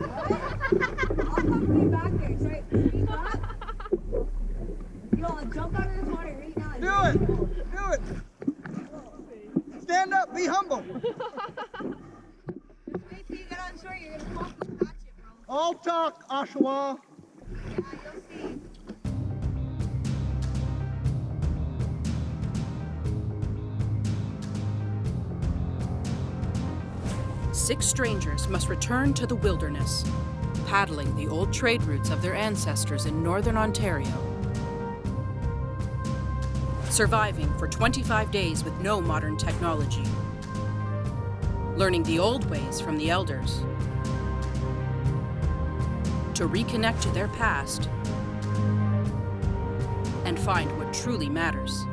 come back there. Sorry. Yo, I'll jump out of this water right now. Do it! Do it! Stand up, be humble. Wait till you get on shore, you're gonna fall and catch it, bro. All talk, Oshawa. Yeah, you'll see. Six strangers must return to the wilderness, paddling the old trade routes of their ancestors in northern Ontario. Surviving for 25 days with no modern technology. Learning the old ways from the elders. To reconnect to their past and find what truly matters.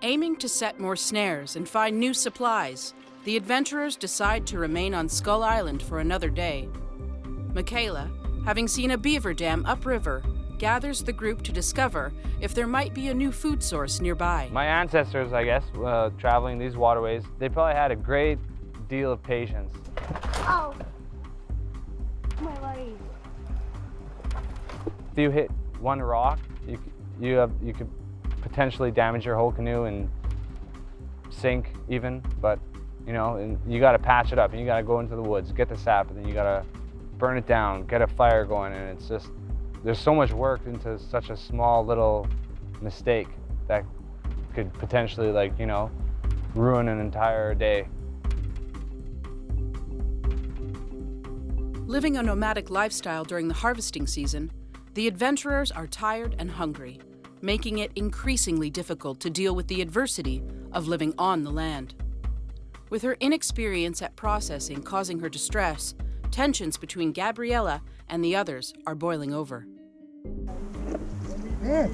Aiming to set more snares and find new supplies, the adventurers decide to remain on Skull Island for another day. Michaela, having seen a beaver dam upriver, gathers the group to discover if there might be a new food source nearby. My ancestors, I guess, traveling these waterways, they probably had a great deal of patience. Oh, my leg. If you hit one rock, you could potentially damage your whole canoe and sink even, but you know, and you got to patch it up and you got to go into the woods, get the sap, and then you got to burn it down, get a fire going, and it's just, there's so much work into such a small little mistake that could potentially, like, you know, ruin an entire day. Living a nomadic lifestyle during the harvesting season, the adventurers are tired and hungry, making it increasingly difficult to deal with the adversity of living on the land. With her inexperience at processing causing her distress, tensions between Gabriella and the others are boiling over. Bitch.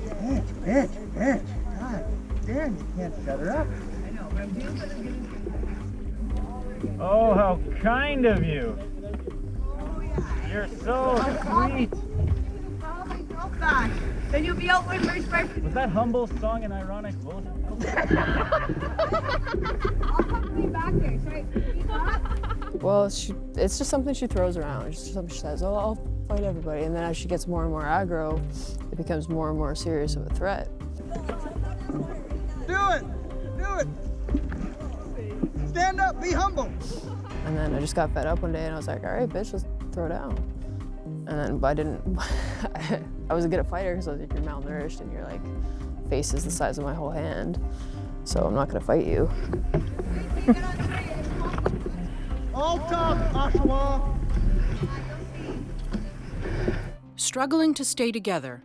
God damn, you can't shut her up. I know, but I'm doing what I'm doing. Oh, how kind of you. Oh, yeah. You're so sweet. Follow myself back. Then you'll be out with first person. Was that humble song an ironic bullshit? I'll come back there. Sorry. Well, it's just something she throws around. It's just something she says, oh, I'll fight everybody. And then as she gets more and more aggro, it becomes more and more serious of a threat. Do it! Stand up, be humble. And then I just got fed up one day and I was like, all right, bitch, let's throw down. And then, but I didn't, I was a good fighter because I was like, you're malnourished and your like face is the size of my whole hand. So I'm not gonna fight you. All talk, Oshawa. Struggling to stay together,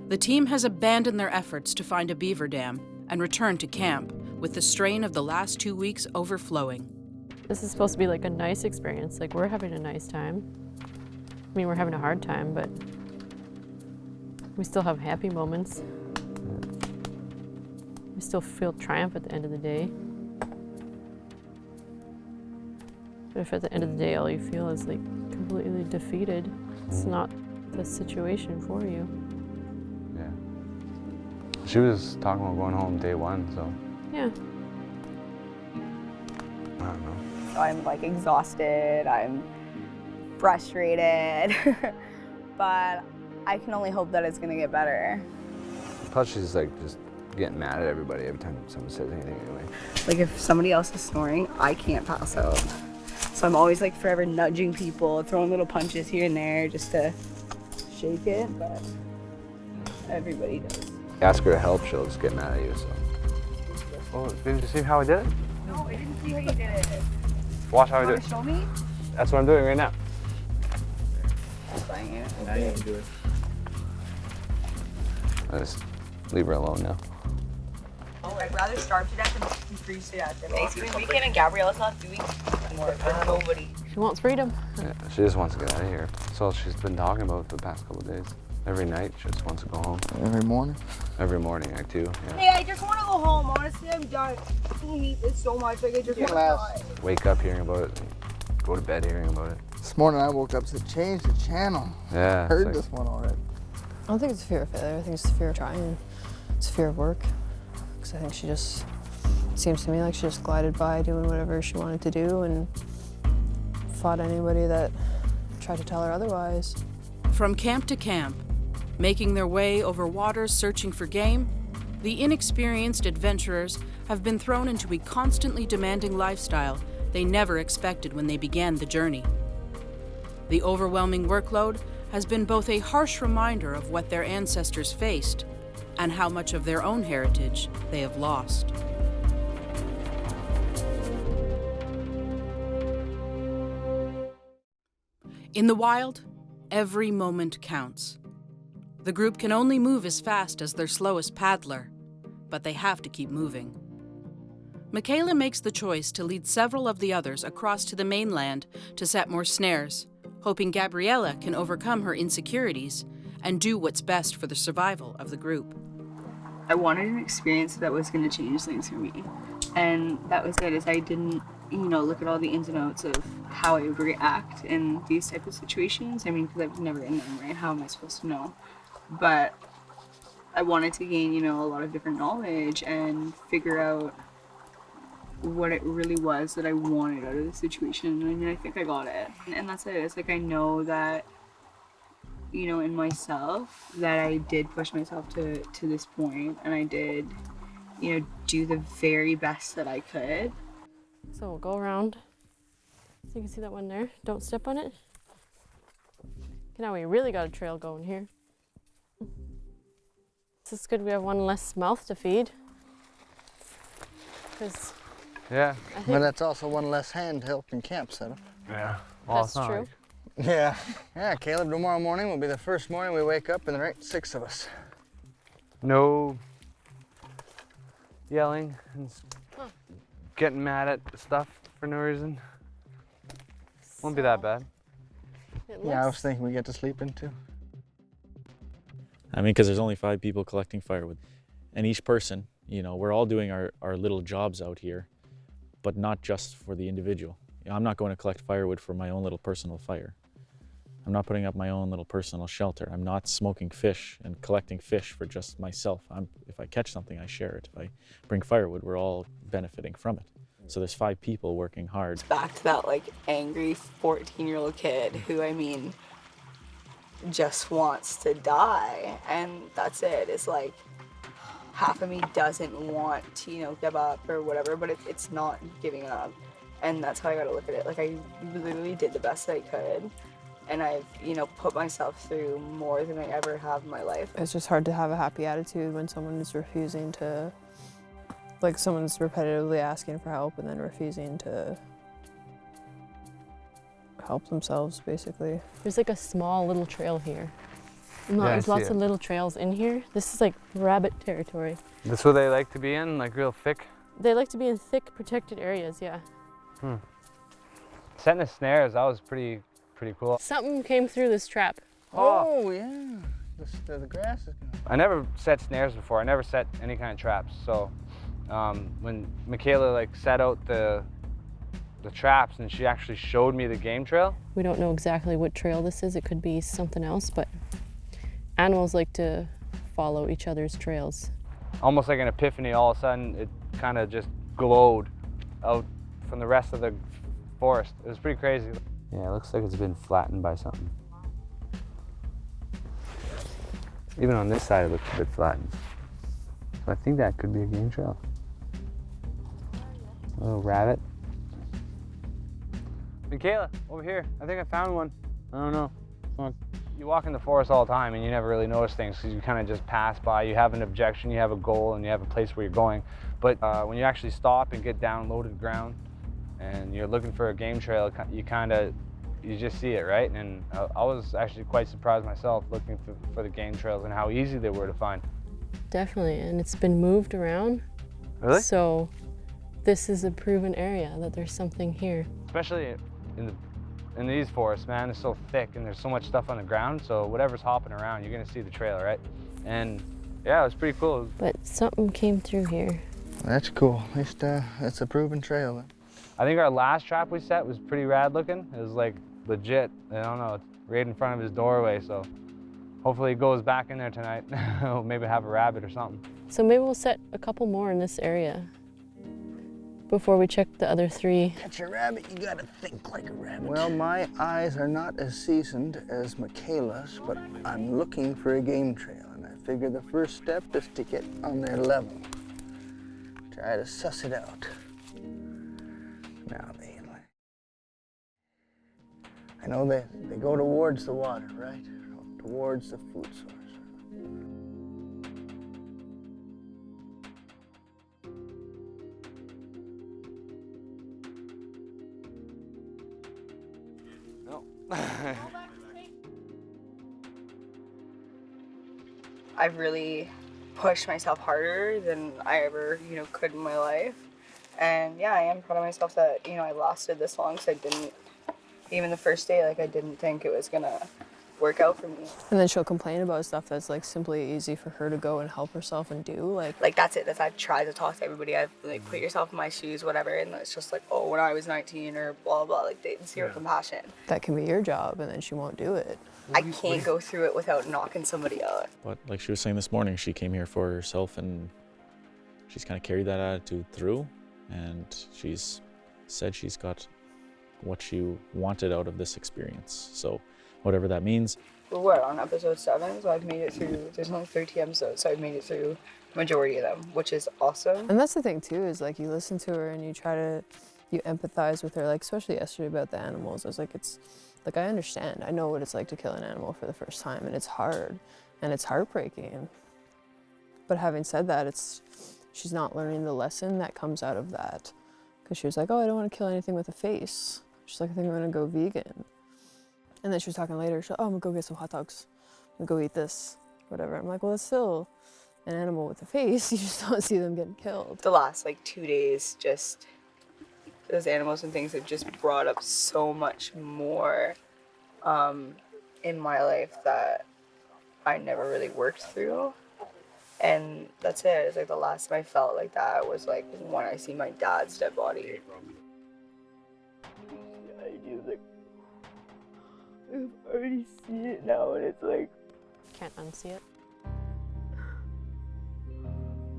the team has abandoned their efforts to find a beaver dam and return to camp with the strain of the last 2 weeks overflowing. This is supposed to be like a nice experience. Like, we're having a nice time. I mean, we're having a hard time, but we still have happy moments. We still feel triumph at the end of the day. But if at the end of the day all you feel is like completely defeated, it's not the situation for you. Yeah. She was talking about going home day one, so. Yeah. I don't know. So I'm like exhausted, I'm frustrated, but I can only hope that it's gonna get better. Plus she's like just getting mad at everybody every time someone says anything anyway. Like if somebody else is snoring, I can't pass out. So I'm always like forever nudging people, throwing little punches here and there just to shake it, but everybody does. Ask her to help, she'll just get mad at you, so. Oh, didn't you see how I did it? No, I didn't see how you did it. Watch how I do Want it. to show me? That's what I'm doing right now. Buying it. Now you can do it. I just leave her alone now. Oh, I'd rather starve to death than freeze to death. If Thanksgiving weekend and Gabriella's not doing more for nobody. She wants freedom. Yeah, she just wants to get out of here. That's all she's been talking about for the past couple of days. Every night, she just wants to go home. Every morning? Every morning, I too, yeah. Hey, I just want to go home. Honestly, I'm done. I hate this so much. Like, I just want to die. Wake up hearing about it, go to bed hearing about it. This morning I woke up to change the channel. Yeah. I heard like, this one already. I don't think it's a fear of failure. I think it's a fear of trying. It's a fear of work. Because I think she just seems to me like she just glided by doing whatever she wanted to do and fought anybody that tried to tell her otherwise. From camp to camp, making their way over waters searching for game, the inexperienced adventurers have been thrown into a constantly demanding lifestyle they never expected when they began the journey. The overwhelming workload has been both a harsh reminder of what their ancestors faced and how much of their own heritage they have lost. In the wild, every moment counts. The group can only move as fast as their slowest paddler, but they have to keep moving. Michaela makes the choice to lead several of the others across to the mainland to set more snares, hoping Gabriella can overcome her insecurities and do what's best for the survival of the group. I wanted an experience that was going to change things for me. And that was it, is I didn't, look at all the ins and outs of how I would react in these type of situations. I mean, because I've never in them, right? How am I supposed to know? But I wanted to gain, a lot of different knowledge and figure out what it really was that I wanted out of the situation. I mean, I think I got it. And that's it. It's like I know that, in myself, that I did push myself to this point, and I did, do the very best that I could. So we'll go around. So you can see that one there. Don't step on it. Okay, now we really got a trail going here. This is good. We have one less mouth to feed. Yeah. But that's also one less hand to help in camp setup. Yeah. Well, That's true. Yeah. Yeah, Caleb, tomorrow morning will be the first morning we wake up and there ain't 6 of us. No yelling and getting mad at stuff for no reason. Won't be that bad. Yeah, I was thinking we get to sleep in too. I mean, because there's only 5 people collecting firewood. And each person, we're all doing our little jobs out here, but not just for the individual. I'm not going to collect firewood for my own little personal fire. I'm not putting up my own little personal shelter. I'm not smoking fish and collecting fish for just myself. If I catch something, I share it. If I bring firewood, we're all benefiting from it. So there's 5 people working hard. It's back to that angry 14-year-old kid who, just wants to die. And that's it. It's half of me doesn't want to, give up or whatever, but it's not giving up. And that's how I gotta look at it. I literally did the best that I could. And I've, put myself through more than I ever have in my life. It's just hard to have a happy attitude when someone is refusing to, someone's repetitively asking for help and then refusing to help themselves, basically. There's a small little trail here. There's lots of little trails in here. This is rabbit territory. This where they like to be in, real thick? They like to be in thick, protected areas, yeah. Setting the snares, that was pretty cool. Something came through this trap. Oh yeah, the grass is gone. I never set snares before. I never set any kind of traps. So when Michaela set out the traps and she actually showed me the game trail. We don't know exactly what trail this is. It could be something else, but animals like to follow each other's trails. Almost like an epiphany, all of a sudden it kind of just glowed out from the rest of the forest. It was pretty crazy. Yeah, it looks like it's been flattened by something. Even on this side it looks a bit flattened. So I think that could be a game trail. A little rabbit. Michaela, over here. I think I found one. I don't know. You walk in the forest all the time and you never really notice things because you kind of just pass by. You have an objection, you have a goal, and you have a place where you're going. But when you actually stop and get down low to the ground and you're looking for a game trail, you just see it, right? And I was actually quite surprised myself looking for the game trails and how easy they were to find. Definitely, and it's been moved around. Really? So this is a proven area that there's something here. Especially in these forests, man, they're so thick and there's so much stuff on the ground, so whatever's hopping around, you're gonna see the trail, right? And yeah, it was pretty cool. But something came through here. That's cool. At least it's a proven trail then. I think our last trap we set was pretty rad looking. It was legit. I don't know, it's right in front of his doorway, so hopefully he goes back in there tonight. Maybe have a rabbit or something. So maybe we'll set a couple more in this area. before we check the other 3. Catch a rabbit, you gotta think like a rabbit. Well, my eyes are not as seasoned as Michaela's, but I'm looking for a game trail, and I figure the first step is to get on their level. Try to suss it out. Now I know they go towards the water, right? Towards the food source. I've really pushed myself harder than I ever, could in my life. And yeah, I am proud of myself that, I lasted this long, because I didn't, even the first day, I didn't think it was gonna work out for me. And then she'll complain about stuff that's simply easy for her to go and help herself and do. Like that's it. I've tried to talk to everybody. I've put yourself in my shoes, whatever, and it's just oh, when I was 19 or blah blah. They zero compassion. That can be your job, and then she won't do it. I can't go through it without knocking somebody out. But like she was saying this morning, she came here for herself, and she's kind of carried that attitude through, and she's said she's got what she wanted out of this experience. So whatever that means. We're on episode 7, so I've made it through. There's only 13 episodes, so I've made it through majority of them, which is awesome. And that's the thing too, is you listen to her and you empathize with her, especially yesterday about the animals. I was it's I understand. I know what it's like to kill an animal for the first time, and it's hard and it's heartbreaking. But having said that, she's not learning the lesson that comes out of that. Because she was oh, I don't want to kill anything with a face. She's I think I'm gonna go vegan. And then she was talking later, she's oh, I'm gonna go get some hot dogs. I'm gonna go eat this, whatever. I'm well, it's still an animal with a face. You just don't see them getting killed. The last 2 days, just those animals and things have just brought up so much more in my life that I never really worked through. And that's it. It's the last time I felt like that was when I see my dad's dead body. I've already seen it now, and it's Can't unsee it.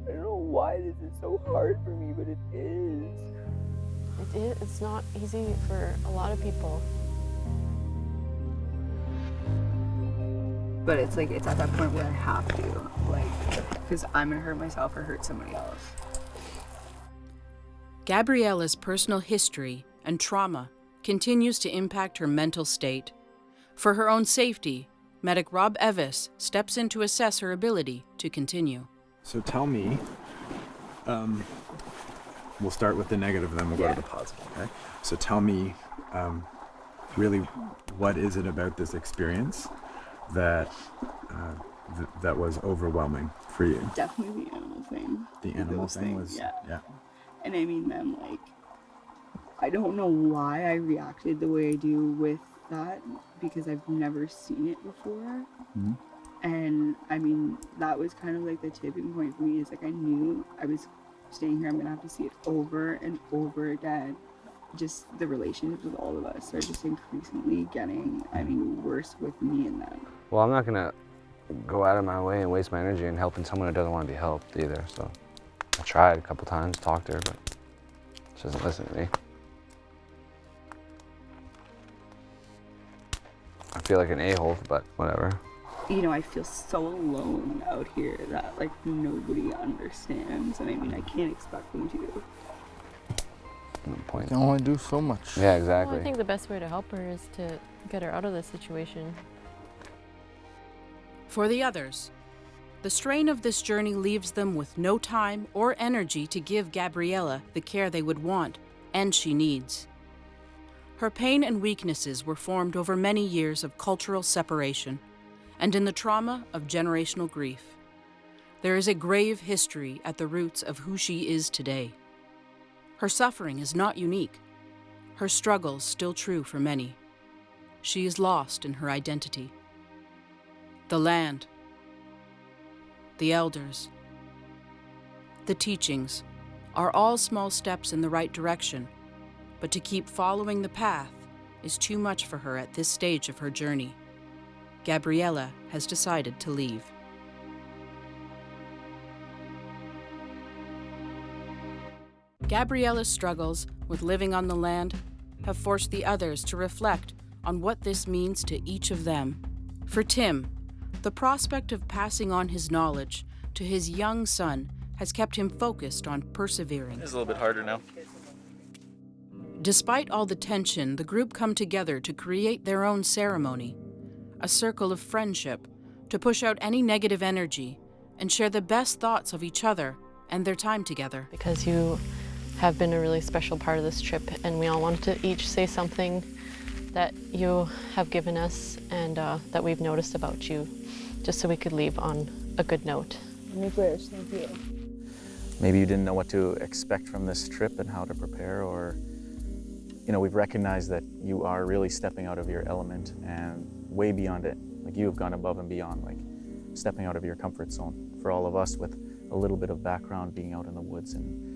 I don't know why this is so hard for me, but it is. It's not easy for a lot of people. But it's it's at that point where I have to, because I'm gonna hurt myself or hurt somebody else. Gabriella's personal history and trauma continues to impact her mental state. For her own safety, medic Rob Evis steps in to assess her ability to continue. So tell me, we'll start with the negative, then we'll go to the positive, okay? So tell me, really, what is it about this experience that that was overwhelming for you? Definitely the animal thing. The animal thing was, yeah. And I mean them, I don't know why I reacted the way I do with that, because I've never seen it before. Mm-hmm. And I mean, that was kind of the tipping point for me, is I knew I was staying here, I'm gonna have to see it over and over again. Just the relationships with all of us are just increasingly getting, worse with me and them. Well, I'm not gonna go out of my way and waste my energy in helping someone who doesn't want to be helped either. So I tried a couple times, talked to her, but she doesn't listen to me. I feel like an a-hole, but whatever. I feel so alone out here that nobody understands, and I can't expect them to. No point. You can only do so much. Yeah, exactly. Well, I think the best way to help her is to get her out of this situation. For the others, the strain of this journey leaves them with no time or energy to give Gabriella the care they would want and she needs. Her pain and weaknesses were formed over many years of cultural separation and in the trauma of generational grief. There is a grave history at the roots of who she is today. Her suffering is not unique. Her struggles still true for many. She is lost in her identity. The land, the elders, the teachings are all small steps in the right direction, but to keep following the path is too much for her at this stage of her journey. Gabriella has decided to leave. Gabriella's struggles with living on the land have forced the others to reflect on what this means to each of them. For Tim, the prospect of passing on his knowledge to his young son has kept him focused on persevering. It's a little bit harder now. Despite all the tension, the group come together to create their own ceremony, a circle of friendship, to push out any negative energy and share the best thoughts of each other and their time together. Because you have been a really special part of this trip, and we all wanted to each say something that you have given us and that we've noticed about you, just so we could leave on a good note. Thank you. Maybe you didn't know what to expect from this trip and how to prepare, or we've recognized that you are really stepping out of your element and way beyond it. Like, you have gone above and beyond, like stepping out of your comfort zone. For all of us with a little bit of background being out in the woods and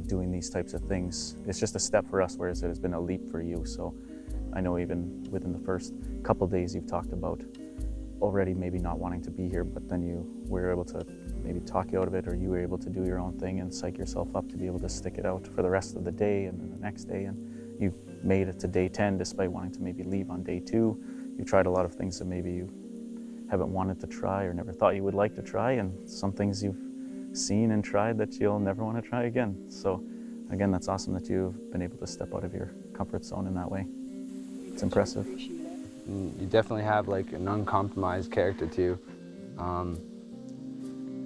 doing these types of things, it's just a step for us, whereas it has been a leap for you. So I know even within the first couple days you've talked about already maybe not wanting to be here, but then you were able to maybe talk you out of it, or you were able to do your own thing and psych yourself up to be able to stick it out for the rest of the day and then the next day. And you've made it to day 10 despite wanting to maybe leave on day 2. You've tried a lot of things that maybe you haven't wanted to try or never thought you would like to try, and some things you've seen and tried that you'll never want to try again. So again, that's awesome that you've been able to step out of your comfort zone in that way. It's impressive. You definitely have like an uncompromised character to you.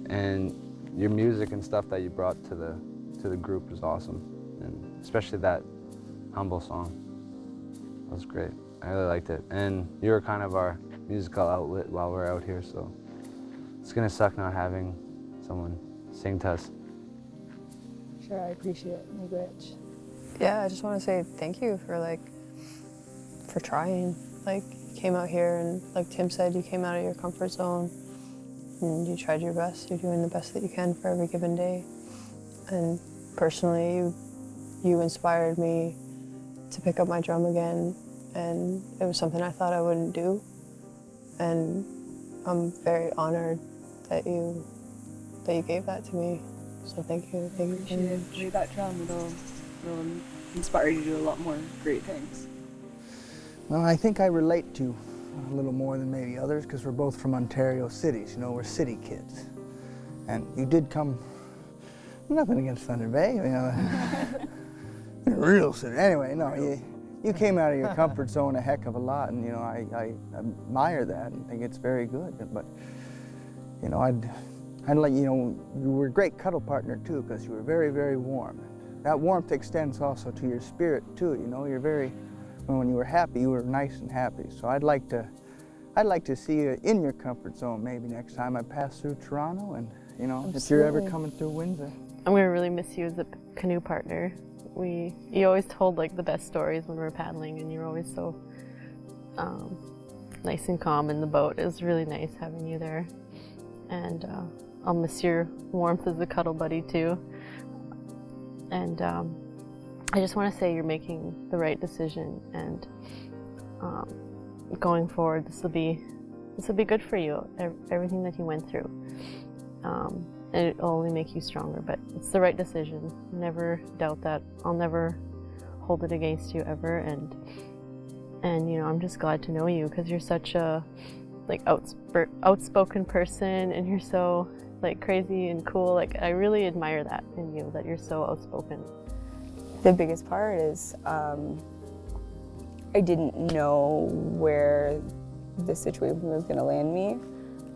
And your music and stuff that you brought to the group was awesome. And especially that Humble song. That was great. I really liked it. And you were kind of our musical outlet while we're out here, so it's gonna suck not having someone sing to us. Sure, I appreciate it. Thank you, Rich. Yeah, I just want to say thank you for trying. Like, you came out here and like Tim said, you came out of your comfort zone and you tried your best. You're doing the best that you can for every given day. And personally, you inspired me to pick up my drum again, and it was something I thought I wouldn't do. And I'm very honored that you gave that to me. So thank you very much. Play that drum, it'll inspire you to do a lot more great things. Well, I think I relate to a little more than maybe others because we're both from Ontario cities. We're city kids. And you did come, nothing against Thunder Bay, real city. Anyway, no, you came out of your comfort zone a heck of a lot, and I admire that and think it's very good. But I'd like, you were a great cuddle partner too, because you were very, very warm. That warmth extends also to your spirit too. You're very, when you were happy, you were nice and happy. So I'd like to see you in your comfort zone maybe next time I pass through Toronto, and Absolutely. If you're ever coming through Windsor. I'm gonna really miss you as a canoe partner. You always told like the best stories when we were paddling, and you're always so nice and calm in the boat. It was really nice having you there, and I'll miss your warmth as a cuddle buddy too. And I just want to say you're making the right decision, and going forward, this will be good for you. Everything that you went through. It'll only make you stronger, but it's the right decision. Never doubt that. I'll never hold it against you ever, and I'm just glad to know you because you're such a outspoken person, and you're so crazy and cool. I really admire that in you, that you're so outspoken. The biggest part is I didn't know where the situation was going to land me.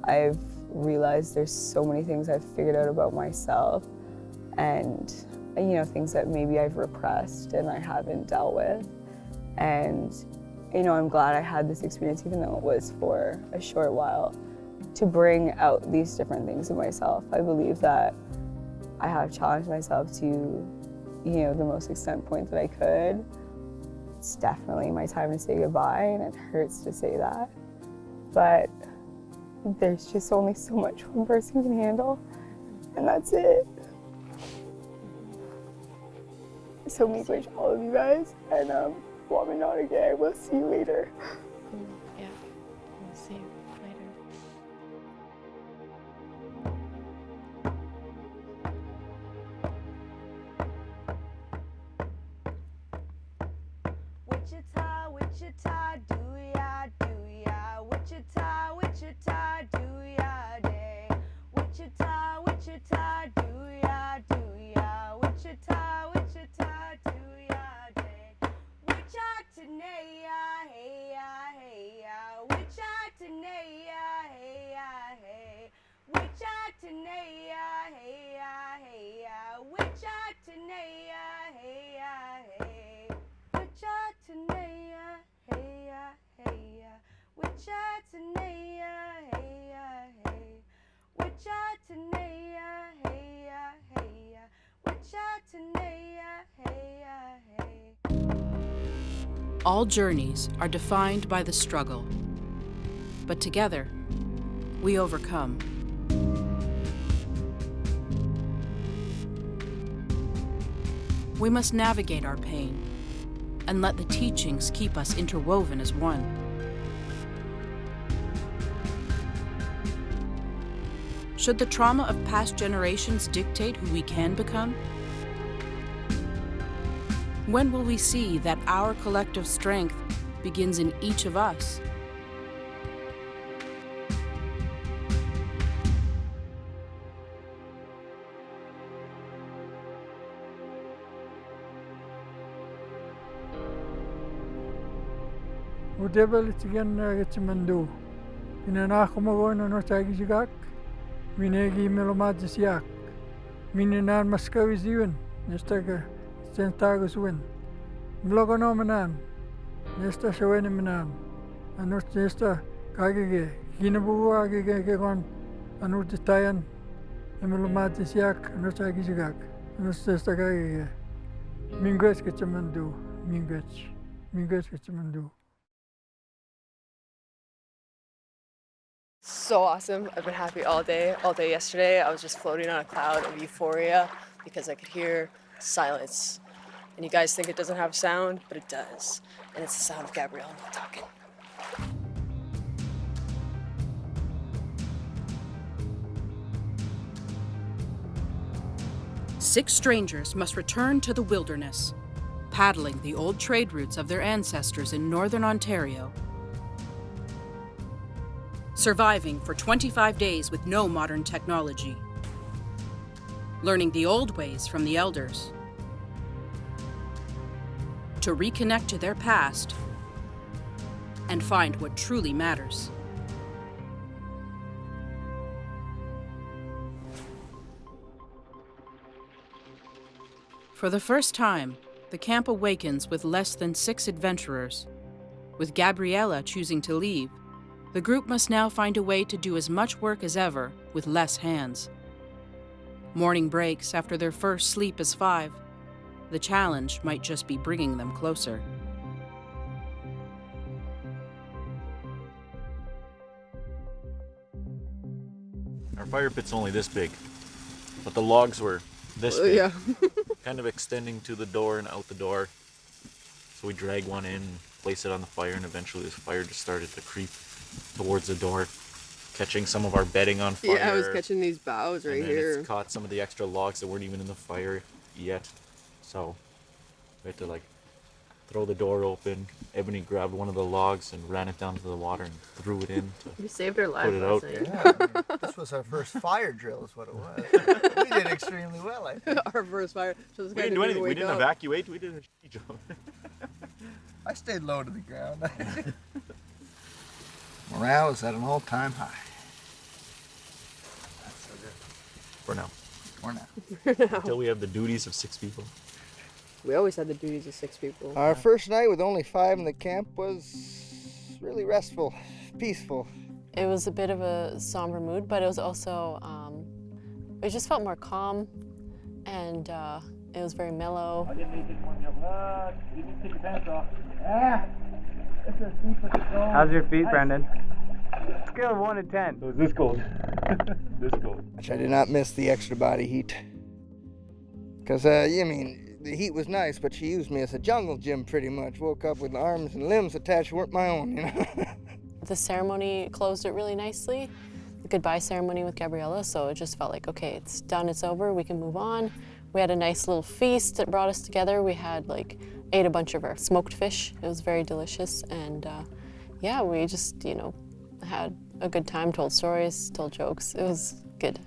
I've realized there's so many things I've figured out about myself, and things that maybe I've repressed and I haven't dealt with. And I'm glad I had this experience, even though it was for a short while, to bring out these different things in myself. I believe that I have challenged myself to the most extent point that I could. It's definitely my time to say goodbye, and it hurts to say that, but there's just only so much one person can handle, and that's it. So me wish all of you guys, and want me not again. We'll see you later. Yeah, we'll see you later. Wichita, Wichita, do-ya, do-ya. Wichita, Wichita, do-ya, day. Wichita, Wichita, do-ya, do-ya. Wichita, Wichita, do-ya, day. Wichatanaya, hey-ya, hey-ya. Wichatanaya, hey-ya, hey. Wichatanaya, hey-ya, hey-ya. Wichatanaya, hey-ya, hey. Wichatanaya, hey-ya, hey-ya. Wichatanaya, hey-ya, hey. Wichatanaya, hey-ya, hey-ya. Wichatanaya, hey-ya, hey. All journeys are defined by the struggle, but together, we overcome. We must navigate our pain and let the teachings keep us interwoven as one. Should the trauma of past generations dictate who we can become? When will we see that our collective strength begins in each of us? Udebel itigan gitsimando. Inanako mo na no tagijigak. Minegi melomajisiak. Mininan maskawiziwen. Nestaga sentagus win. Vlogono manan. Nesta shawene manan. Anur nesta kagige. Ginabugu agige gon. Anur ditayan. Melomajisiak. Anur tagijigak. Anur nesta kagige. Mingwes gitsimando. Mingwes gitsimando. So awesome. I've been happy all day yesterday. I was just floating on a cloud of euphoria because I could hear silence. And you guys think it doesn't have sound, but it does. And it's the sound of Gabriella not talking. Six strangers must return to the wilderness, paddling the old trade routes of their ancestors in northern Ontario. Surviving for 25 days with no modern technology. Learning the old ways from the elders. To reconnect to their past and find what truly matters. For the first time, the camp awakens with less than 6 adventurers. With Gabriella choosing to leave, the group must now find a way to do as much work as ever with less hands. Morning breaks after their first sleep as 5. The challenge might just be bringing them closer. Our fire pit's only this big, but the logs were this big. Yeah. Kind of extending to the door and out the door. So we drag one in, place it on the fire, and eventually this fire just started to creep towards the door, catching some of our bedding on fire. Yeah, I was catching these boughs right here. It's caught some of the extra logs that weren't even in the fire yet. So we had to throw the door open. Ebony grabbed one of the logs and ran it down to the water and threw it in. You saved our lives. Put it out. Yeah, I mean, this was our first fire drill is what it was. We did extremely well, I think. Our first fire. So this We guy didn't do anything. We didn't up. evacuate. We did a shitty job. I stayed low to the ground. Morale is at an all-time high. That's so good. For now. For now. Until we have the duties of 6 people. We always had the duties of 6 people. Our first night with only 5 in the camp was really restful, peaceful. It was a bit of a somber mood, but it was also, it just felt more calm, and it was very mellow. I didn't need this one, you didn't take your pants off. It's as deep as it goes. How's your feet, Brendan? Scale of 1 to 10. It was this cold. This cold. Which I did not miss the extra body heat. Because, I mean, the heat was nice, but she used me as a jungle gym pretty much. Woke up with arms and limbs attached weren't my own, you know. The ceremony closed it really nicely, the goodbye ceremony with Gabriella, so it just felt like, okay, it's done, it's over, we can move on. We had a nice little feast that brought us together. We had like ate a bunch of our smoked fish. It was very delicious, and yeah, we just, you know, had a good time, told stories, told jokes. It was good.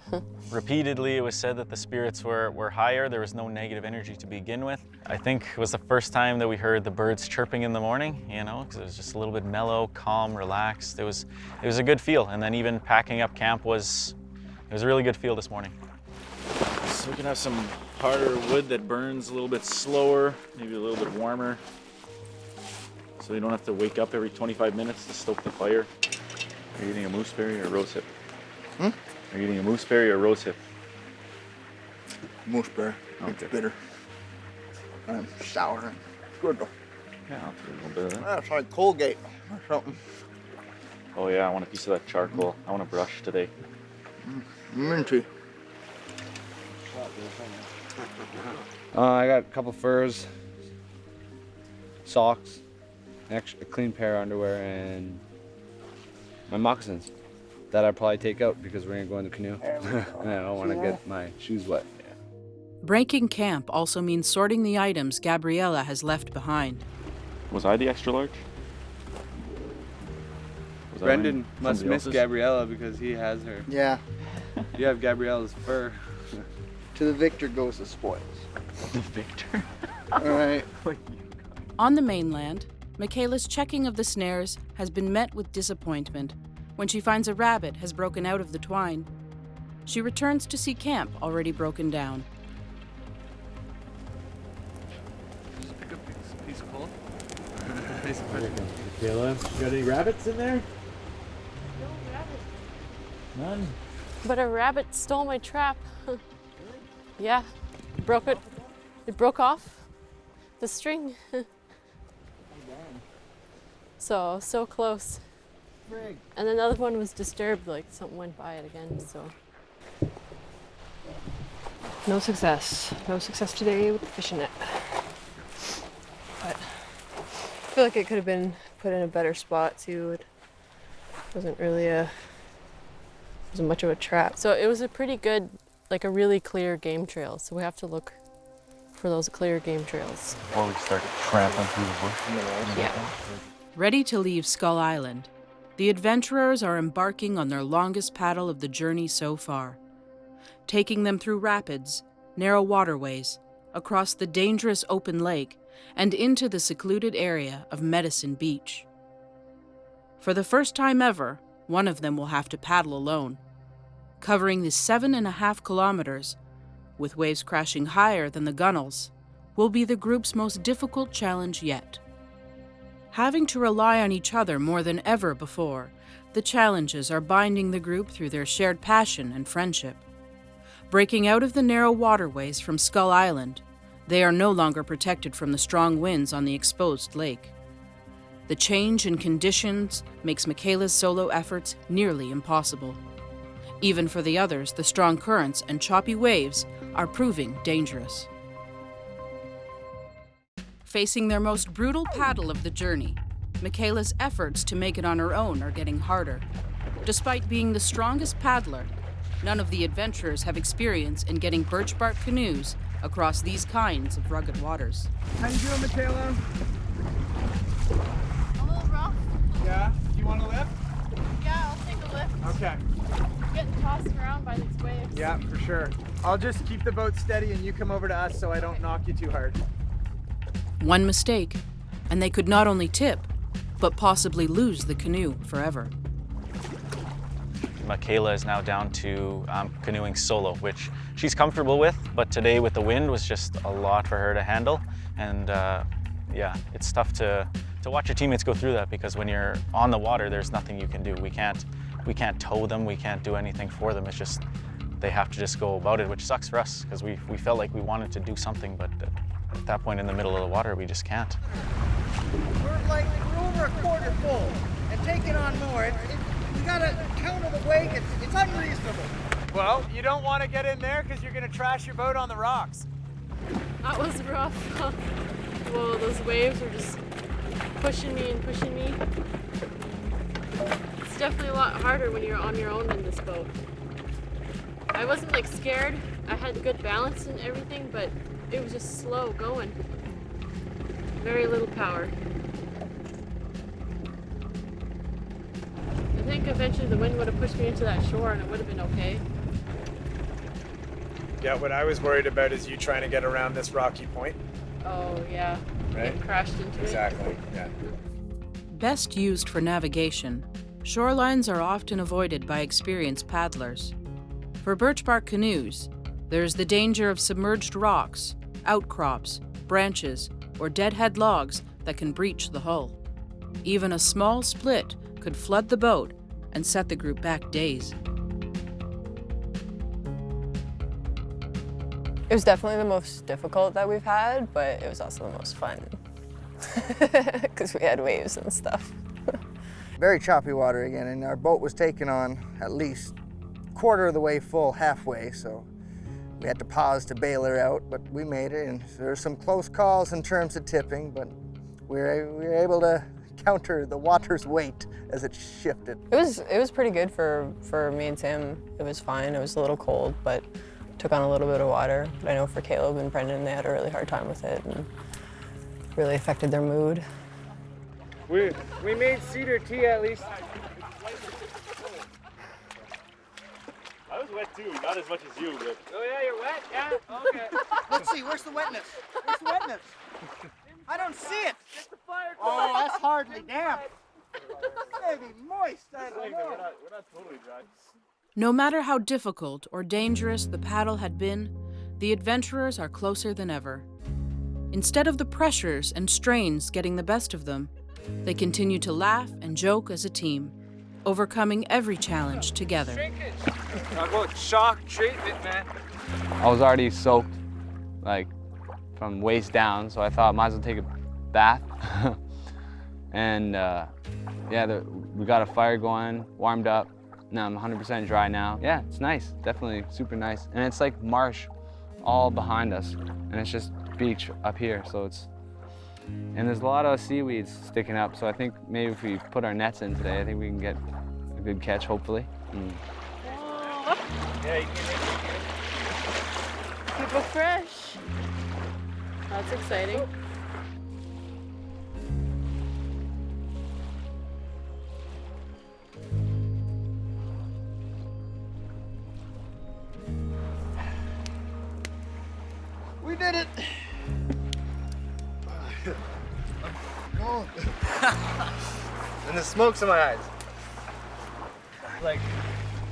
Repeatedly, it was said that the spirits were higher. There was no negative energy to begin with. I think it was the first time that we heard the birds chirping in the morning, you know, because it was just a little bit mellow, calm, relaxed. It was a good feel. And then even packing up camp it was a really good feel this morning. So we can have some harder wood that burns a little bit slower, maybe a little bit warmer. So you don't have to wake up every 25 minutes to stoke the fire. Are you eating a mooseberry or a rose hip? Are you eating a mooseberry or a rose hip? Mooseberry. Okay. It's bitter. And sour. It's good though. Yeah, I'll take a little bit of that. That's like Colgate or something. Oh yeah, I want a piece of that charcoal. I want to brush today. Minty. I got a couple furs, socks, a clean pair of underwear, and my moccasins that I'd probably take out because we're gonna go in the canoe. And I don't want to get my shoes wet. Breaking camp also means sorting the items Gabriella has left behind. Was I the extra large? Was I Brendan wearing must somebody miss else's? Gabriella because he has her. Yeah. You have Gabriella's fur. To the victor goes the spoils. The victor? All right. On the mainland, Michaela's checking of the snares has been met with disappointment when she finds a rabbit has broken out of the twine. She returns to see camp already broken down. Just pick up a piece of coal. Michaela, you got any rabbits in there? No rabbit. None? But a rabbit stole my trap. Yeah, broke it. It broke off the string. So close. And another one was disturbed, like something went by it again, so. No success. No success today with the fishing net. But I feel like it could have been put in a better spot too. It wasn't much of a trap. So it was a pretty good, like a really clear game trail. So we have to look for those clear game trails. Before we start tramping through the bush. Yeah. Ready to leave Skull Island, the adventurers are embarking on their longest paddle of the journey so far, taking them through rapids, narrow waterways, across the dangerous open lake, and into the secluded area of Medicine Beach. For the first time ever, one of them will have to paddle alone, covering the 7.5 kilometers, with waves crashing higher than the gunnels, will be the group's most difficult challenge yet. Having to rely on each other more than ever before, the challenges are binding the group through their shared passion and friendship. Breaking out of the narrow waterways from Skull Island, they are no longer protected from the strong winds on the exposed lake. The change in conditions makes Michaela's solo efforts nearly impossible. Even for the others, the strong currents and choppy waves are proving dangerous. Facing their most brutal paddle of the journey, Michaela's efforts to make it on her own are getting harder. Despite being the strongest paddler, none of the adventurers have experience in getting birch bark canoes across these kinds of rugged waters. How you doing, Michaela? A little rough. Yeah? Do you want a lift? Yeah, I'll take a lift. Okay. Getting tossed around by these waves. Yeah, for sure. I'll just keep the boat steady and you come over to us so I don't knock you too hard. One mistake, and they could not only tip, but possibly lose the canoe forever. Michaela is now down to canoeing solo, which she's comfortable with, but today with the wind was just a lot for her to handle. And yeah, it's tough to watch your teammates go through that, because when you're on the water, there's nothing you can do. We can't tow them, we can't do anything for them. It's just, they have to just go about it, which sucks for us, because we felt like we wanted to do something, but at that point in the middle of the water, we just can't. We're over a quarter full and taking on more. You gotta counter the weight. It's unreasonable. Well, you don't want to get in there because you're going to trash your boat on the rocks. That was rough. Whoa, those waves were just pushing me and pushing me. It's definitely a lot harder when you're on your own in this boat. I wasn't like scared. I had good balance and everything, but it was just slow going. Very little power. I think eventually the wind would have pushed me into that shore and it would have been okay. Yeah, what I was worried about is you trying to get around this rocky point. Oh, yeah. Right? Get crashed into Exactly, it. yeah. Best used for navigation, shorelines are often avoided by experienced paddlers. For birch bark canoes, there is the danger of submerged rocks, outcrops, branches, or deadhead logs that can breach the hull. Even a small split could flood the boat and set the group back days. It was definitely the most difficult that we've had, but it was also the most fun because we had waves and stuff. Very choppy water again, and our boat was taken on at least quarter of the way full, halfway, so we had to pause to bail her out, but we made it, and there were some close calls in terms of tipping, but we were able to counter the water's weight as it shifted. It was pretty good for me and Sam. It was fine. It was a little cold, but took on a little bit of water. But I know for Caleb and Brendan, they had a really hard time with it and really affected their mood. We made cedar tea at least. I was wet too, not as much as you, but... Oh yeah, you're wet? Yeah? Okay. Let's see, where's the wetness? Where's the wetness? I don't see it. Oh, that's hardly damp. Maybe moist, I don't know. We're not totally dry. No matter how difficult or dangerous the paddle had been, the adventurers are closer than ever. Instead of the pressures and strains getting the best of them, they continue to laugh and joke as a team, overcoming every challenge together. Talk about shock treatment, man. I was already soaked, like, from waist down, so I thought I might as well take a bath. And yeah, we got a fire going, warmed up. Now I'm 100% dry now. Yeah, it's nice, definitely super nice. And it's like marsh all behind us, and it's just beach up here, so it's, and there's a lot of seaweeds sticking up, so I think maybe if we put our nets in today, I think we can get a good catch, hopefully. Yeah, you can make it. Keep it fresh. That's exciting. We did it. Oh. And the smoke's in my eyes. Like,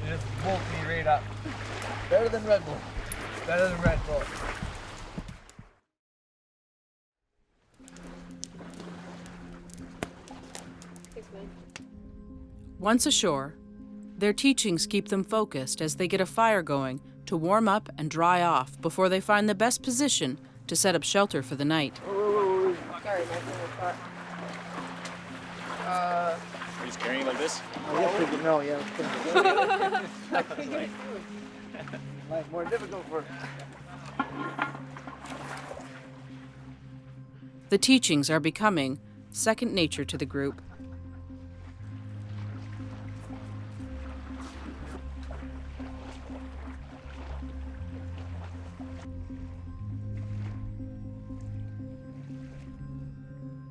it just woke me right up. Better than Red Bull. Better than Red Bull. Once ashore, their teachings keep them focused as they get a fire going to warm up and dry off before they find the best position to set up shelter for the night. Sorry, Are you just carrying it like this? No, yeah. Like more difficult for. The teachings are becoming second nature to the group.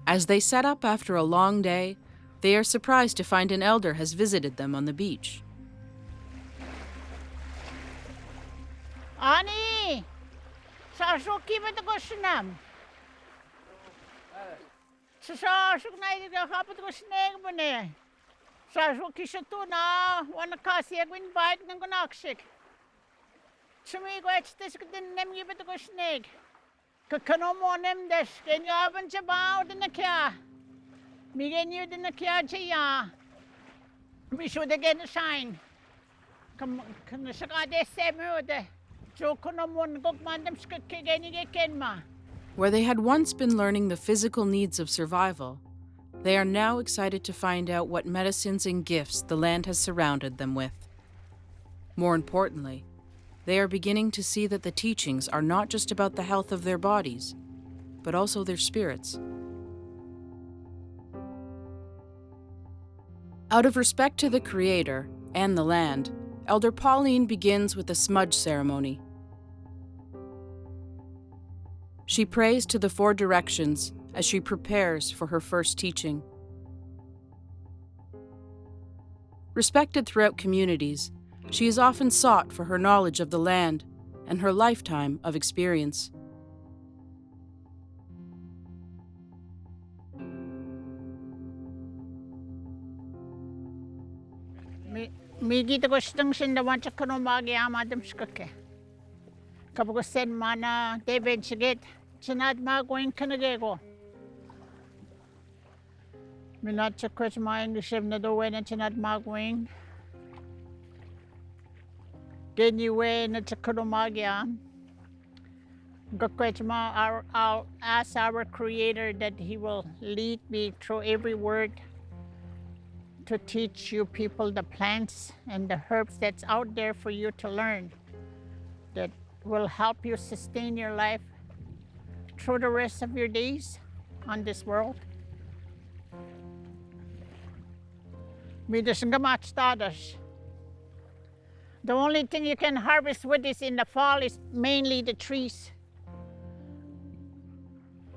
As they set up after a long day, they are surprised to find an elder has visited them on the beach. Ani, sashoki ba to shnam? Sashok na ida hapat ko sneg bane. Sashoki shatuna wana kasi agwin bike ng gunakshik. Chumi ko etstes din nem gibe to sneg. Canoe mo nem des kenya aban chabao din na kya. Migen you din na kya chaya. We should again shine. Come shaka de semude. Where they had once been learning the physical needs of survival, they are now excited to find out what medicines and gifts the land has surrounded them with. More importantly, they are beginning to see that the teachings are not just about the health of their bodies, but also their spirits. Out of respect to the Creator and the land, Elder Pauline begins with a smudge ceremony. She prays to the four directions as she prepares for her first teaching. Respected throughout communities, she is often sought for her knowledge of the land and her lifetime of experience. Migi ko sitang sindawan sa Canoe amadam skake. Kapag sen mana David sigit, sinad magoing kanagego. Minat sa kwes maing lisib na doon at sinad magoing. Genywe na sa Canoe I'll ask our Creator that He will lead me through every word to teach you people the plants and the herbs that's out there for you to learn that will help you sustain your life through the rest of your days on this world. The only thing you can harvest with this in the fall is mainly the trees.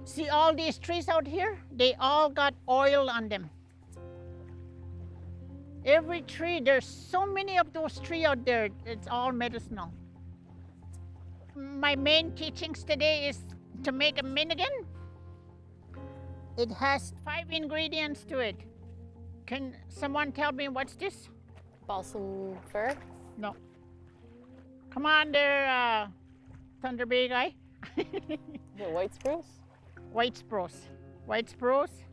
See all these trees out here? They all got oil on them. Every tree, there's so many of those trees out there, it's all medicinal. My main teachings today is to make a minigan. It has 5 ingredients to it. Can someone tell me what's this? Balsam fir? No. Come on there, Thunder Bay guy. White spruce? White spruce. White spruce.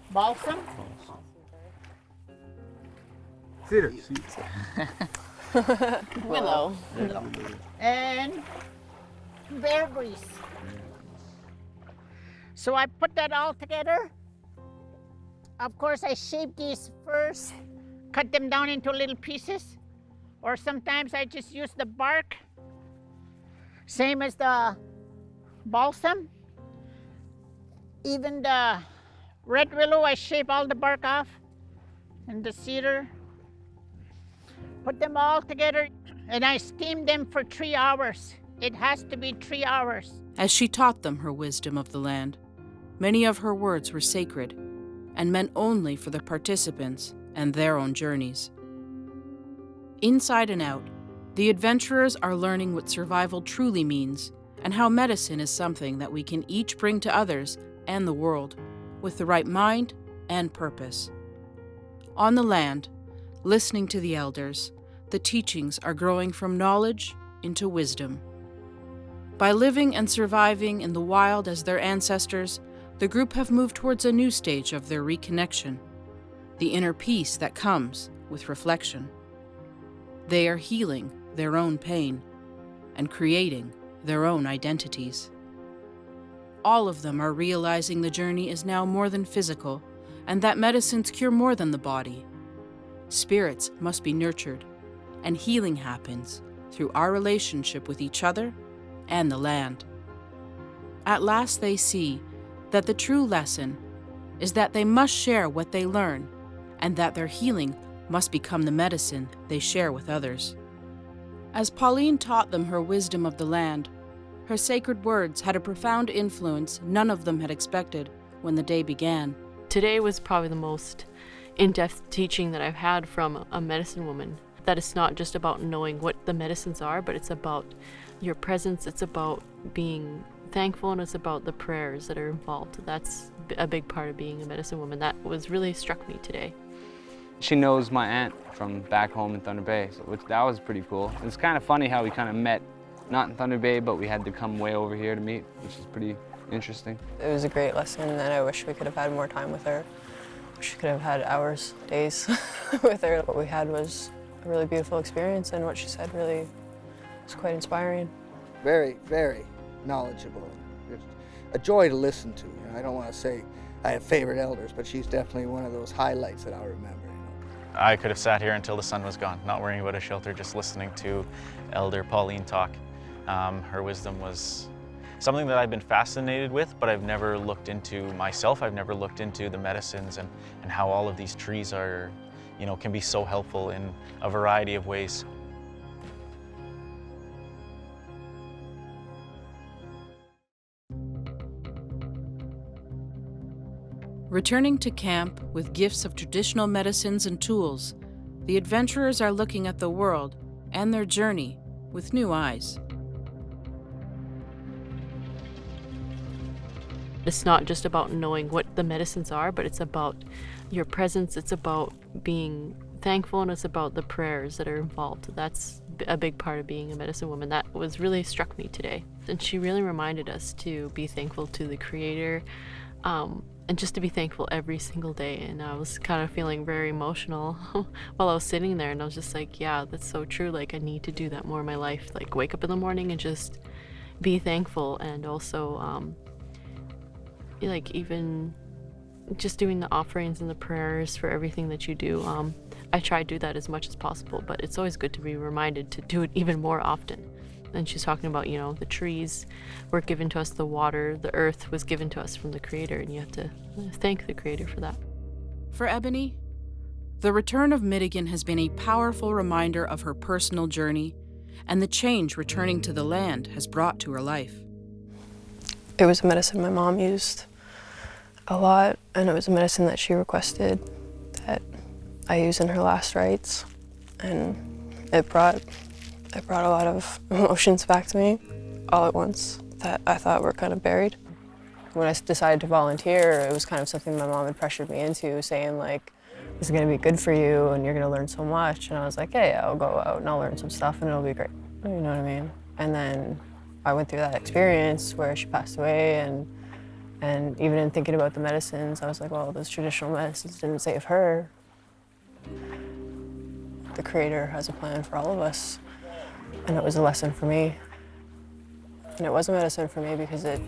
Balsam. Cedar. Willow. And bear grease. So I put that all together. Of course, I shape these first, cut them down into little pieces, or sometimes I just use the bark, same as the balsam. Even the red willow, I shape all the bark off, and the cedar. Put them all together, and I steam them for 3 hours. It has to be 3 hours. As she taught them her wisdom of the land, many of her words were sacred and meant only for the participants and their own journeys. Inside and out, the adventurers are learning what survival truly means and how medicine is something that we can each bring to others and the world with the right mind and purpose. On the land, listening to the elders, the teachings are growing from knowledge into wisdom. By living and surviving in the wild as their ancestors, the group have moved towards a new stage of their reconnection, the inner peace that comes with reflection. They are healing their own pain and creating their own identities. All of them are realizing the journey is now more than physical and that medicines cure more than the body. Spirits must be nurtured, and healing happens through our relationship with each other and the land. At last they see that the true lesson is that they must share what they learn and that their healing must become the medicine they share with others. As Pauline taught them her wisdom of the land, her sacred words had a profound influence none of them had expected when the day began. Today was probably the most in-depth teaching that I've had from a medicine woman. That it's not just about knowing what the medicines are, but it's about your presence, it's about being thankful, and it's about the prayers that are involved. That's a big part of being a medicine woman. That was really struck me today. She knows my aunt from back home in Thunder Bay, that was pretty cool. It's kind of funny how we kind of met, not in Thunder Bay, but we had to come way over here to meet, which is pretty interesting. It was a great lesson, and I wish we could have had more time with her. Wish we could have had hours, days with her. What we had was a really beautiful experience, and what she said really was quite inspiring. Very, very knowledgeable. It's a joy to listen to. You know, I don't want to say I have favorite elders, but she's definitely one of those highlights that I'll remember. I could have sat here until the sun was gone, not worrying about a shelter, just listening to Elder Pauline talk. Her wisdom was something that I've been fascinated with, but I've never looked into myself. I've never looked into the medicines and how all of these trees are, can be so helpful in a variety of ways. Returning to camp with gifts of traditional medicines and tools, the adventurers are looking at the world and their journey with new eyes. It's not just about knowing what the medicines are, but it's about your presence, it's about being thankful, and it's about the prayers that are involved. That's a big part of being a medicine woman. That was really struck me today. And she really reminded us to be thankful to the Creator, and just to be thankful every single day. And I was kind of feeling very emotional while I was sitting there, and I was just like, yeah, that's so true. Like, I need to do that more in my life. Like, wake up in the morning and just be thankful, and also like even just doing the offerings and the prayers for everything that you do. I try to do that as much as possible, but it's always good to be reminded to do it even more often. And she's talking about, you know, the trees were given to us, the water, the earth was given to us from the Creator, and you have to thank the Creator for that. For Ebony, the return of Midigan has been a powerful reminder of her personal journey and the change returning to the land has brought to her life. It was a medicine my mom used a lot, and it was a medicine that she requested that I use in her last rites, and it brought a lot of emotions back to me all at once that I thought were kind of buried. When I decided to volunteer, it was kind of something my mom had pressured me into, saying like, this is gonna be good for you and you're gonna learn so much. And I was like, hey, I'll go out and I'll learn some stuff and it'll be great. You know what I mean? And then I went through that experience where she passed away, and even in thinking about the medicines, I was like, well, those traditional medicines didn't save her. The Creator has a plan for all of us. And it was a lesson for me. And it was a medicine for me because it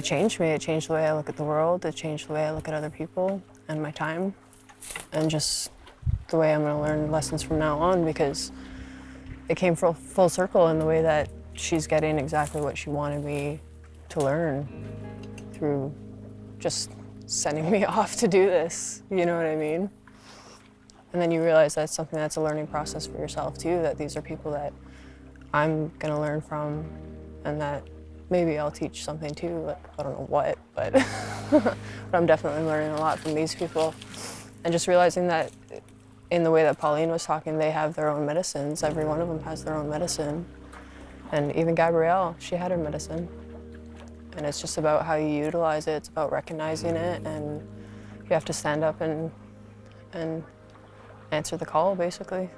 changed me. It changed the way I look at the world. It changed the way I look at other people and my time. And just the way I'm gonna learn lessons from now on, because it came full circle in the way that she's getting exactly what she wanted me to learn through just sending me off to do this, you know what I mean? And then you realize that's something that's a learning process for yourself too, that these are people that I'm gonna learn from and that maybe I'll teach something too, like, I don't know what, but, but I'm definitely learning a lot from these people. And just realizing that in the way that Pauline was talking, they have their own medicines. Every one of them has their own medicine. And even Gabriella, she had her medicine. And it's just about how you utilize it. It's about recognizing it, and you have to stand up and answer the call, basically.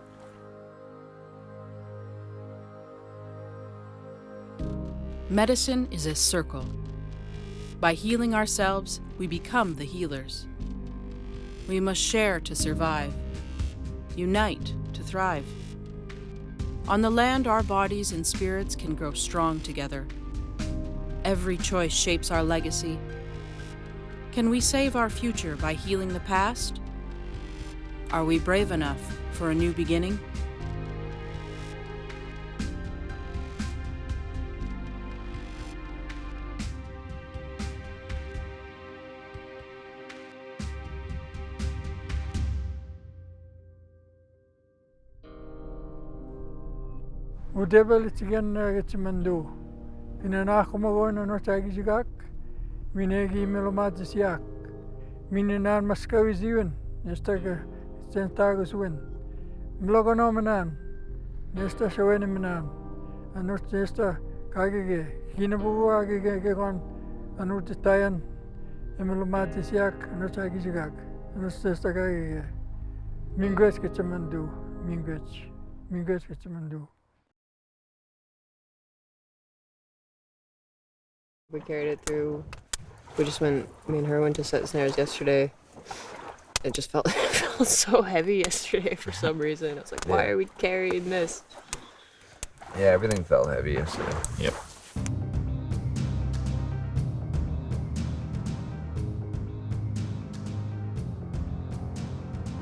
Medicine is a circle. By healing ourselves, we become the healers. We must share to survive, unite to thrive. On the land, our bodies and spirits can grow strong together. Every choice shapes our legacy. Can we save our future by healing the past? Are we brave enough for a new beginning? Udebel itigen Mando. Inanako mago na nortagi jigak. Minegi melomadzis yak. Mininan maskawi ziwen. Nestaga Centagus win. Mlogonomenan. Nesta shawene menan. Anort nesta kagege. Hinabugu agege gegon. Anort tayan. Emelomadzis yak. Nortagi jigak. Anort nesta kagege. Mingwes Mando. Mingwes Mando. We carried it through. We just went, me and her went to set snares yesterday. It just felt, so heavy yesterday for some reason. I was like, why are we carrying this? Yeah, everything felt heavy yesterday. Yep.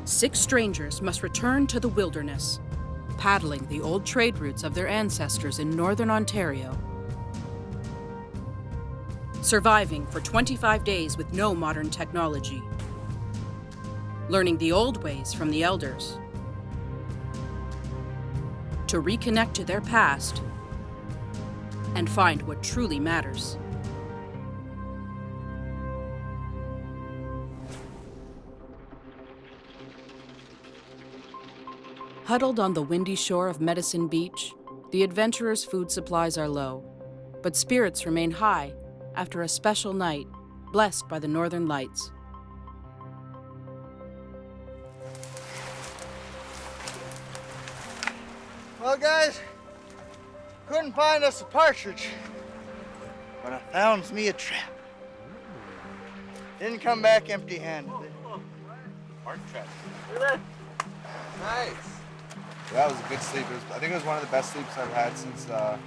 Six strangers must return to the wilderness, paddling the old trade routes of their ancestors in northern Ontario. Surviving for 25 days with no modern technology. Learning the old ways from the elders. To reconnect to their past and find what truly matters. Huddled on the windy shore of Medicine Beach, the adventurers' food supplies are low, but spirits remain high after a special night blessed by the northern lights. Well, guys, couldn't find us a partridge, but I found me a trap. Didn't come back empty-handed. Hard trap. Nice. That was a good sleep. I think it was one of the best sleeps I've had since I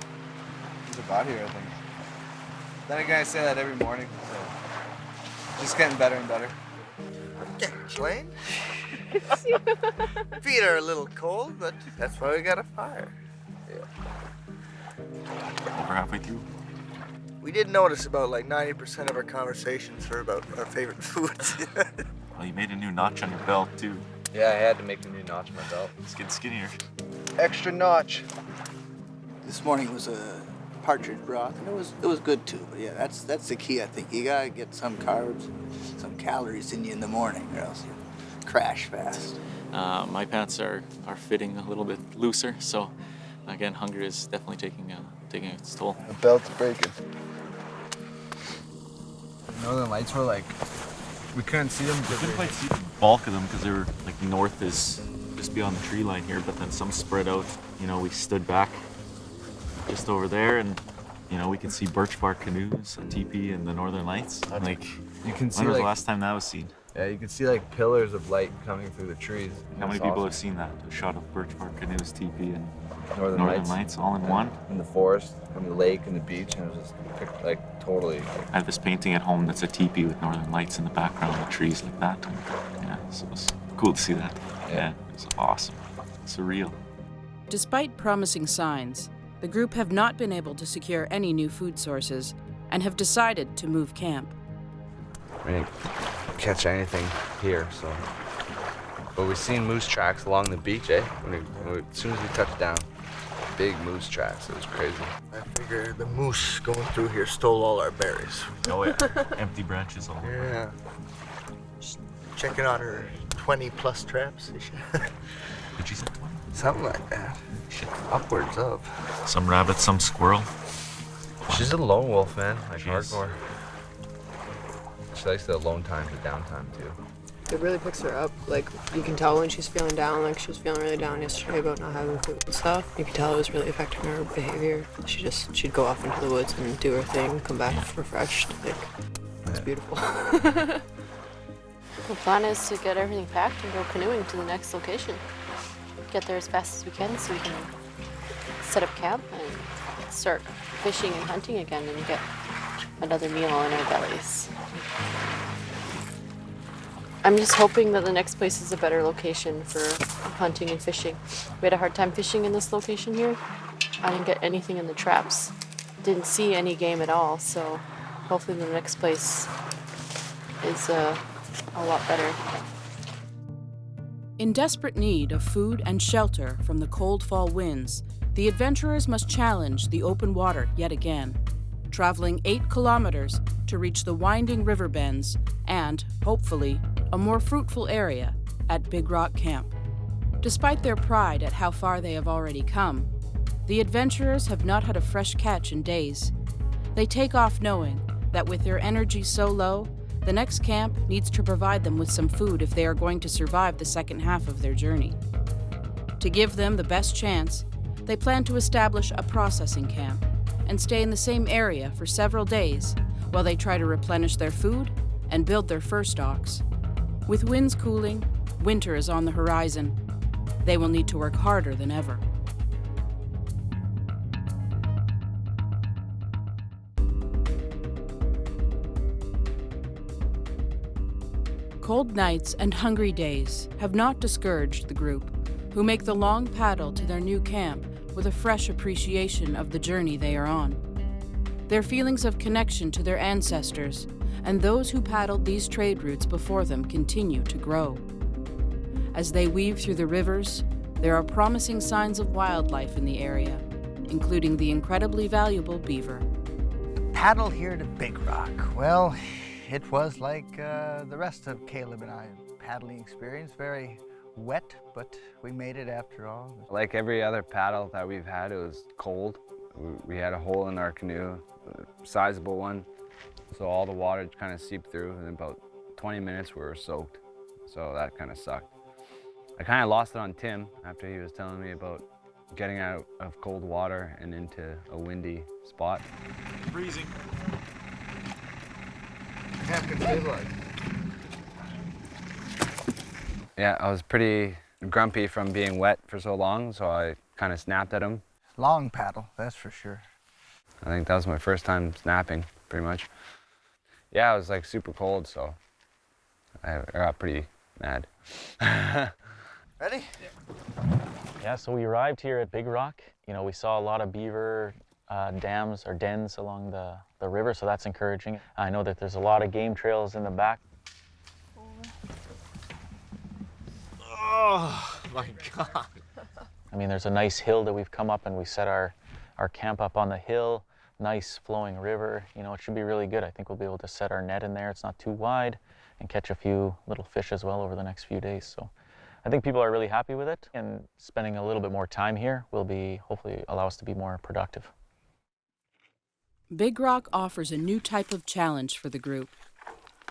got here, I think. Then again, I say that every morning, so just getting better and better. Can't complain. Feet are a little cold, but that's why we got a fire. Over halfway through. We did notice about like 90% of our conversations were about our favorite foods. Well, you made a new notch on your belt, too. Yeah, I had to make a new notch on my belt. It's getting skinnier. Extra notch. This morning was a partridge broth, and it was good too. But yeah, that's the key, I think. You gotta get some carbs, some calories in you in the morning, or else you crash fast. My pants are fitting a little bit looser, so again, hunger is definitely taking its toll. The belt's breaking. The northern lights were like, we couldn't see them. We couldn't quite see the bulk of them because they were like north is just beyond the tree line here, but then some spread out. You know, we stood back just over there, and you know we could see birch bark canoes, a teepee, and the northern lights. Like, you can see when was like, the last time that was seen? Yeah, you can see like pillars of light coming through the trees. How many people have seen that? A shot of birch bark canoes, teepee, and Northern lights all in one? In the forest, from the lake and the beach, and it was just like totally. I have this painting at home that's a teepee with northern lights in the background, the trees like that. And, yeah, so it was cool to see that. Yeah, it was awesome. Surreal. Despite promising signs, the group have not been able to secure any new food sources and have decided to move camp. We didn't catch anything here, so. But we've seen moose tracks along the beach, eh? As soon as we touched down, big moose tracks. It was crazy. I figure the moose going through here stole all our berries. Oh yeah, empty branches all over. Yeah. Just checking on her 20+ traps. Did she say 20? Something like that. Upwards of. Some rabbit, some squirrel. She's a lone wolf, man. Like She is. hardcore. She likes the alone time, the downtime too. It really picks her up. Like, you can tell when she's feeling down. Like, she was feeling really down yesterday about not having food and stuff. You can tell it was really affecting her behavior. She'd go off into the woods and do her thing, come back refreshed. Like, it's beautiful. The plan is to get everything packed and go canoeing to the next location. Get there as fast as we can so we can set up camp and start fishing and hunting again and get another meal in our bellies. I'm just hoping that the next place is a better location for hunting and fishing. We had a hard time fishing in this location here. I didn't get anything in the traps. Didn't see any game at all, so hopefully the next place is a lot better. In desperate need of food and shelter from the cold fall winds, the adventurers must challenge the open water yet again, traveling 8 kilometers to reach the winding river bends and, hopefully, a more fruitful area at Big Rock Camp. Despite their pride at how far they have already come, the adventurers have not had a fresh catch in days. They take off knowing that with their energy so low, the next camp needs to provide them with some food if they are going to survive the second half of their journey. To give them the best chance, they plan to establish a processing camp and stay in the same area for several days while they try to replenish their food and build their fur stocks. With winds cooling, winter is on the horizon. They will need to work harder than ever. Cold nights and hungry days have not discouraged the group, who make the long paddle to their new camp with a fresh appreciation of the journey they are on. Their feelings of connection to their ancestors and those who paddled these trade routes before them continue to grow. As they weave through the rivers, there are promising signs of wildlife in the area, including the incredibly valuable beaver. Paddle here to Big Rock. Well, it was like the rest of Caleb and I's paddling experience, very wet, but we made it after all. Like every other paddle that we've had, it was cold. We had a hole in our canoe, a sizable one, so all the water kind of seeped through. In about 20 minutes, we were soaked, so that kind of sucked. I kind of lost it on Tim after he was telling me about getting out of cold water and into a windy spot. Freezing. Camp can stabilize. Yeah, I was pretty grumpy from being wet for so long, so I kind of snapped at him. Long paddle, that's for sure. I think that was my first time snapping, pretty much. Yeah, it was like super cold, so I got pretty mad. Ready? Yeah, so we arrived here at Big Rock. You know, we saw a lot of beaver dams or dens along the river, so that's encouraging. I know that there's a lot of game trails in the back. Oh my God. I mean, there's a nice hill that we've come up and we set our camp up on the hill. Nice flowing river. You know, it should be really good. I think we'll be able to set our net in there. It's not too wide and catch a few little fish as well over the next few days. So I think people are really happy with it, and spending a little bit more time here will be hopefully allow us to be more productive. Big Rock offers a new type of challenge for the group.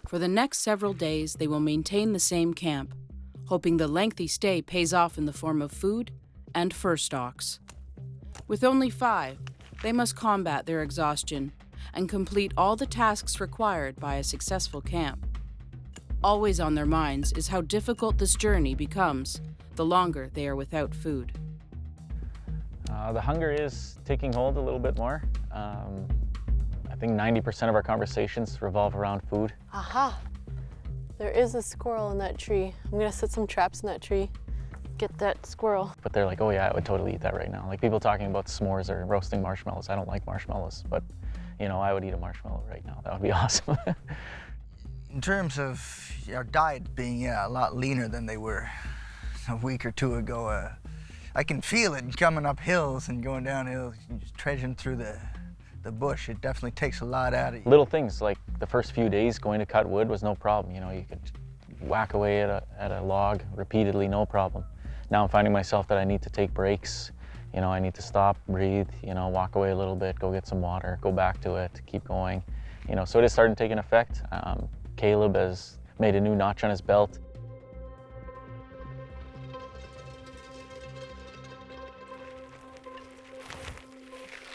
For the next several days, they will maintain the same camp, hoping the lengthy stay pays off in the form of food and fur stalks. With only 5, they must combat their exhaustion and complete all the tasks required by a successful camp. Always on their minds is how difficult this journey becomes the longer they are without food. The hunger is taking hold a little bit more. I think 90% of our conversations revolve around food. Aha! There is a squirrel in that tree. I'm gonna set some traps in that tree. Get that squirrel. But they're like, oh yeah, I would totally eat that right now. Like people talking about s'mores or roasting marshmallows. I don't like marshmallows, but you know, I would eat a marshmallow right now. That would be awesome. In terms of our diet being a lot leaner than they were a week or 2 ago, I can feel it coming up hills and going down hills, just trudging through the bush. It definitely takes a lot out of you. Little things like the first few days going to cut wood was no problem. You know, you could whack away at a log repeatedly, no problem. Now I'm finding myself that I need to take breaks. You know, I need to stop, breathe, you know, walk away a little bit, go get some water, go back to it, keep going. You know, so it is starting to take an effect. Caleb has made a new notch on his belt.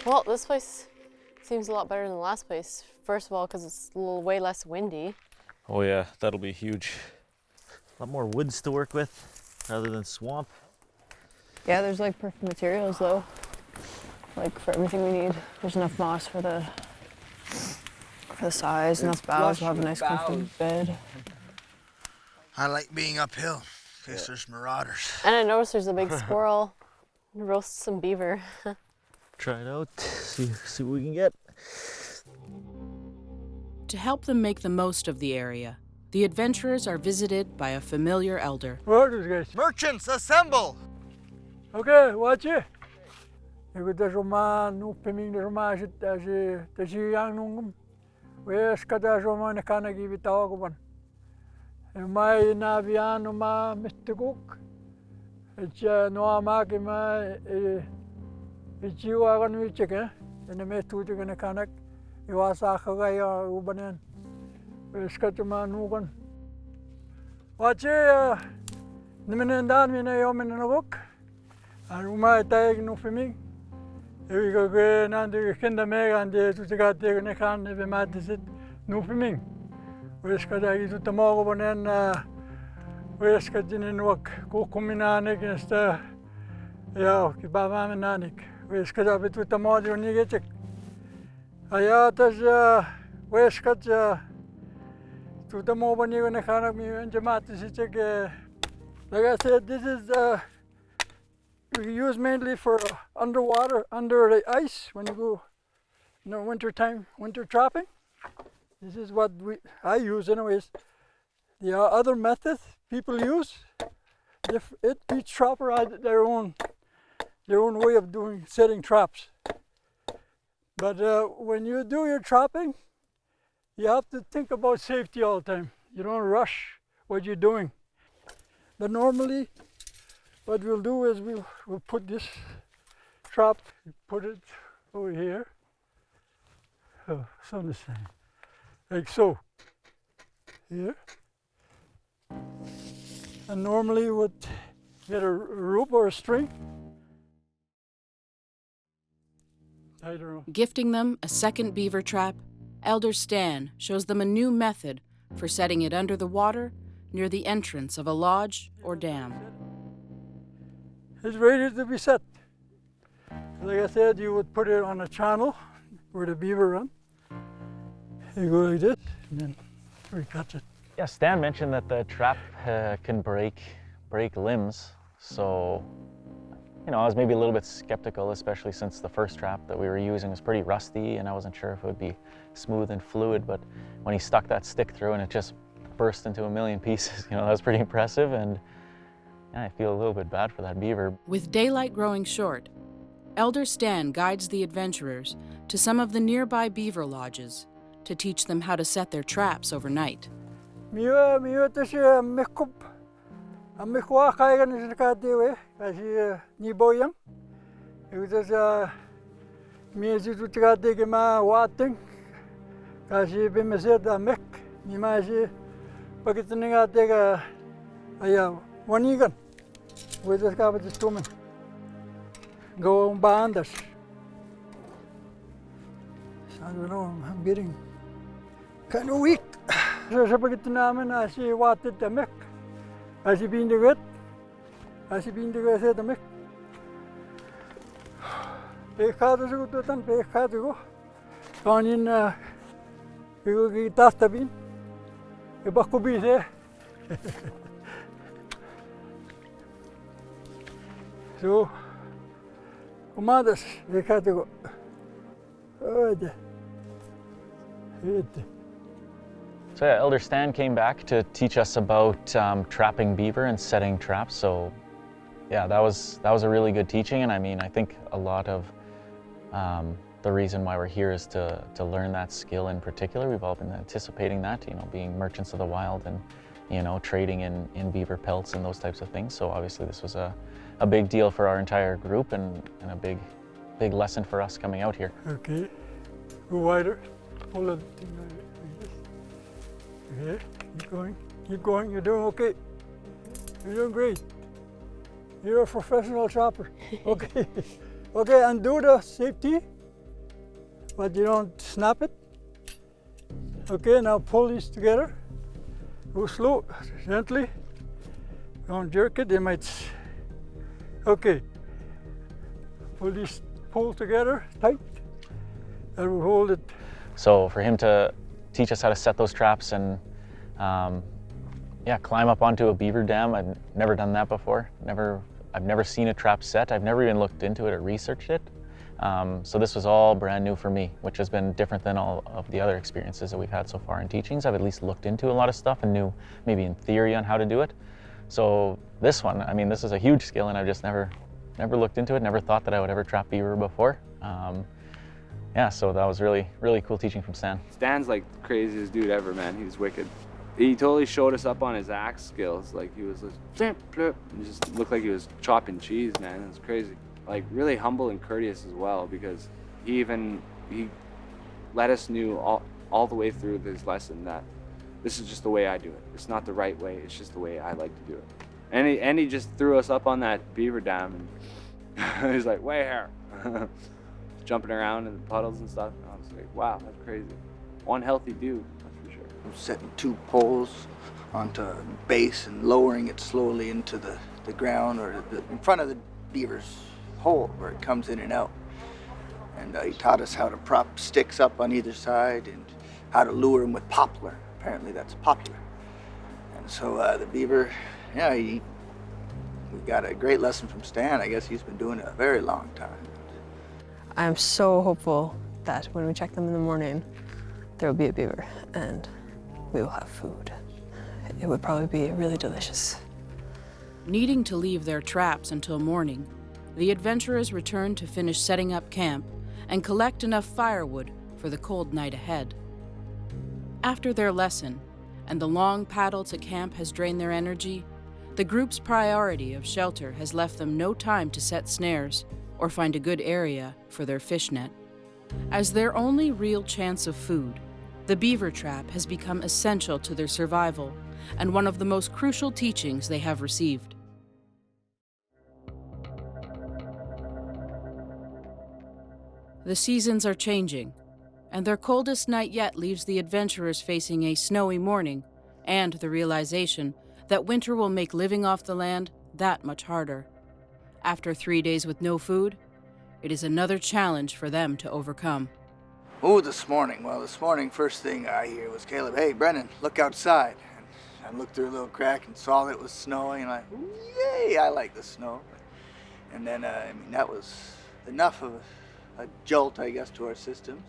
Well, this place seems a lot better than the last place. First of all, because it's a little way less windy. Oh yeah, that'll be huge. A lot more woods to work with rather than swamp. Yeah, there's like perfect materials though. Like for everything we need. There's enough moss for the size, enough boughs. We'll have a nice comfortable bed. I like being uphill because there's marauders. And I noticed there's a big squirrel. Roast some beaver. Try it out, see what we can get. To help them make the most of the area, the adventurers are visited by a familiar elder. Merchants, assemble! Okay, watch it. Ik de Roman, nu peming de Roman, dat je yang nungum. Wees kada Roman kana gibi tawagoban. Mai na biano ma mistukuk. Het no amake ma ichiwa kan wicheke. En me tuute kana kanak. Iwasa kagaya ubanen. Wees kada ma nugan. Watch it. Nimenendan mina yomenanagok. Aruma taig no peming. Ik ga naar de kinderen en die doet gaat tegen de gaan we maken zit nu voor mij. We gaan daar iets te mogen en we gaan in ook koken ik is de ja ik ben van mijn ik we gaan daar beter te mogen niet get. Ja dat is we gaan to the mogen niet en gaan ik me in de maat zit ik like I said this is we use mainly for underwater, under the ice when you go in the winter time, winter trapping. This is what I use anyways. The other methods people use, each trapper has their own way of setting traps. But when you do your trapping, you have to think about safety all the time. You don't rush what you're doing. But normally, what we'll do is we'll put this trap, put it over here. Oh, so the same, like so. Here. And normally would get a rope or a string. I don't know. Gifting them a second beaver trap, Elder Stan shows them a new method for setting it under the water near the entrance of a lodge or dam. It's ready to be set. Like I said, you would put it on a channel where the beaver run. You go like this, and then we catch it. Yeah, Stan mentioned that the trap can break limbs, so you know, I was maybe a little bit skeptical, especially since the first trap that we were using was pretty rusty and I wasn't sure if it would be smooth and fluid, but when he stuck that stick through and it just burst into a million pieces, you know, that was pretty impressive, and yeah, I feel a little bit bad for that beaver. With daylight growing short, Elder Stan guides the adventurers to some of the nearby beaver lodges to teach them how to set their traps overnight. Amikwa kaya ni nakadiwe kasi ni boyang. Itu sa miezi tu tikade ke ma wating kasi bimeset amek ni maji pagitning ate ka aya wanigan. Weda ka ba tumen. Go on bandas. I don't know, I'm getting kind of weak. So sa pagitnamen asi watit amek. Als je binnen gaat, zet hem. Ik ga er zo goed aan, ik ga er zo. Kan je ik tas tabin, ik bak kubis hè. Zo, comandas, ik ga er zo. So yeah, Elder Stan came back to teach us about trapping beaver and setting traps. So yeah, that was a really good teaching, and I mean, I think a lot of the reason why we're here is to learn that skill in particular. We've all been anticipating that, you know, being merchants of the wild and, you know, trading in beaver pelts and those types of things. So obviously this was a big deal for our entire group and a big lesson for us coming out here. Okay, go wider, pull it. Okay, keep going, you're doing okay. You're doing great. You're a professional trapper. Okay, okay, undo the safety, but you don't snap it. Okay, now pull these together. Go slow, gently. Don't jerk it, they might. Okay, pull together, tight. That will hold it. So for him to teach us how to set those traps and yeah, climb up onto a beaver dam. I've never done that before. I've never seen a trap set. I've never even looked into it or researched it. So this was all brand new for me, which has been different than all of the other experiences that we've had so far in teachings. I've at least looked into a lot of stuff and knew maybe in theory on how to do it. So this one, I mean, this is a huge skill, and I've just never looked into it, never thought that I would ever trap beaver before. Yeah, so that was really, really cool teaching from Stan. Stan's like the craziest dude ever, man. He was wicked. He totally showed us up on his axe skills. Like he was like, it just looked like he was chopping cheese, man. It was crazy. Like really humble and courteous as well, because he let us know all the way through this lesson that this is just the way I do it. It's not the right way. It's just the way I like to do it. And he just threw us up on that beaver dam, and he's like, way here. Jumping around in the puddles and stuff. And I was like, wow, that's crazy. One healthy dude, that's for sure. I'm setting 2 poles onto a base and lowering it slowly into the ground or in front of the beaver's hole where it comes in and out. And he taught us how to prop sticks up on either side and how to lure them with poplar. Apparently that's popular. And so the beaver, yeah, we got a great lesson from Stan. I guess he's been doing it a very long time. I'm so hopeful that when we check them in the morning, there will be a beaver and we will have food. It would probably be really delicious. Needing to leave their traps until morning, the adventurers return to finish setting up camp and collect enough firewood for the cold night ahead. After their lesson, and the long paddle to camp has drained their energy, The group's priority of shelter has left them no time to set snares or find a good area for their fish net. As their only real chance of food, the beaver trap has become essential to their survival and one of the most crucial teachings they have received. The seasons are changing, and their coldest night yet leaves the adventurers facing a snowy morning and the realization that winter will make living off the land that much harder. After 3 days with no food, it is another challenge for them to overcome. Oh, this morning. Well, this morning, first thing I hear was Caleb, "Hey, Brennan, look outside." And I looked through a little crack and saw that it was snowing, and yay, I like the snow. And then, that was enough of a jolt, I guess, to our systems.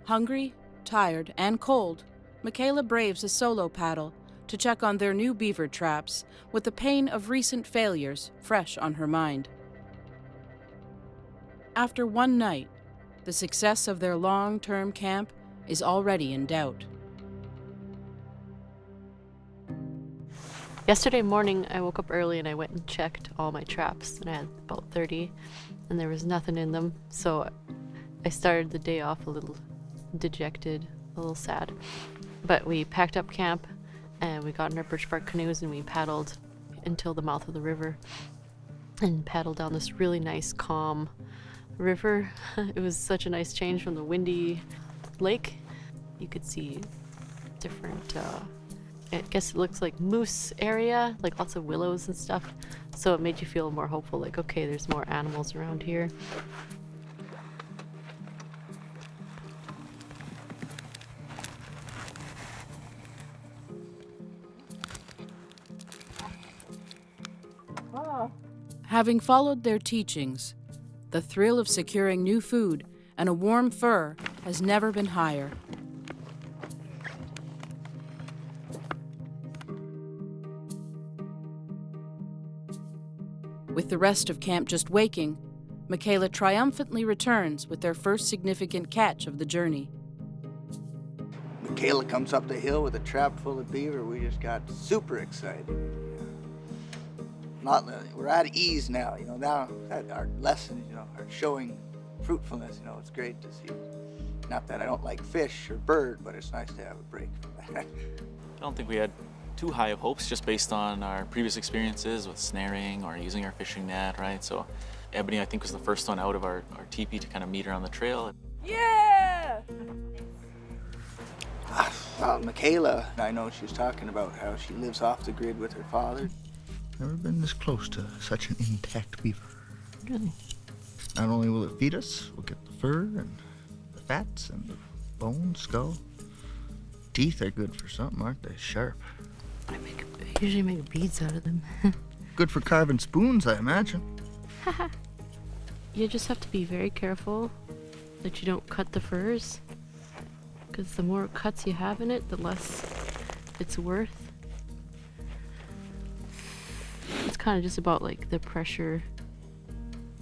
Hungry, tired, and cold, Michaela braves a solo paddle to check on their new beaver traps with the pain of recent failures fresh on her mind. After one night, the success of their long-term camp is already in doubt. Yesterday morning, I woke up early and I went and checked all my traps, and I had about 30, and there was nothing in them, so I started the day off a little dejected, a little sad. But we packed up camp, and we got in our birch bark canoes, and we paddled until the mouth of the river, and paddled down this really nice, calm river. It was such a nice change from the windy lake. You could see different, I guess it looks like moose area, like lots of willows and stuff. So it made you feel more hopeful, like, okay, there's more animals around here. Having followed their teachings, the thrill of securing new food and a warm fur has never been higher. With the rest of camp just waking, Michaela triumphantly returns with their first significant catch of the journey. Michaela comes up the hill with a trap full of beaver. We just got super excited. We're at ease now, now that our lessons, are showing fruitfulness, it's great to see. Not that I don't like fish or bird, but it's nice to have a break from that. I don't think we had too high of hopes just based on our previous experiences with snaring or using our fishing net, right? So Ebony, I think, was the first one out of our teepee to kind of meet her on the trail. Yeah! Michaela, I know she's talking about how she lives off the grid with her father. Never been this close to such an intact beaver. Really? Not only will it feed us, we'll get the fur and the fats and the bone, skull. Teeth are good for something, aren't they? Sharp. I usually make beads out of them. Good for carving spoons, I imagine. You just have to be very careful that you don't cut the furs, because the more cuts you have in it, the less it's worth. It's kind of just about like the pressure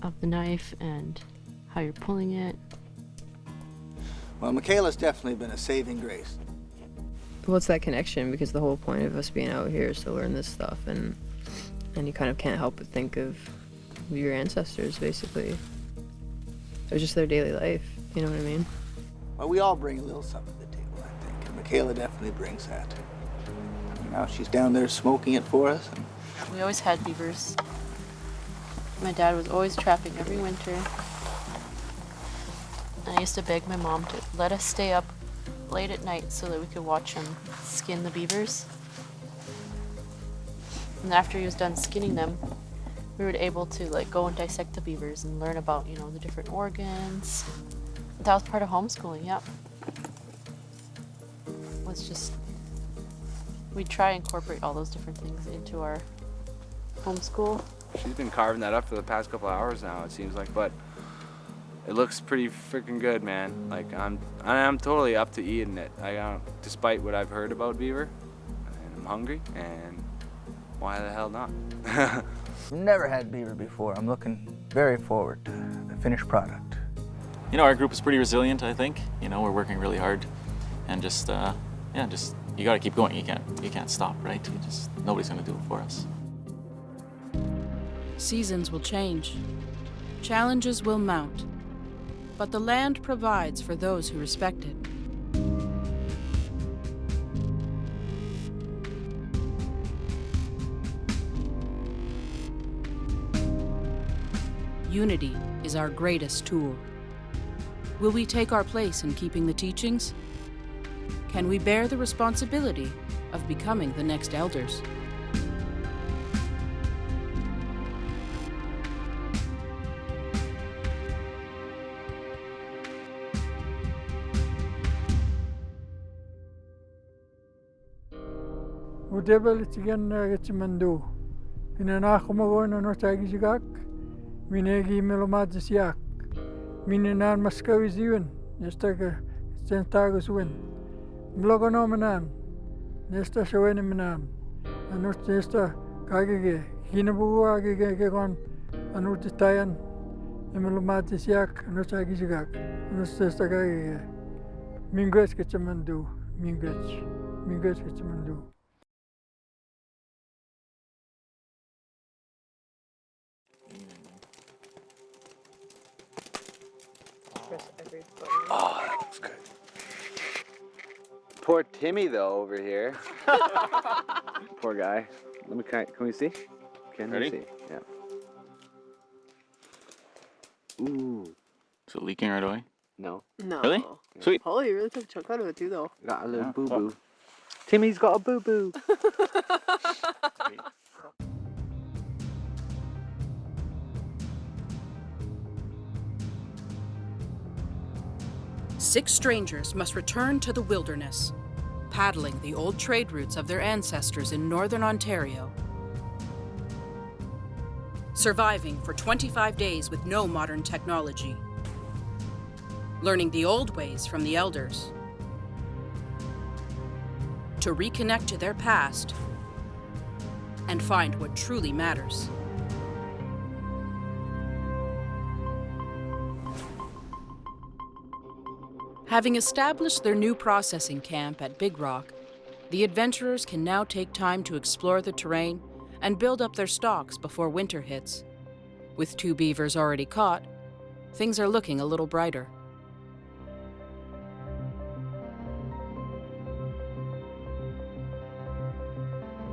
of the knife and how you're pulling it. Well, Michaela's definitely been a saving grace. What's that connection? Because the whole point of us being out here is to learn this stuff, and you kind of can't help but think of your ancestors, basically. It was just their daily life, you know what I mean? Well, we all bring a little something to the table, I think, and Michaela definitely brings that. Now she's down there smoking it for us. We always had beavers. My dad was always trapping every winter. And I used to beg my mom to let us stay up late at night so that we could watch him skin the beavers. And after he was done skinning them, we were able to go and dissect the beavers and learn about, the different organs. That was part of homeschooling, yeah. Was just, we try and incorporate all those different things into our homeschool. She's been carving that up for the past couple hours now, it seems like, but it looks pretty freaking good, man. I'm totally up to eating it. Despite what I've heard about beaver, and I'm hungry, and why the hell not? We've never had beaver before. I'm looking very forward to the finished product. Our group is pretty resilient, I think. We're working really hard, and just you got to keep going. You can't stop, right? Nobody's gonna do it for us. Seasons will change. Challenges will mount. But the land provides for those who respect it. Unity is our greatest tool. Will we take our place in keeping the teachings? Can we bear the responsibility of becoming the next elders? Udebel tigan getsimando. Pinanako mo na no tagizigak. Minegi melomadzisiak. Minanan maskawiziwen. Nesta sentagus win. Mlogonomenan. Nesta shaweniminan. Anut nesta kagige. Hinabuwa gigegon. Anut tayan. Melomadzisiak. Anut tagizigak. Anut nesta kagige. Mingwes getsimando. Mingwes getsimando. Oh, that looks good. Poor Timmy though over here. Poor guy. Can we see? Can we see? Yeah. Ooh. Is it leaking right away? No. No. Really? Sweet. Oh, you really took a chunk out of it too, though. Got a little boo-boo. Timmy's got a boo-boo. 6 strangers must return to the wilderness, paddling the old trade routes of their ancestors in northern Ontario, surviving for 25 days with no modern technology, learning the old ways from the elders, to reconnect to their past and find what truly matters. Having established their new processing camp at Big Rock, the adventurers can now take time to explore the terrain and build up their stocks before winter hits. With 2 beavers already caught, things are looking a little brighter.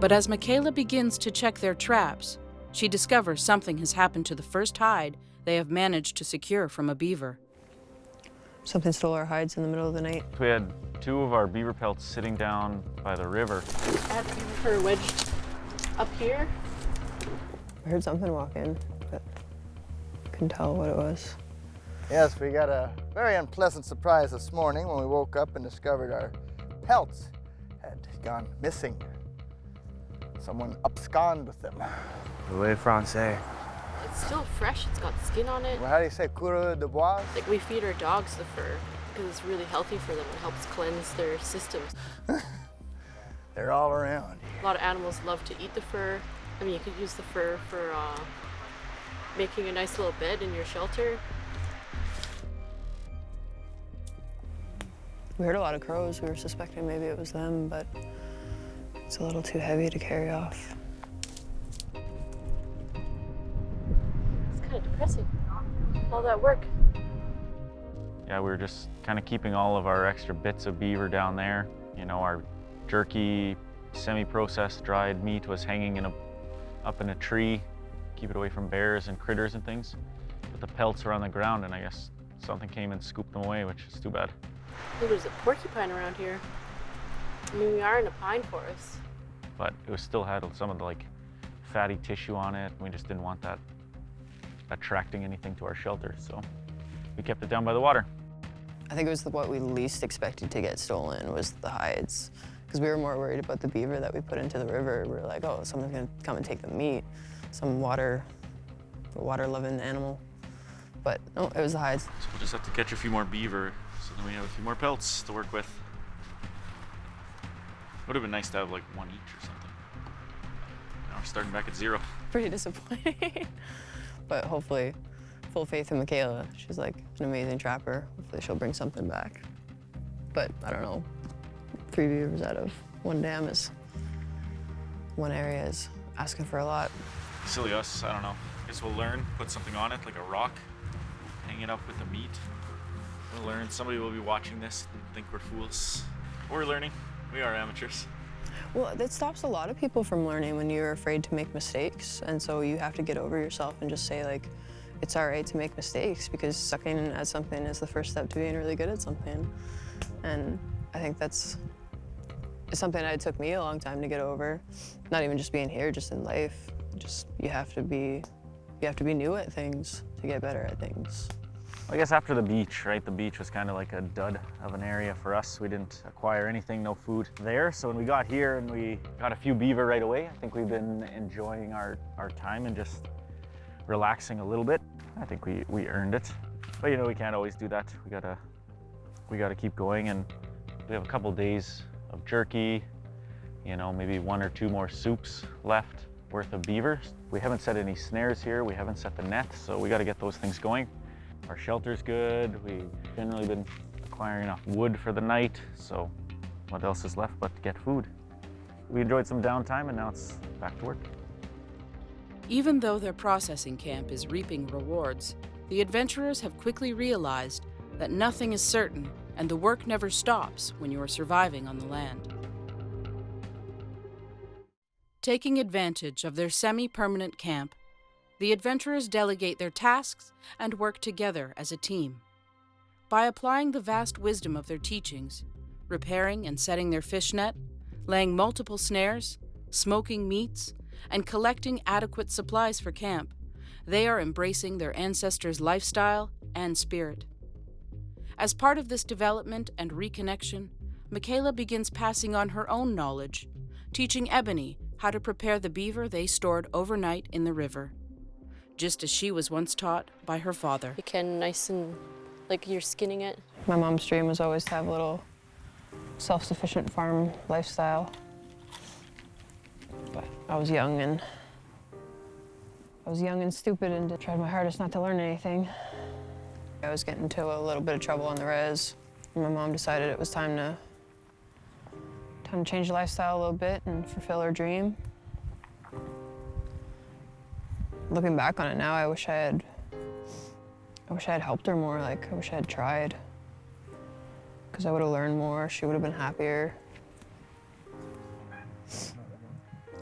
But as Michaela begins to check their traps, she discovers something has happened to the first hide they have managed to secure from a beaver. Something stole our hides in the middle of the night. We had 2 of our beaver pelts sitting down by the river. I had beaver fur wedged up here. I heard something walk in, but couldn't tell what it was. Yes, we got a very unpleasant surprise this morning when we woke up and discovered our pelts had gone missing. Someone absconded with them. Le français. It's still fresh, it's got skin on it. Well, how do you say, coureur de bois? Like, we feed our dogs the fur because it's really healthy for them. It helps cleanse their systems. They're all around. A lot of animals love to eat the fur. I mean, you could use the fur for making a nice little bed in your shelter. We heard a lot of crows. We were suspecting maybe it was them, but it's a little too heavy to carry off. It's kind of depressing, all that work. Yeah, we were just kind of keeping all of our extra bits of beaver down there. You know, our jerky, semi-processed dried meat was hanging up in a tree, keep it away from bears and critters and things. But the pelts were on the ground, and I guess something came and scooped them away, which is too bad. There's a porcupine around here. I mean, we are in a pine forest. But it was still had some of the fatty tissue on it. We just didn't want that attracting anything to our shelter, so we kept it down by the water. I think it was what we least expected to get stolen was the hides, because we were more worried about the beaver that we put into the river. We were like, oh, someone's gonna come and take the meat, some water-loving animal. But no, it was the hides. So we'll just have to catch a few more beaver, so then we have a few more pelts to work with. Would have been nice to have one each or something. Now we're starting back at 0. Pretty disappointing. But hopefully, full faith in Michaela. She's an amazing trapper. Hopefully she'll bring something back. But I don't know, 3 beavers out of 1 dam is, 1 area is asking for a lot. Silly us, I don't know. Guess we'll learn, put something on it, like a rock, hang it up with the meat. We'll learn. Somebody will be watching this and think we're fools. We're learning. We are amateurs. Well, it stops a lot of people from learning when you're afraid to make mistakes. And so you have to get over yourself and just say, like, it's all right to make mistakes, because sucking at something is the first step to being really good at something. And I think it's something that took me a long time to get over. Not even just being here, just in life. Just, you have to be new at things to get better at things. I guess after the beach, right? The beach was kind of like a dud of an area for us. We didn't acquire anything, no food there. So when we got here and we got a few beaver right away, I think we've been enjoying our time and just relaxing a little bit. I think we earned it. But you know, we can't always do that. We gotta keep going, and we have a couple days of jerky, you know, maybe 1 or 2 more soups left worth of beavers. We haven't set any snares here. We haven't set the net, so we gotta get those things going. Our shelter's good. We've generally been acquiring enough wood for the night, so what else is left but to get food? We enjoyed some downtime, and now it's back to work. Even though their processing camp is reaping rewards, the adventurers have quickly realized that nothing is certain and the work never stops when you are surviving on the land. Taking advantage of their semi-permanent camp, the adventurers delegate their tasks and work together as a team. By applying the vast wisdom of their teachings, repairing and setting their fish net, laying multiple snares, smoking meats, and collecting adequate supplies for camp, they are embracing their ancestors' lifestyle and spirit. As part of this development and reconnection, Michaela begins passing on her own knowledge, teaching Ebony how to prepare the beaver they stored overnight in the river, just as she was once taught by her father. You can nice and, like you're skinning it. My mom's dream was always to have a little self-sufficient farm lifestyle. But I was young and stupid and tried my hardest not to learn anything. I was getting into a little bit of trouble on the res. And my mom decided it was time to change the lifestyle a little bit and fulfill her dream. Looking back on it now, I wish I had helped her more. Like, I wish I had tried. Because I would have learned more, she would have been happier.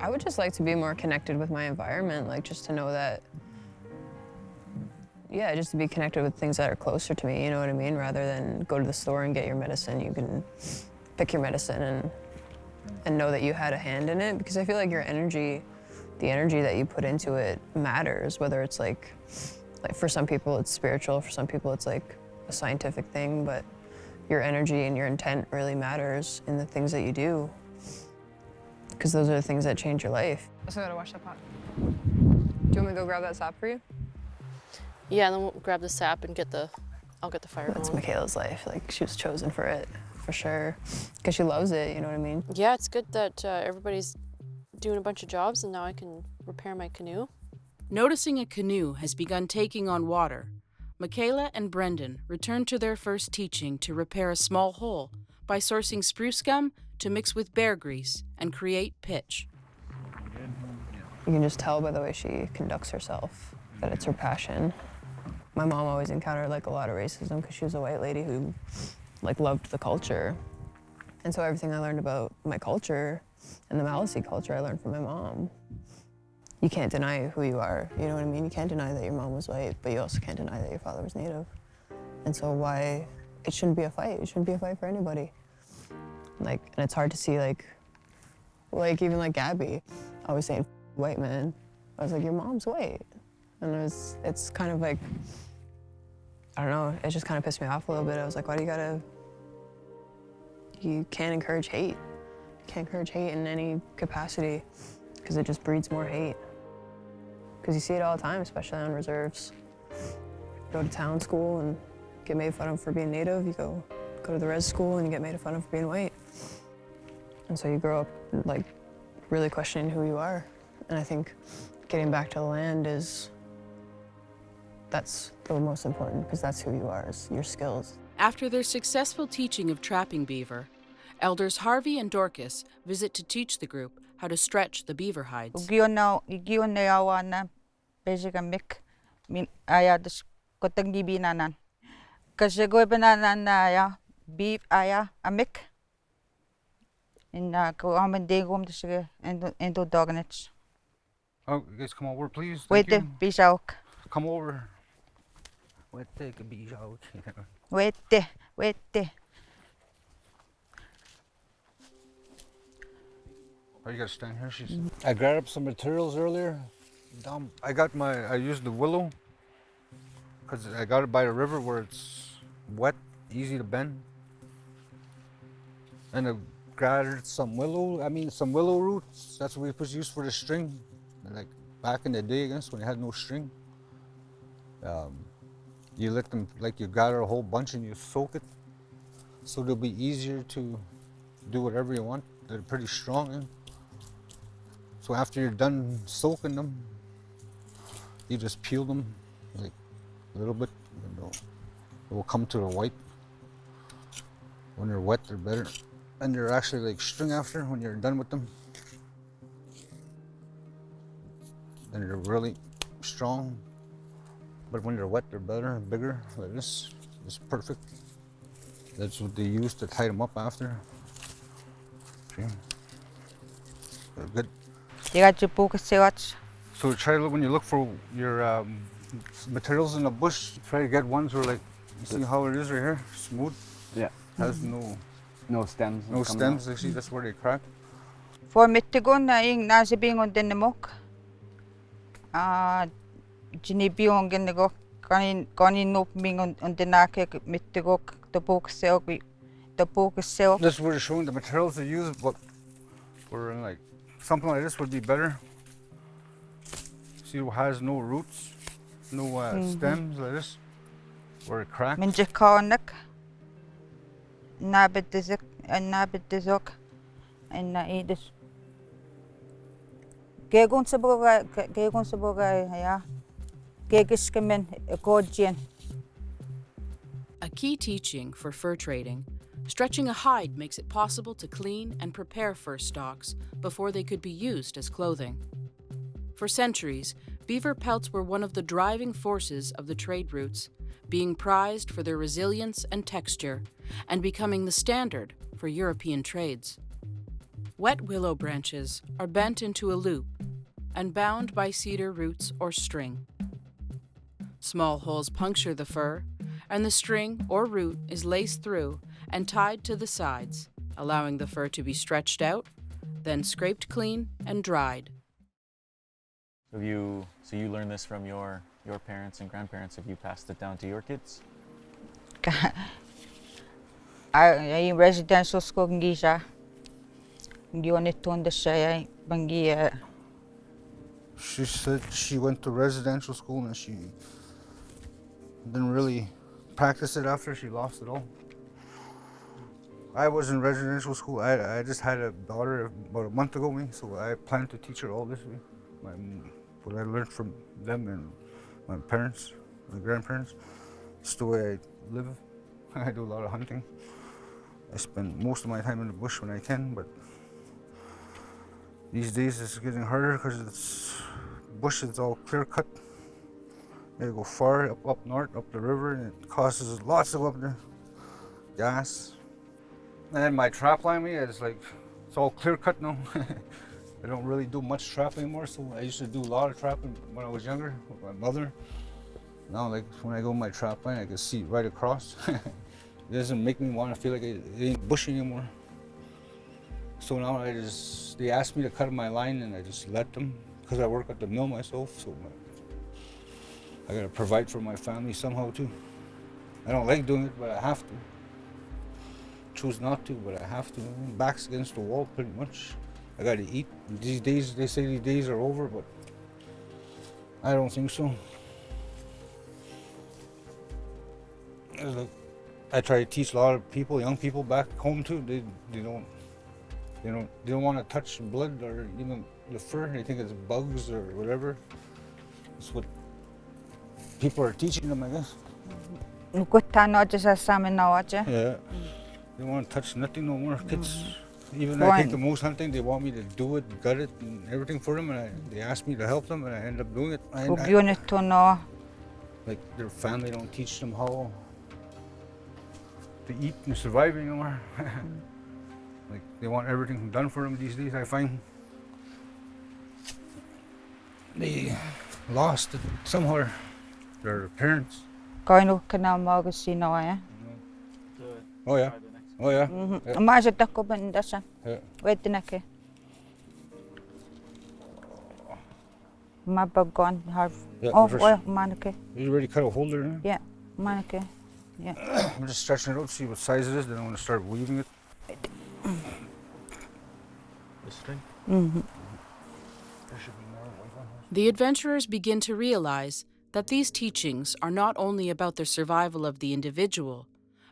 I would just like to be more connected with my environment, like just to know that, yeah, just to be connected with things that are closer to me, you know what I mean? Rather than go to the store and get your medicine, you can pick your medicine and know that you had a hand in it. Because I feel like your energy, the energy that you put into it matters, whether it's like for some people it's spiritual, for some people it's like a scientific thing, but your energy and your intent really matters in the things that you do, because those are the things that change your life. So I gotta wash that pot. Do you want me to go grab that sap for you? Yeah, and then we'll grab the sap and I'll get the fire That's going. Michaela's life. Like, she was chosen for it, for sure, because she loves it, you know what I mean? Yeah, it's good that everybody's doing a bunch of jobs, and now I can repair my canoe. Noticing a canoe has begun taking on water, Michaela and Brendan return to their first teaching to repair a small hole by sourcing spruce gum to mix with bear grease and create pitch. You can just tell by the way she conducts herself that it's her passion. My mom always encountered like a lot of racism because she was a white lady who like loved the culture. And so everything I learned about my culture and the Maliseet culture I learned from my mom. You can't deny who you are, you know what I mean? You can't deny that your mom was white, but you also can't deny that your father was Native. And so it shouldn't be a fight. It shouldn't be a fight for anybody. Like, and it's hard to see like even like Gabby, always saying white man. I was like, your mom's white. And it's kind of like, I don't know, it just kind of pissed me off a little bit. I was like, why do you can't encourage hate. You can't encourage hate in any capacity, because it just breeds more hate. Because you see it all the time, especially on reserves. Go to town school and get made fun of for being Native. You go to the res school and you get made fun of for being white. And so you grow up like really questioning who you are. And I think getting back to the land that's the most important, because that's who you are, is your skills. After their successful teaching of trapping beaver, elders Harvey and Dorcas visit to teach the group how to stretch the beaver hides. Gionawana Bejiga Mick Min Aya the Kotangibi Nanan. Kasego Banana beef aya a mick. In Common Degum to sugar and do dognets. Oh, you guys come over, please. Wait the Bishauk. Come over. Wait, take a beach out. Wait the. Oh, you gotta stand here, she said. I grabbed up some materials earlier. I used the willow because I got it by the river where it's wet, easy to bend. And I gathered some willow roots. That's what we supposed to use for the string. Like back in the day, I guess, when you had no string. You let them, like you gather a whole bunch and you soak it. So they'll be easier to do whatever you want. They're pretty strong. Eh? So after you're done soaking them, you just peel them like a little bit and it will come to the white. When they're wet, they're better. And they're actually like string after when you're done with them. And they're really strong. But when they're wet, they're better and bigger. Like this is perfect. That's what they use to tie them up after. See? They're good. You got your book of So try to look, when you look for your materials in the bush, try to get ones where like, you see how it is right here? Smooth. Yeah. Has no stems. No stems. See, that's where they crack. For me to go na ing nasa bingon din namok. Jinibiyon gin go kanin no bingon on the nake mittigo the book self. This is where they're showing the materials they use, but for like something like this would be better. See, it has no roots, no stems like this, where it cracks. Minjikonik. Nabit dizok and naidis. Gegon saboga, yeah. Gegiskimen, a gorgian. A key teaching for fur trading, stretching a hide makes it possible to clean and prepare fur stalks before they could be used as clothing. For centuries, beaver pelts were one of the driving forces of the trade routes, being prized for their resilience and texture, and becoming the standard for European trades. Wet willow branches are bent into a loop and bound by cedar roots or string. Small holes puncture the fur, and the string or root is laced through and tied to the sides, allowing the fur to be stretched out, then scraped clean and dried. So you learned this from your parents and grandparents. Have you passed it down to your kids? I in residential school in Giza. She said she went to residential school and she didn't really practice it after she lost it all. I was in residential school. I just had a daughter about a month ago, so I plan to teach her all this. What I learned from them and my parents, my grandparents. It's the way I live. I do a lot of hunting. I spend most of my time in the bush when I can, but these days it's getting harder because it's bush is all clear cut. You go far up north, up the river, and it causes lots of up there gas. And then my trap line, it's all clear cut now. I don't really do much trapping anymore, so I used to do a lot of trapping when I was younger with my mother. Now, like when I go in my trap line, I can see right across. It doesn't make me want to feel like it ain't bush anymore. So now they ask me to cut my line and I just let them, because I work at the mill myself, so I gotta provide for my family somehow too. I don't like doing it, but I have to. Choose not to, but I have to. Back's against the wall pretty much. I gotta eat. These days, they say these days are over, but I don't think so. It's like, I try to teach a lot of people, young people back home too. They don't want to touch blood or even the fur. They think it's bugs or whatever. That's what people are teaching them, I guess. Yeah. They don't want to touch nothing no more. Kids Even I take the moose hunting, they want me to do it, gut it, and everything for them, and they ask me to help them, and I end up doing it. Like their family don't teach them how to eat and survive anymore. Like they want everything done for them these days. I find they lost it somewhere. Their parents. Oh yeah. Oh yeah. Oh yeah. Maar ze tak op en dat zijn. Weet je niet? Maar begon half. Oh, well, maneke. You already cut a hole there? Huh? Yeah, maneke. Yeah. I'm just stretching it out to see what size it is. Then I'm going to start weaving it. This string? Mm-hmm. There should be more white ones. The adventurers begin to realize that these teachings are not only about the survival of the individual,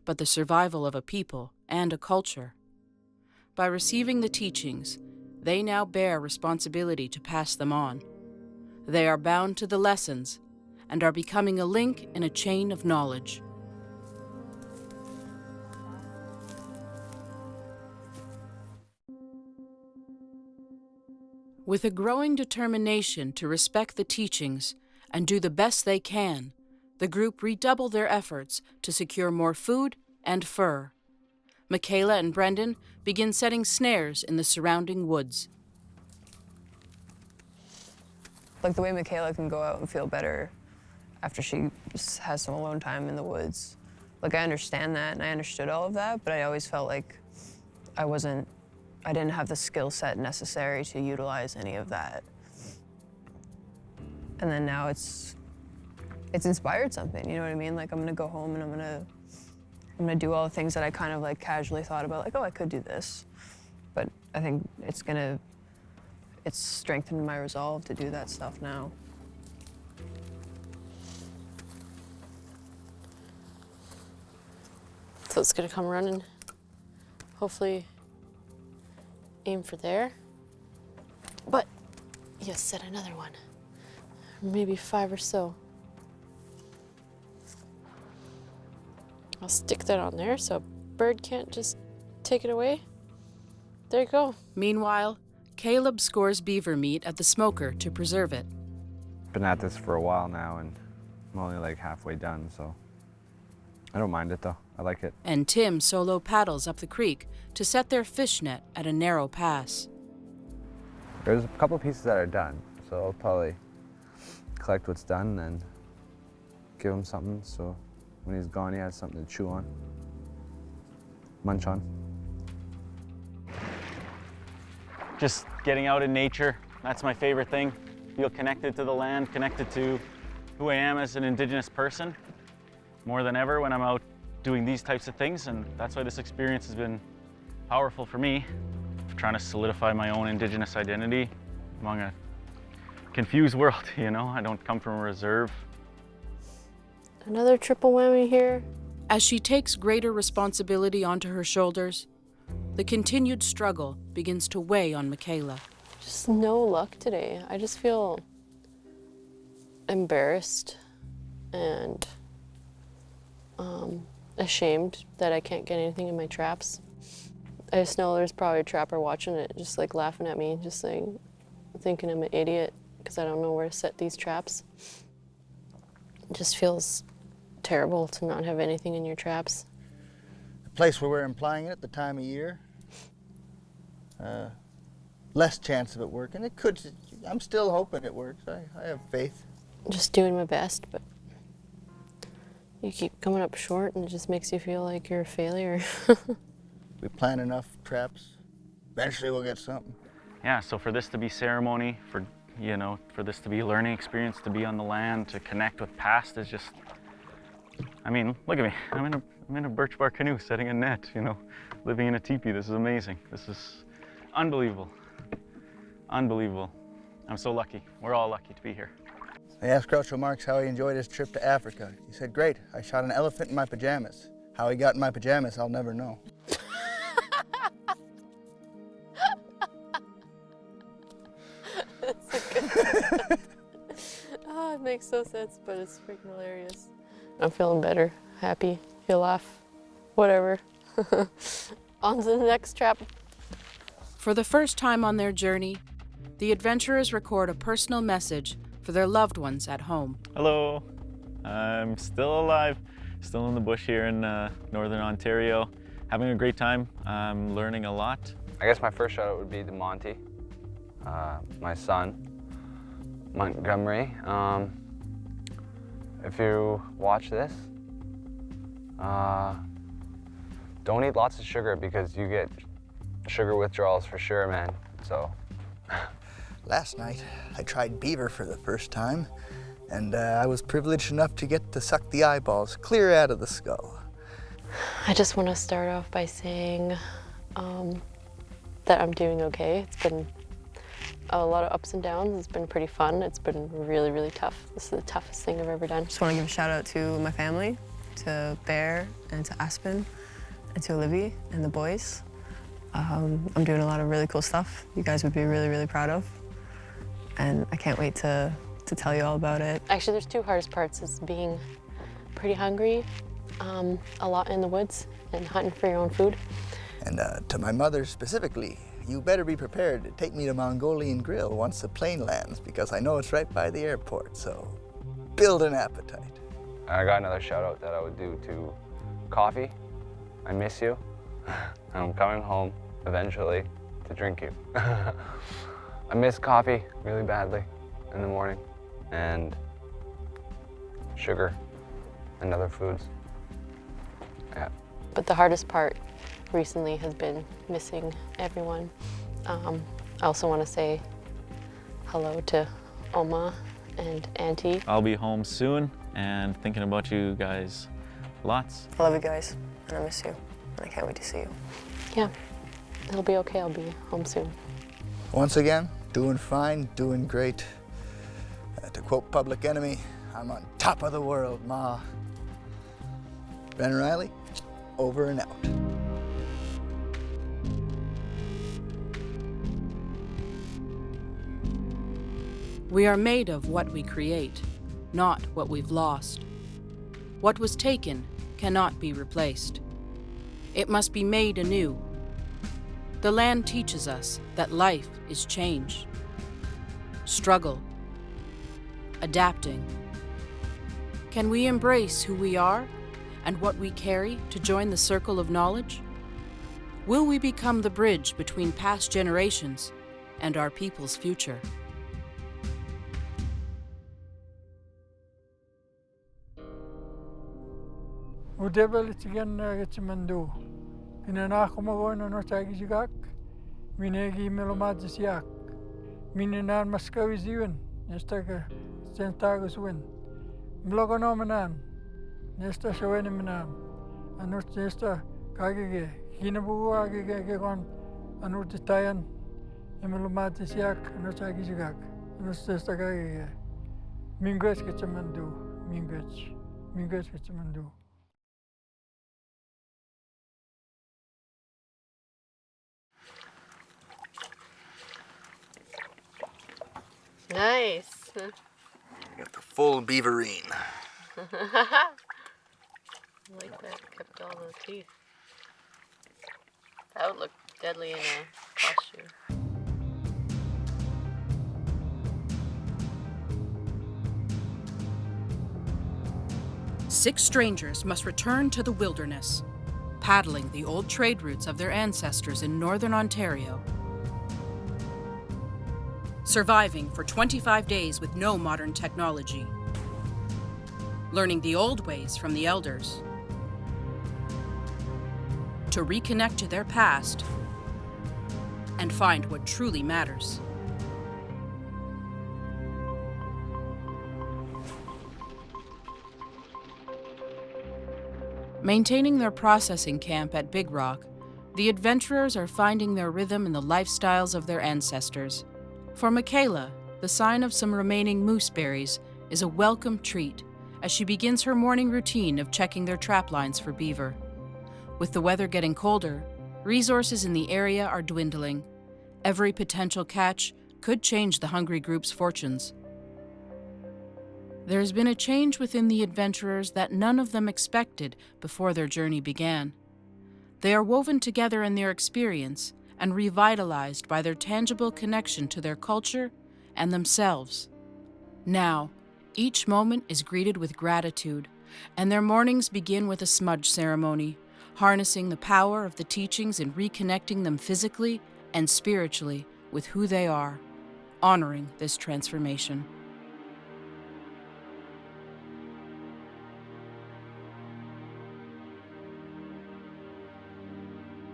but the survival of a people and a culture. By receiving the teachings, they now bear responsibility to pass them on. They are bound to the lessons and are becoming a link in a chain of knowledge. With a growing determination to respect the teachings and do the best they can, the group redouble their efforts to secure more food and fur. Michaela and Brendan begin setting snares in the surrounding woods. Like the way Michaela can go out and feel better after she just has some alone time in the woods. Like I understand that and I understood all of that, but I always felt like I didn't have the skill set necessary to utilize any of that. And then now it's inspired something, you know what I mean? Like I'm gonna go home and I'm gonna do all the things that I kind of like casually thought about, like, oh, I could do this. But I think it's strengthened my resolve to do that stuff now. So it's gonna come running. Hopefully aim for there. But yes, set another one. Maybe 5 or so. I'll stick that on there so a bird can't just take it away. There you go. Meanwhile, Caleb scores beaver meat at the smoker to preserve it. Been at this for a while now and I'm only like halfway done, so I don't mind it though. I like it. And Tim solo paddles up the creek to set their fish net at a narrow pass. There's a couple pieces that are done, so I'll probably collect what's done and give him something so when he's gone he has something to chew on, munch on. Just getting out in nature, that's my favorite thing. Feel connected to the land, connected to who I am as an Indigenous person more than ever when I'm out doing these types of things, and that's why this experience has been powerful for me. Trying to solidify my own Indigenous identity among a confused world, you know? I don't come from a reserve. Another triple whammy here. As she takes greater responsibility onto her shoulders, the continued struggle begins to weigh on Michaela. Just no luck today. I just feel embarrassed and ashamed that I can't get anything in my traps. I just know there's probably a trapper watching it, just like laughing at me, just like thinking I'm an idiot because I don't know where to set these traps. It just feels terrible to not have anything in your traps. The place where we're implying it at the time of year, less chance of it working. It could, I'm still hoping it works. I have faith. Just doing my best, but you keep coming up short and it just makes you feel like you're a failure. We plan enough traps, eventually we'll get something. Yeah, so for this to be ceremony, for this to be a learning experience, to be on the land, to connect with past is just, I mean, look at me. I'm in a birch bark canoe setting a net, you know, living in a teepee. This is amazing. This is unbelievable. Unbelievable. I'm so lucky. We're all lucky to be here. I asked Groucho Marx how he enjoyed his trip to Africa. He said, great, I shot an elephant in my pajamas. How he got in my pajamas, I'll never know. Oh, it makes no sense, but it's freaking hilarious. I'm feeling better, happy, feel laugh, whatever. On to the next trap. For the first time on their journey, the adventurers record a personal message for their loved ones at home. Hello, I'm still alive, still in the bush here in Northern Ontario, having a great time. I'm learning a lot. I guess my first shout out would be to Monty, my son, Montgomery. If you watch this, don't eat lots of sugar because you get sugar withdrawals for sure, man. So. Last night, I tried beaver for the first time, and I was privileged enough to get to suck the eyeballs clear out of the skull. I just want to start off by saying that I'm doing okay. It's been a lot of ups and downs. It's been pretty fun. It's been really, really tough. This is the toughest thing I've ever done. Just want to give a shout out to my family, to Bear and to Aspen and to Olivia and the boys. I'm doing a lot of really cool stuff you guys would be really, really proud of. And I can't wait to tell you all about it. Actually, there's two hardest parts. It's being pretty hungry, a lot in the woods, and hunting for your own food. And to my mother specifically, you better be prepared to take me to Mongolian Grill once the plane lands, because I know it's right by the airport, so build an appetite. I got another shout out that I would do to Coffee. I miss you. I'm coming home eventually to drink you. I miss coffee really badly in the morning, and sugar and other foods. Yeah. But the hardest part recently has been missing everyone. I also want to say hello to Oma and Auntie. I'll be home soon and thinking about you guys lots. I love you guys, and I miss you, and I can't wait to see you. Yeah, it'll be okay. I'll be home soon. Once again, doing fine, doing great. To quote Public Enemy, I'm on top of the world, Ma. Ben Riley, over and out. We are made of what we create, not what we've lost. What was taken cannot be replaced. It must be made anew. The land teaches us that life is change, struggle, adapting. Can we embrace who we are and what we carry to join the circle of knowledge? Will we become the bridge between past generations and our people's future? Udebel itigen gitsimando. Inana kumagon ano tagizigak. Minegi melomadisiak. Mininan maskawiziwen. Nestaga sentagus win. Mlogonomenan. Nesta shawenemenan. Anut nesta kagige. Hinabugu agige gegon. Anut itayan. Melomadisiak ano tagizigak. Anut nesta kagige. Mingwes gitsimando. Mingwes gitsimando. Nice. You got the full beaverine. I like that. Kept all the teeth. That would look deadly in a costume. Six strangers must return to the wilderness, paddling the old trade routes of their ancestors in northern Ontario. Surviving for 25 days with no modern technology. Learning the old ways from the elders. To reconnect to their past and find what truly matters. Maintaining their processing camp at Big Rock, the adventurers are finding their rhythm in the lifestyles of their ancestors. For Michaela, the sign of some remaining moose berries is a welcome treat as she begins her morning routine of checking their trap lines for beaver. With the weather getting colder, resources in the area are dwindling. Every potential catch could change the hungry group's fortunes. There has been a change within the adventurers that none of them expected before their journey began. They are woven together in their experience and revitalized by their tangible connection to their culture and themselves. Now, each moment is greeted with gratitude, and their mornings begin with a smudge ceremony, harnessing the power of the teachings and reconnecting them physically and spiritually with who they are, honoring this transformation.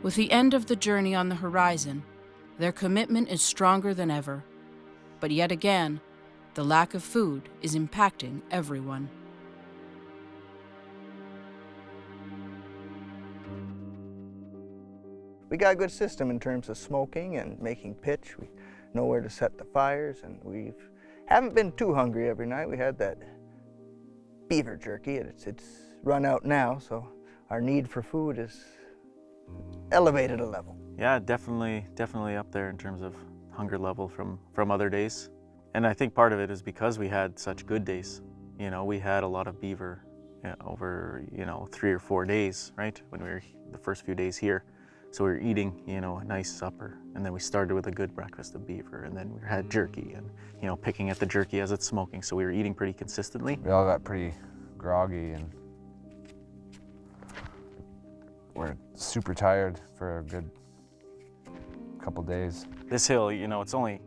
With the end of the journey on the horizon, their commitment is stronger than ever. But yet again, the lack of food is impacting everyone. We got a good system in terms of smoking and making pitch. We know where to set the fires, and we haven't been too hungry every night. We had that beaver jerky. It's run out now, so our need for food is elevated a level. Yeah, definitely up there in terms of hunger level from other days. And I think part of it is because we had such good days. You know, we had a lot of beaver over, 3 or 4 days, right? When we were the first few days here. So we were eating, a nice supper, and then we started with a good breakfast of beaver, and then we had jerky and, picking at the jerky as it's smoking. So we were eating pretty consistently. We all got pretty groggy and we're super tired for a good couple days. This hill, it's only,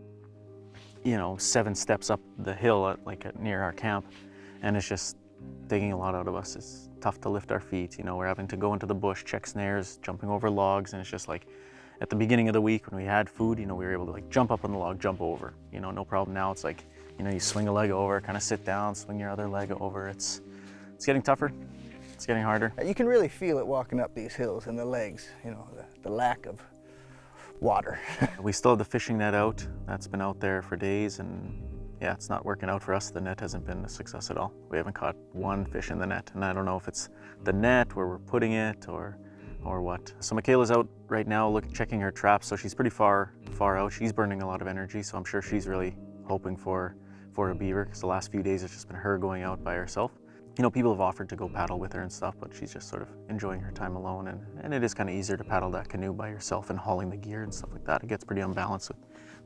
7 steps up the hill near our camp, and it's just taking a lot out of us. It's tough to lift our feet. We're having to go into the bush, check snares, jumping over logs, and it's just like at the beginning of the week when we had food, we were able to jump up on the log, jump over, no problem. Now it's like, you swing a leg over, kind of sit down, swing your other leg over. It's getting tougher. It's getting harder. You can really feel it walking up these hills in the legs, the lack of water. We still have the fishing net out. That's been out there for days, and yeah, it's not working out for us. The net hasn't been a success at all. We haven't caught one fish in the net, and I don't know if it's the net, where we're putting it, or what. So Michaela's out right now checking her traps, so she's pretty far out. She's burning a lot of energy, so I'm sure she's really hoping for a beaver, because the last few days it's just been her going out by herself. People have offered to go paddle with her and stuff, but she's just sort of enjoying her time alone, and it is kind of easier to paddle that canoe by yourself and hauling the gear and stuff like that. It gets pretty unbalanced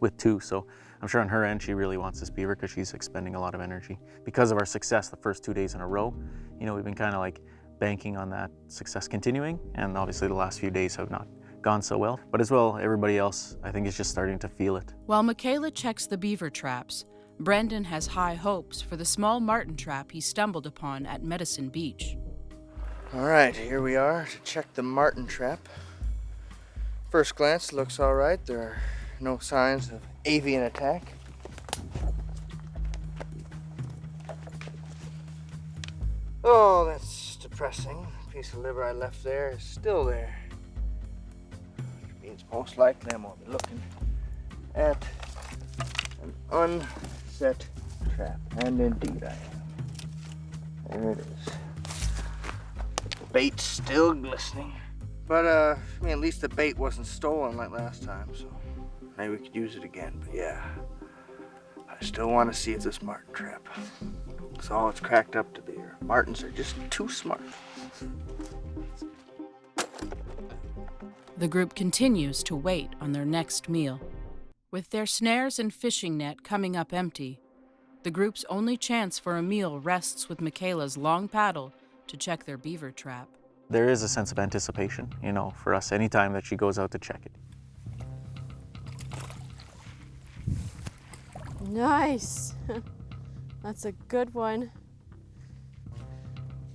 with two, so I'm sure on her end she really wants this beaver because she's expending a lot of energy. Because of our success the first 2 days in a row, we've been kind of banking on that success continuing, and obviously the last few days have not gone so well. But as well, everybody else, I think, is just starting to feel it. While Michaela checks the beaver traps, Brendan has high hopes for the small marten trap he stumbled upon at Medicine Beach. All right, here we are to check the marten trap. First glance, looks all right. There are no signs of avian attack. Oh, that's depressing. The piece of liver I left there is still there. Which means most likely I'm going to be looking at an unset trap. And indeed I am. There it is. The bait's still glistening. But, at least the bait wasn't stolen like last time, so maybe we could use it again. But yeah, I still want to see if this marten trap is all it's cracked up to be. Martens are just too smart. The group continues to wait on their next meal. With their snares and fishing net coming up empty, the group's only chance for a meal rests with Michaela's long paddle to check their beaver trap. There is a sense of anticipation, for us anytime that she goes out to check it. Nice. That's a good one.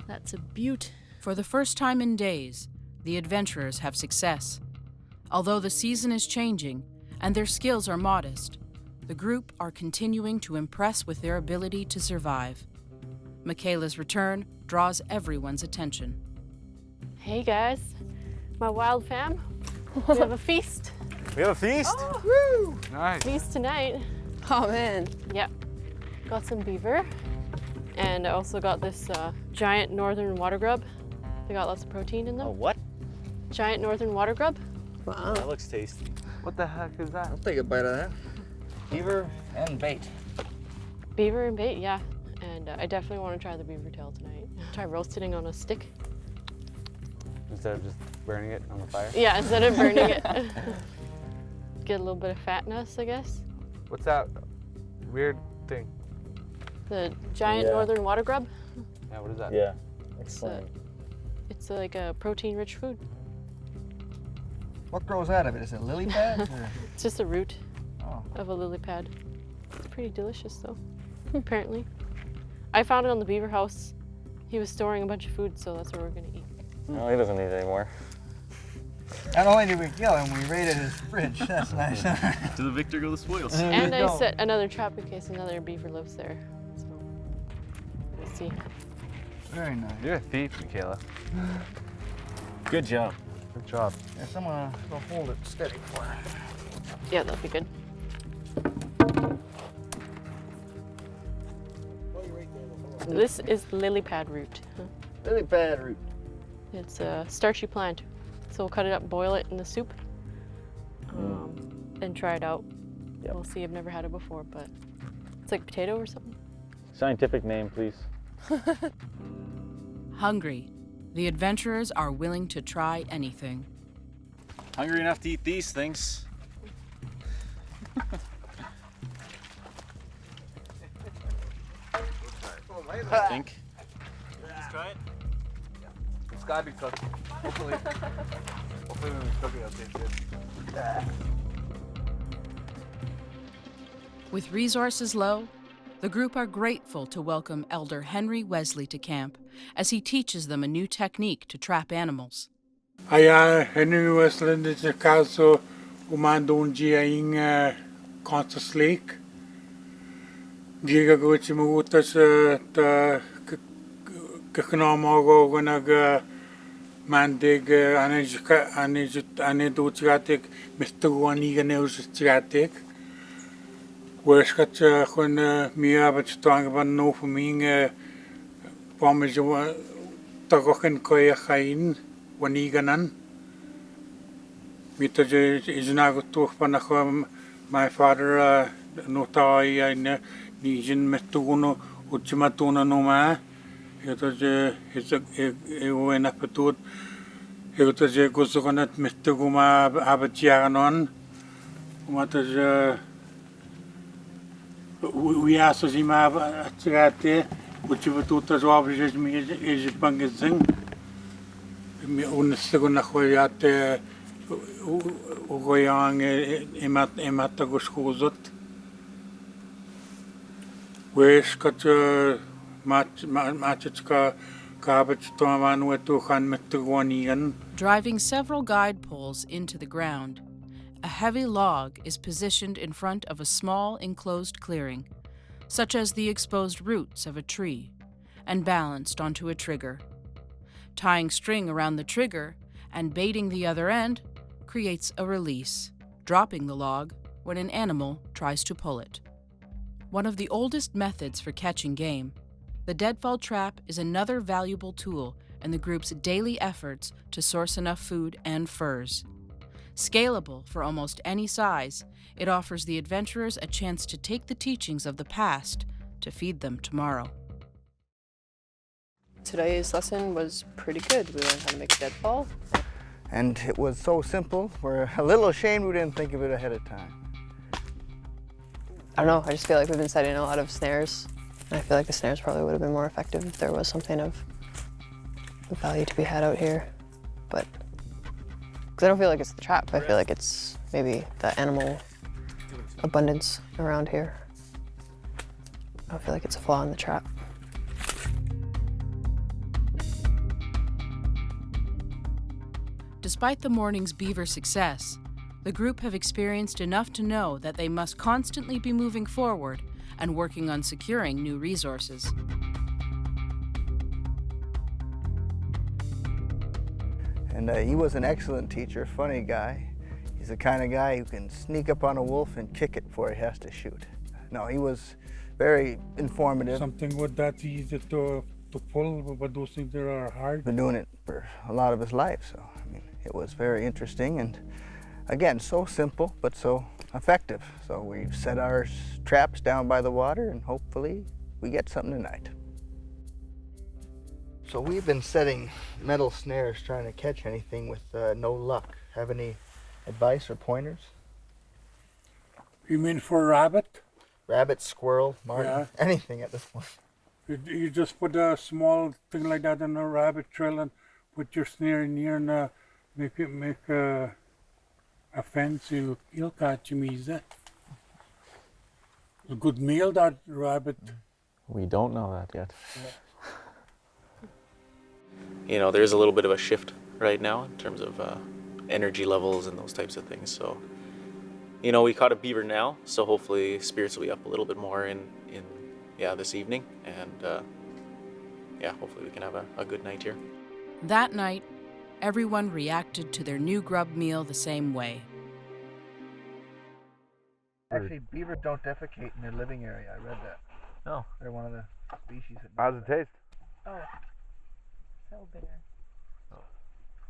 That's a beaut. For the first time in days, the adventurers have success. Although the season is changing and their skills are modest, the group are continuing to impress with their ability to survive. Michaela's return draws everyone's attention. Hey guys, my wild fam. We have a feast. We have a feast? Oh, woo! Nice. Feast tonight. Oh man. Yep. Got some beaver. And I also got this giant northern water grub. They got lots of protein in them. Oh, what? Giant northern water grub. Wow. That looks tasty. What the heck is that? I'll take a bite of that. Beaver and bait. Beaver and bait, yeah. And I definitely want to try the beaver tail tonight. Try roasting on a stick. Instead of just burning it on the fire? Yeah, instead of burning it. get a little bit of fatness, I guess. What's that weird thing? The giant northern water grub. Yeah, what is that? Yeah. It's like a protein-rich food. What grows out of it? Is it lily pad? Or? It's just a root Oh. of a lily pad. It's pretty delicious though, apparently. I found it on the beaver house. He was storing a bunch of food, so that's what we're gonna eat. No, he doesn't need it anymore. Not only did we kill him, we raided his fridge. That's nice. To the victor go the spoils. And I set another trap in case another beaver lives there. So we'll see. Very nice. You're a thief, Michaela. Good job. Good job. Yeah, someone will hold it steady for her. Yeah, that'll be good. This is lily pad root. Lily pad root. It's a starchy plant. So we'll cut it up, boil it in the soup, and try it out. Yep. We'll see, I've never had it before, but it's like potato or something. Scientific name, please. Hungry, the adventurers are willing to try anything. Hungry enough to eat these things. I think. Let's try it. It's gotta be cooked. Hopefully when we cook it, it'll taste good. With resources low, the group are grateful to welcome Elder Henry Wesley to camp as he teaches them a new technique to trap animals. Aya Henry Wesley de caso umandunji aing conscious lake. Giga gochi mugutas ta kaknamago ganaga mandig anedutsiatik mistuani ganeusiatik. Where's when me about strong about no for me pommes tagochen koya hain waniganan. Mita is not to panachom my father no tai in Nijin Metuno Uchimatuna no ma. It was a win up to it. It was a Gusuganat Metuguma Abatianon. What is we asked him at Tirate, which you put as obvious me is Bangazing. Unastagunahoyat Ugoyang Emataguskozot. Where's got matchka garbage to Han Metugonian? Driving several guide poles into the ground, a heavy log is positioned in front of a small enclosed clearing, such as the exposed roots of a tree, and balanced onto a trigger. Tying string around the trigger and baiting the other end creates a release, dropping the log when an animal tries to pull it. One of the oldest methods for catching game, the deadfall trap is another valuable tool in the group's daily efforts to source enough food and furs. Scalable for almost any size, it offers the adventurers a chance to take the teachings of the past to feed them tomorrow. Today's lesson was pretty good. We learned how to make a deadfall. And it was so simple, we're a little ashamed we didn't think of it ahead of time. I don't know, I just feel like we've been setting a lot of snares. And I feel like the snares probably would have been more effective if there was something of value to be had out here. But, because I don't feel like it's the trap, I feel like it's maybe the animal abundance around here. I don't feel like it's a flaw in the trap. Despite the morning's beaver success, the group have experienced enough to know that they must constantly be moving forward and working on securing new resources. And he was an excellent teacher, funny guy. He's the kind of guy who can sneak up on a wolf and kick it before he has to shoot. No, he was very informative. Something with that easy to pull, but those things that are hard. Been doing it for a lot of his life, so I mean, it was very interesting and again, so simple but so effective. So we've set our traps down by the water and hopefully we get something tonight. So we've been setting metal snares trying to catch anything with no luck. Have any advice or pointers? You mean for rabbit? Rabbit, squirrel, marten, Yeah. anything at this point. You just put a small thing like that on a rabbit trail and put your snare in here and make a fence. You'll catch him easy. A good meal, that rabbit. We don't know that yet. You know, there's a little bit of a shift right now in terms of energy levels and those types of things. So, you know, we caught a beaver now, so hopefully spirits will be up a little bit more in this evening, and hopefully we can have a good night here. That night, everyone reacted to their new grub meal the same way. Actually, beavers don't defecate in their living area. I read that. No. They're one of the species that. How's it taste? Oh, so bitter.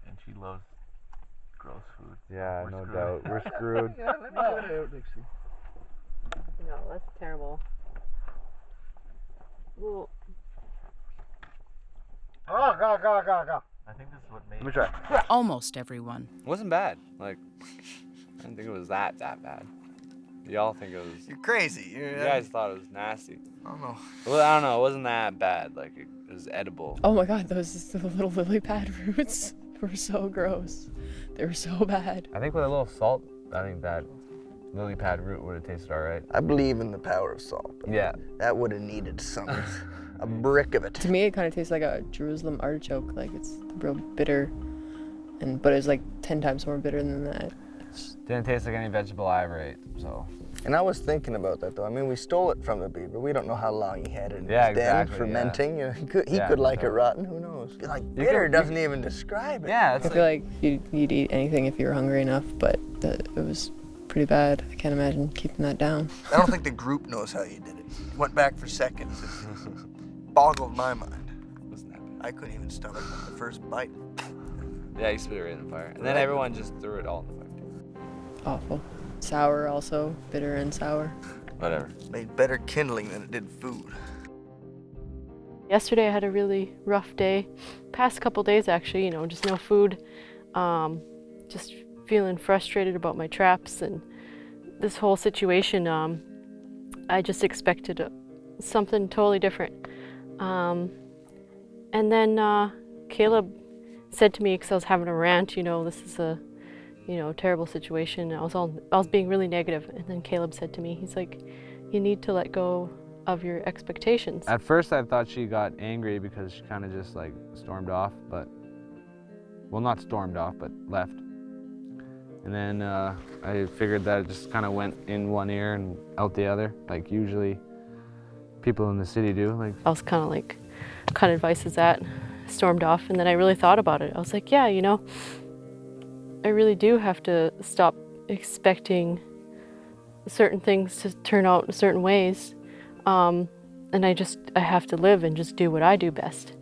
And she loves gross food. Yeah, no doubt. We're screwed. Yeah, let me give it a look-see. No, that's terrible. Well, Oh, go. I think this is what made. Let me try. Almost everyone. It wasn't bad. Like, I didn't think it was that bad. Y'all think it was. You're crazy. You guys thought it was nasty. I don't know. Well, I don't know. It wasn't that bad. Like, it was edible. oh my God, those little lily pad roots were so gross. They were so bad. I think with a little salt, I think that lily pad root would have tasted all right. I believe in the power of salt. Yeah. That would have needed some, a brick of it. To me, it kind of tastes like a Jerusalem artichoke. Like it's real bitter, but it's like 10 times more bitter than that. Didn't taste like any vegetable I ever ate, so. And I was thinking about that though. I mean, we stole it from the beaver. We don't know how long he had it in Yeah, his den exactly, fermenting. You know, he could like it rotten. Who knows? Like bitter doesn't even describe it. Yeah, I feel like you'd eat anything if you were hungry enough, but it was pretty bad. I can't imagine keeping that down. I don't think the group knows how you did it. Went back for seconds. It boggled my mind. I couldn't even stomach the first bite. Yeah, you spit it right in the fire. And then everyone just threw it all in the fire. Awful. Sour also, bitter and sour. Whatever. Made better kindling than it did food. Yesterday I had a really rough day. Past couple days actually, just no food. Just feeling frustrated about my traps and this whole situation. I just expected something totally different. And then Caleb said to me, because I was having a rant, this is a terrible situation. I was being really negative, and then Caleb said to me, he's like, you need to let go of your expectations. At first I thought she got angry because she kind of just like stormed off, well, not stormed off, but left. And then I figured that it just kind of went in one ear and out the other, like usually people in the city do. Like I was kind of like, what kind of advice is that? Stormed off, and then I really thought about it. I was like, yeah, I really do have to stop expecting certain things to turn out in certain ways. And I have to live and just do what I do best.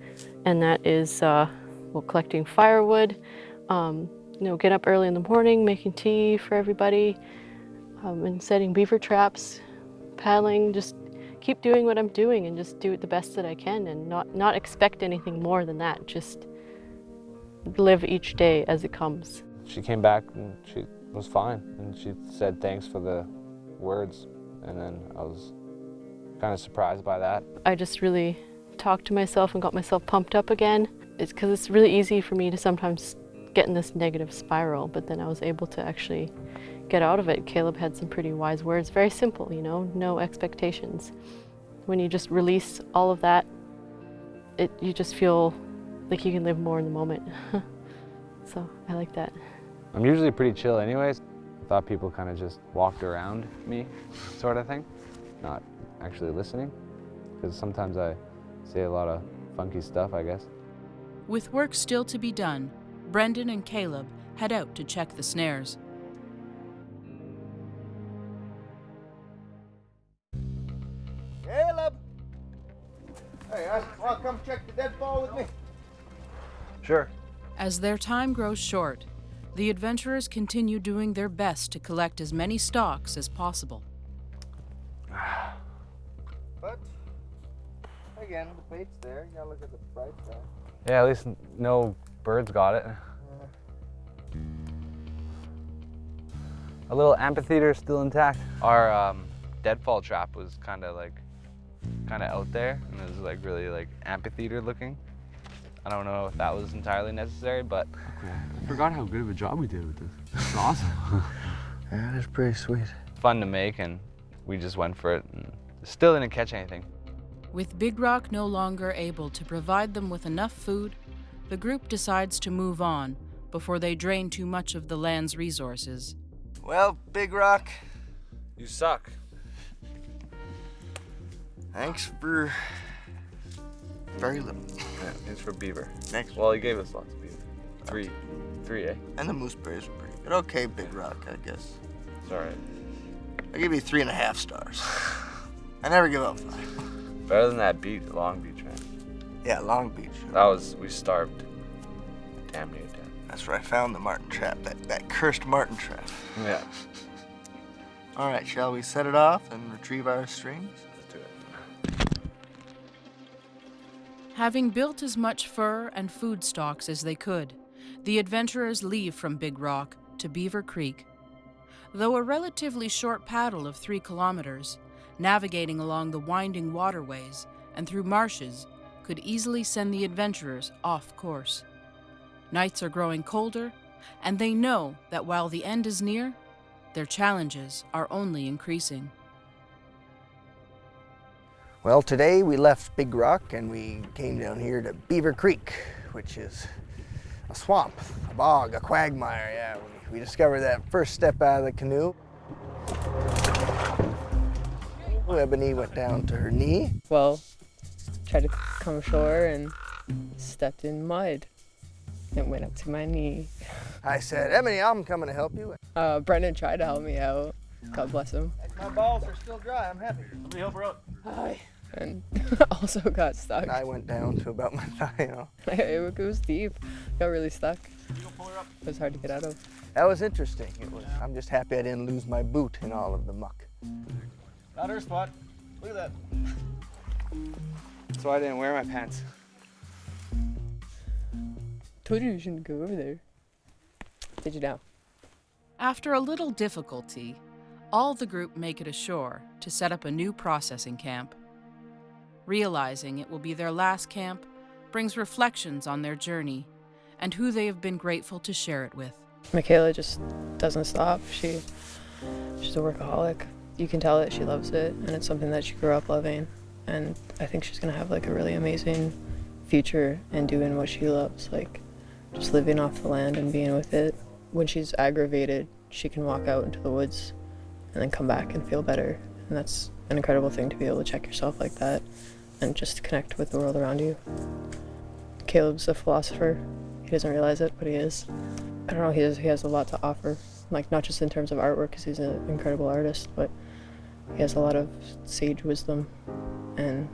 And that is, collecting firewood, get up early in the morning, making tea for everybody, and setting beaver traps, paddling, just keep doing what I'm doing and just do it the best that I can and not expect anything more than that. Just live each day as it comes. she came back and she was fine, and she said thanks for the words, and then I was kind of surprised by that. I just really talked to myself and got myself pumped up again. It's because it's really easy for me to sometimes get in this negative spiral, but then I was able to actually get out of it. Caleb had some pretty wise words, very simple, no expectations. When you just release all of that, you just feel like you can live more in the moment. So I like that. I'm usually pretty chill anyways. I thought people kind of just walked around me, sort of thing, not actually listening, because sometimes I say a lot of funky stuff, I guess. With work still to be done, Brendan and Caleb head out to check the snares. Caleb! Hey, want to come check the deadfall with me? Sure. As their time grows short, the adventurers continue doing their best to collect as many stalks as possible. But, again, the bait's there. You gotta look at the bright side. Yeah, at least no birds got it. A little amphitheater still intact. Our deadfall trap was kind of out there, and it was like really like amphitheater looking. I don't know if that was entirely necessary, but I forgot how good of a job we did with this. It's awesome. Yeah, it's pretty sweet. Fun to make, and we just went for it and still didn't catch anything. With Big Rock no longer able to provide them with enough food, the group decides to move on before they drain too much of the land's resources. Well, Big Rock, You suck. thanks for very little. Yeah, it's for beaver. Thanks. Well, he gave us lots of beaver. Three, eh? And the moose berries were pretty good. Okay, Big Rock, I guess. It's all right. I give you 3.5 stars. I never give up 5. Better than that beach, Long Beach, man. Yeah, Long Beach. We starved. Damn near dead. That's where I found the marten trap, that cursed marten trap. Yeah. All right, shall we set it off and retrieve our strings? Let's do it. Having built as much fur and food stocks as they could, the adventurers leave from Big Rock to Beaver Creek. Though a relatively short paddle of 3 kilometers, navigating along the winding waterways and through marshes could easily send the adventurers off course. Nights are growing colder, and they know that while the end is near, their challenges are only increasing. Well, today we left Big Rock and we came down here to Beaver Creek, which is a swamp, a bog, a quagmire. Yeah, we discovered that first step out of the canoe. Ebony went down to her knee. Well, tried to come ashore and stepped in mud. It went up to my knee. I said, Ebony, I'm coming to help you. Brendan tried to help me out. God bless him. My balls are still dry. I'm happy. Let me help her out. Hi. And also got stuck. I went down to about my thigh, you know. It was deep. Got really stuck. It was hard to get out of. That was interesting. I'm just happy I didn't lose my boot in all of the muck. Not her spot. Look at that. So I didn't wear my pants. Told you shouldn't go over there. Did you now? After a little difficulty, all the group make it ashore to set up a new processing camp. Realizing it will be their last camp brings reflections on their journey and who they have been grateful to share it with. Michaela just doesn't stop. She's a workaholic. You can tell that she loves it, and it's something that she grew up loving. And I think she's gonna have like a really amazing future in doing what she loves, like just living off the land and being with it. When she's aggravated, she can walk out into the woods and then come back and feel better. And that's an incredible thing to be able to check yourself like that and just connect with the world around you. Caleb's a philosopher. He doesn't realize it, but he is. I don't know, he has a lot to offer, like not just in terms of artwork, because he's an incredible artist, but he has a lot of sage wisdom, and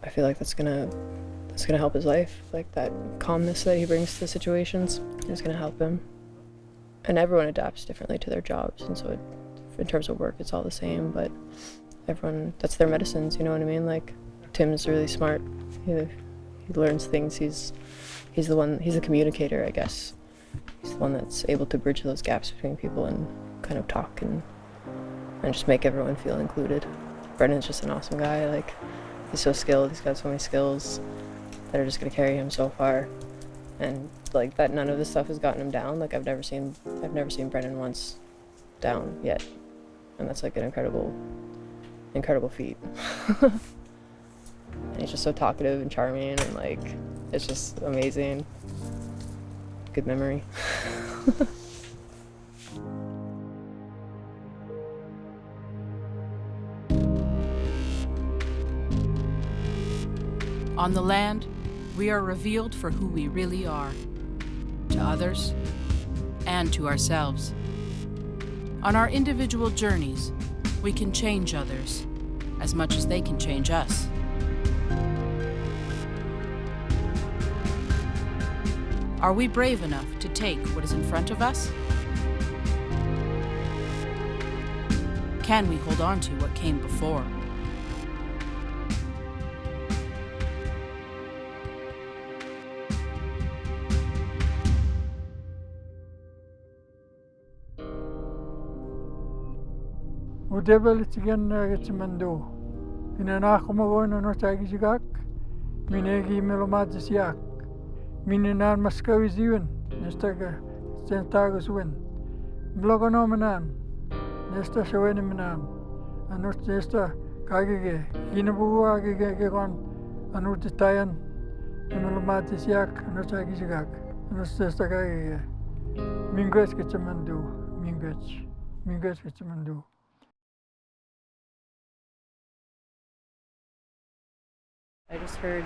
I feel like that's gonna help his life. Like that calmness that he brings to situations is gonna help him. And everyone adapts differently to their jobs, and so in terms of work, it's all the same, but everyone, that's their medicines, you know what I mean? Like, Tim's really smart. He learns things. He's the communicator, I guess. He's the one that's able to bridge those gaps between people and kind of talk and just make everyone feel included. Brendan's just an awesome guy. Like, he's so skilled. He's got so many skills that are just gonna carry him so far. And like that, none of this stuff has gotten him down. Like, I've never seen Brendan once down yet, and that's like an incredible feat. And he's just so talkative and charming, and like, it's just amazing. Good memory. On the land, we are revealed for who we really are, to others and to ourselves. On our individual journeys, we can change others as much as they can change us. Are we brave enough to take what is in front of us? Can we hold on to what came before? Udebelitigen Gitsimando. In an Akumago and Nortagizigak, Minegi Melomadzisiak. Mininan Mascavizian, Nestaga, Stentagus win. Blogonomenan, Nesta Shawenimenan, and Nortesta Kagige, Ginabuagigon, and Urtitayan, Melomadzisiak, and Nortagizigak, and Nesta Kagige. Minguets Gitsimando, Minguets Gitsimando. I just heard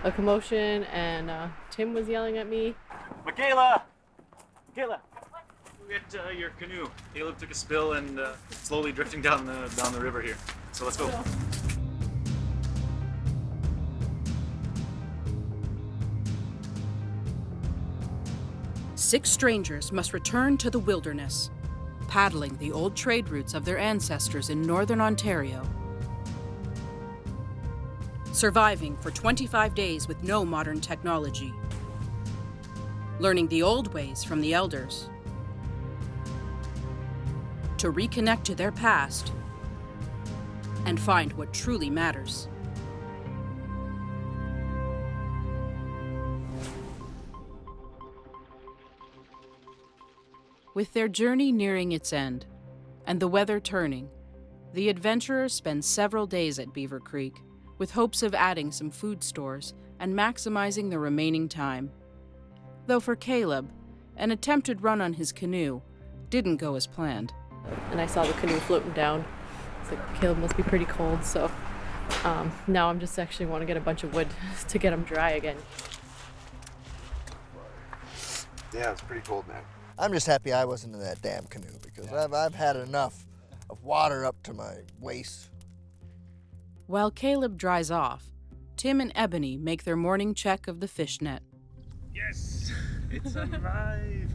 a commotion and Tim was yelling at me. Michaela! Michaela! Go get your canoe. Caleb took a spill and slowly drifting down the river here. So let's go. Six strangers must return to the wilderness, paddling the old trade routes of their ancestors in northern Ontario. Surviving for 25 days with no modern technology. Learning the old ways from the elders. To reconnect to their past and find what truly matters. With their journey nearing its end and the weather turning, the adventurers spend several days at Beaver Creek with hopes of adding some food stores and maximizing the remaining time. Though for Caleb, an attempted run on his canoe didn't go as planned. And I saw the canoe floating down. It's like, Caleb must be pretty cold, so now I'm just actually want to get a bunch of wood to get them dry again. Yeah, it's pretty cold, man. I'm just happy I wasn't in that damn canoe because I've had enough of water up to my waist. While Caleb dries off, Tim and Ebony make their morning check of the fish net. Yes! It's alive!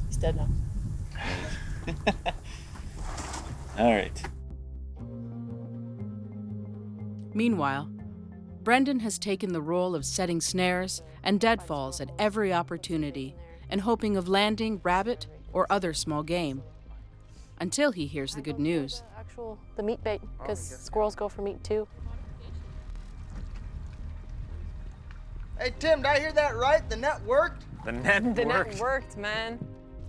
He's dead now. All right. Meanwhile, Brendan has taken the role of setting snares and deadfalls at every opportunity and hoping of landing rabbit or other small game, until he hears the good news. The meat bait, because squirrels go for meat too. Hey Tim, did I hear that right? The net worked? The net worked. The net worked, man.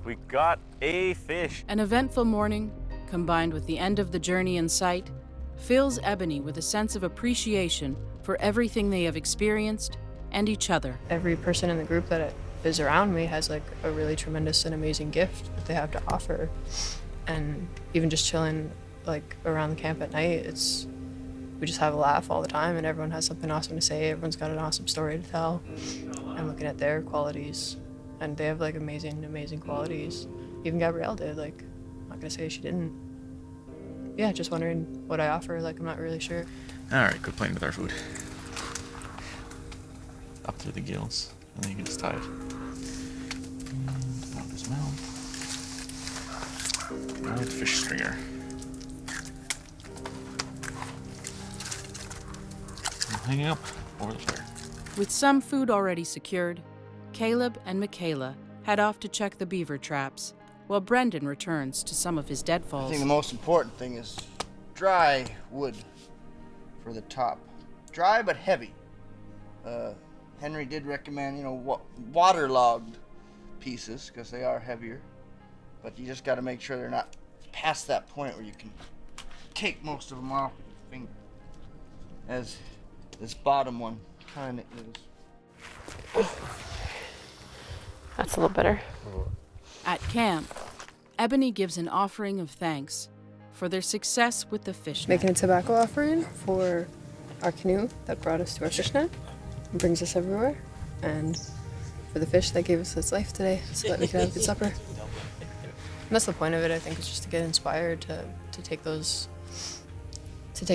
We got a fish. An eventful morning, combined with the end of the journey in sight, fills Ebony with a sense of appreciation for everything they have experienced and each other. Every person in the group that is around me has like a really tremendous and amazing gift that they have to offer. And even just chilling like around the camp at night, we just have a laugh all the time and everyone has something awesome to say. Everyone's got an awesome story to tell. I'm looking at their qualities and they have like amazing qualities. Even Gabriella did, like, I'm not gonna say she didn't. Yeah, just wondering what I offer, like I'm not really sure. All right, quit playing with our food. Up through the gills, and then you can just tie it. Out of his mouth. Right, fish stringer. Hanging up over the fire. With some food already secured, Caleb and Michaela head off to check the beaver traps, while Brendan returns to some of his I deadfalls. think the most important thing is dry wood for the top. Dry but heavy. Henry did recommend, waterlogged pieces because they are heavier. But you just got to make sure they're not past that point where you can take most of them off with your finger. As this bottom one kind of is. That's a little better. At camp, Ebony gives an offering of thanks for their success with the fish net. Making a tobacco offering for our canoe that brought us to our fish net and brings us everywhere, and for the fish that gave us its life today so that we could have a good supper. And that's the point of it, I think, is just to get inspired to take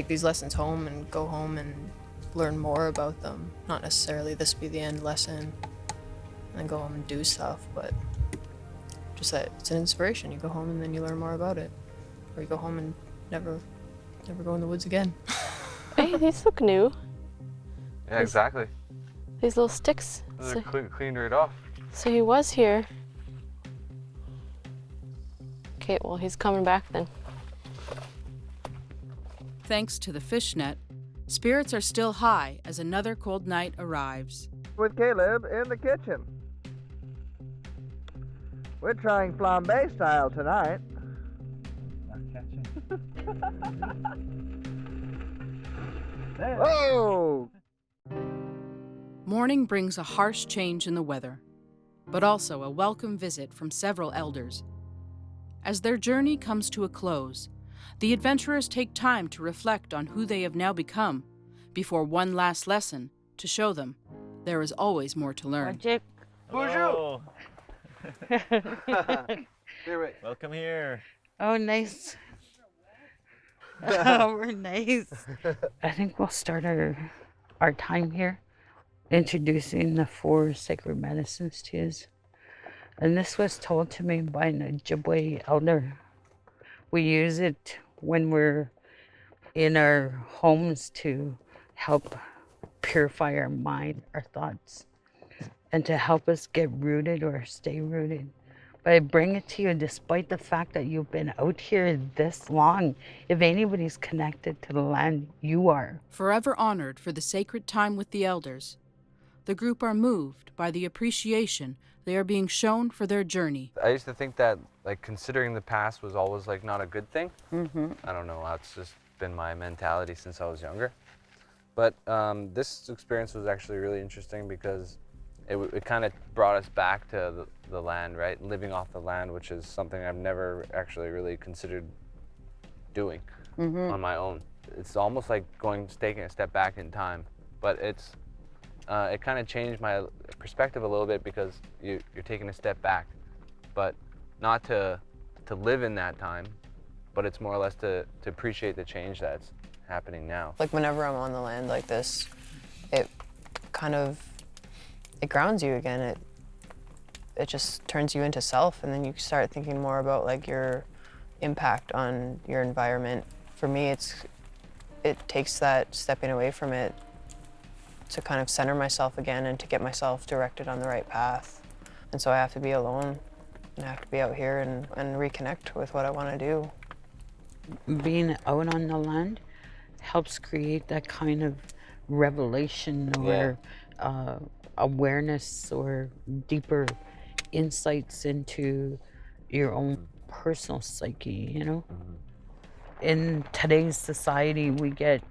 these lessons home and go home and learn more about them. Not necessarily this be the end lesson and then go home and do stuff, but just that it's an inspiration. You go home and then you learn more about it. Or you go home and never go in the woods again. Hey, these look new. Yeah, exactly. These little sticks. They're cleaned right off. So he was here. Okay, well, he's coming back then. Thanks to the fishnet, spirits are still high as another cold night arrives. With Caleb in the kitchen. We're trying flambe style tonight. Not catching. Whoa! Morning brings a harsh change in the weather, but also a welcome visit from several elders. As their journey comes to a close, the adventurers take time to reflect on who they have now become before one last lesson to show them there is always more to learn. Bonjour. Welcome here. Oh, nice. Oh, we're nice. I think we'll start our time here introducing the 4 sacred medicines to you. And this was told to me by an Ojibwe elder. We use it when we're in our homes to help purify our mind, our thoughts, and to help us get rooted or stay rooted. But I bring it to you despite the fact that you've been out here this long. If anybody's connected to the land, you are. Forever honored for the sacred time with the elders, the group are moved by the appreciation they are being shown for their journey. I used to think that, like, considering the past was always, like, not a good thing. Mm-hmm. I don't know, that's just been my mentality since I was younger. But this experience was actually really interesting because it kind of brought us back to the land, right? Living off the land, which is something I've never actually really considered doing on my own. It's almost like taking a step back in time, but it kind of changed my perspective a little bit because you're taking a step back, but not to live in that time, but it's more or less to appreciate the change that's happening now. Like whenever I'm on the land like this, it grounds you again. It just turns you into self, and then you start thinking more about like your impact on your environment. For me, it takes that stepping away from it to kind of center myself again and to get myself directed on the right path. And so I have to be alone and I have to be out here and reconnect with what I want to do. Being out on the land helps create that kind of revelation or awareness or deeper insights into your own personal psyche, you know? In today's society, we get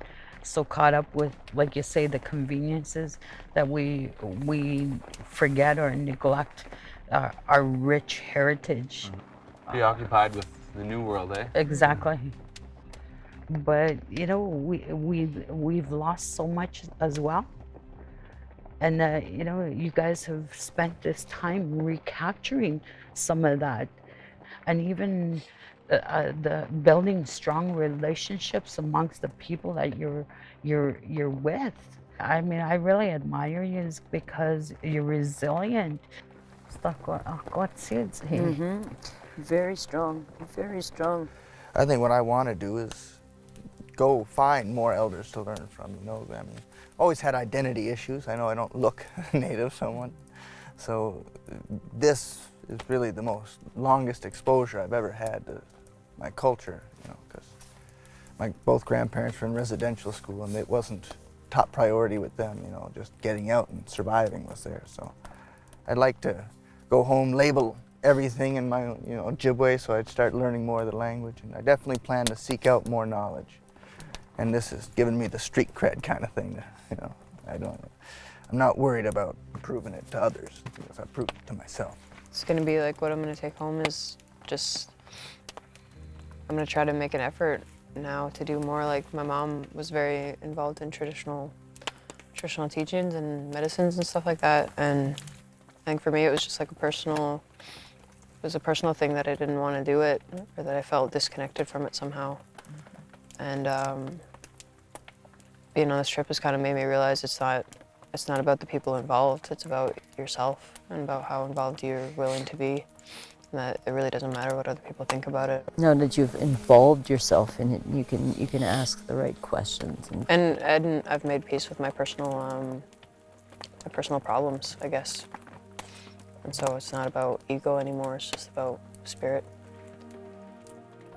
so caught up with, like you say, the conveniences that we forget or neglect our rich heritage. Preoccupied with the new world, eh? Exactly. But you know, we've lost so much as well. And you know, you guys have spent this time recapturing some of that, and even the building strong relationships amongst the people that you're with. I mean, I really admire you because you're resilient. Very strong, very strong. I think what I want to do is go find more elders to learn from, you know. I mean, always had identity issues. I know I don't look native somewhat. So this is really the longest exposure I've ever had to my culture, you know, because my both grandparents were in residential school and it wasn't top priority with them, you know, just getting out and surviving was there. So I'd like to go home, label everything in my, you know, Ojibwe, so I'd start learning more of the language, and I definitely plan to seek out more knowledge. And this has given me the street cred kind of thing, you know. I'm not worried about proving it to others, because I prove it to myself. It's gonna be like what I'm gonna take home is just, I'm gonna try to make an effort now to do more. Like my mom was very involved in traditional teachings and medicines and stuff like that. And I think for me it was just like a personal thing that I didn't want to do it, or that I felt disconnected from it somehow. And being on this trip has kind of made me realize it's not about the people involved, it's about yourself and about how involved you're willing to be, and that it really doesn't matter what other people think about it. Now that you've involved yourself in it, you can ask the right questions. And I've made peace with my personal problems, I guess. And so it's not about ego anymore, it's just about spirit.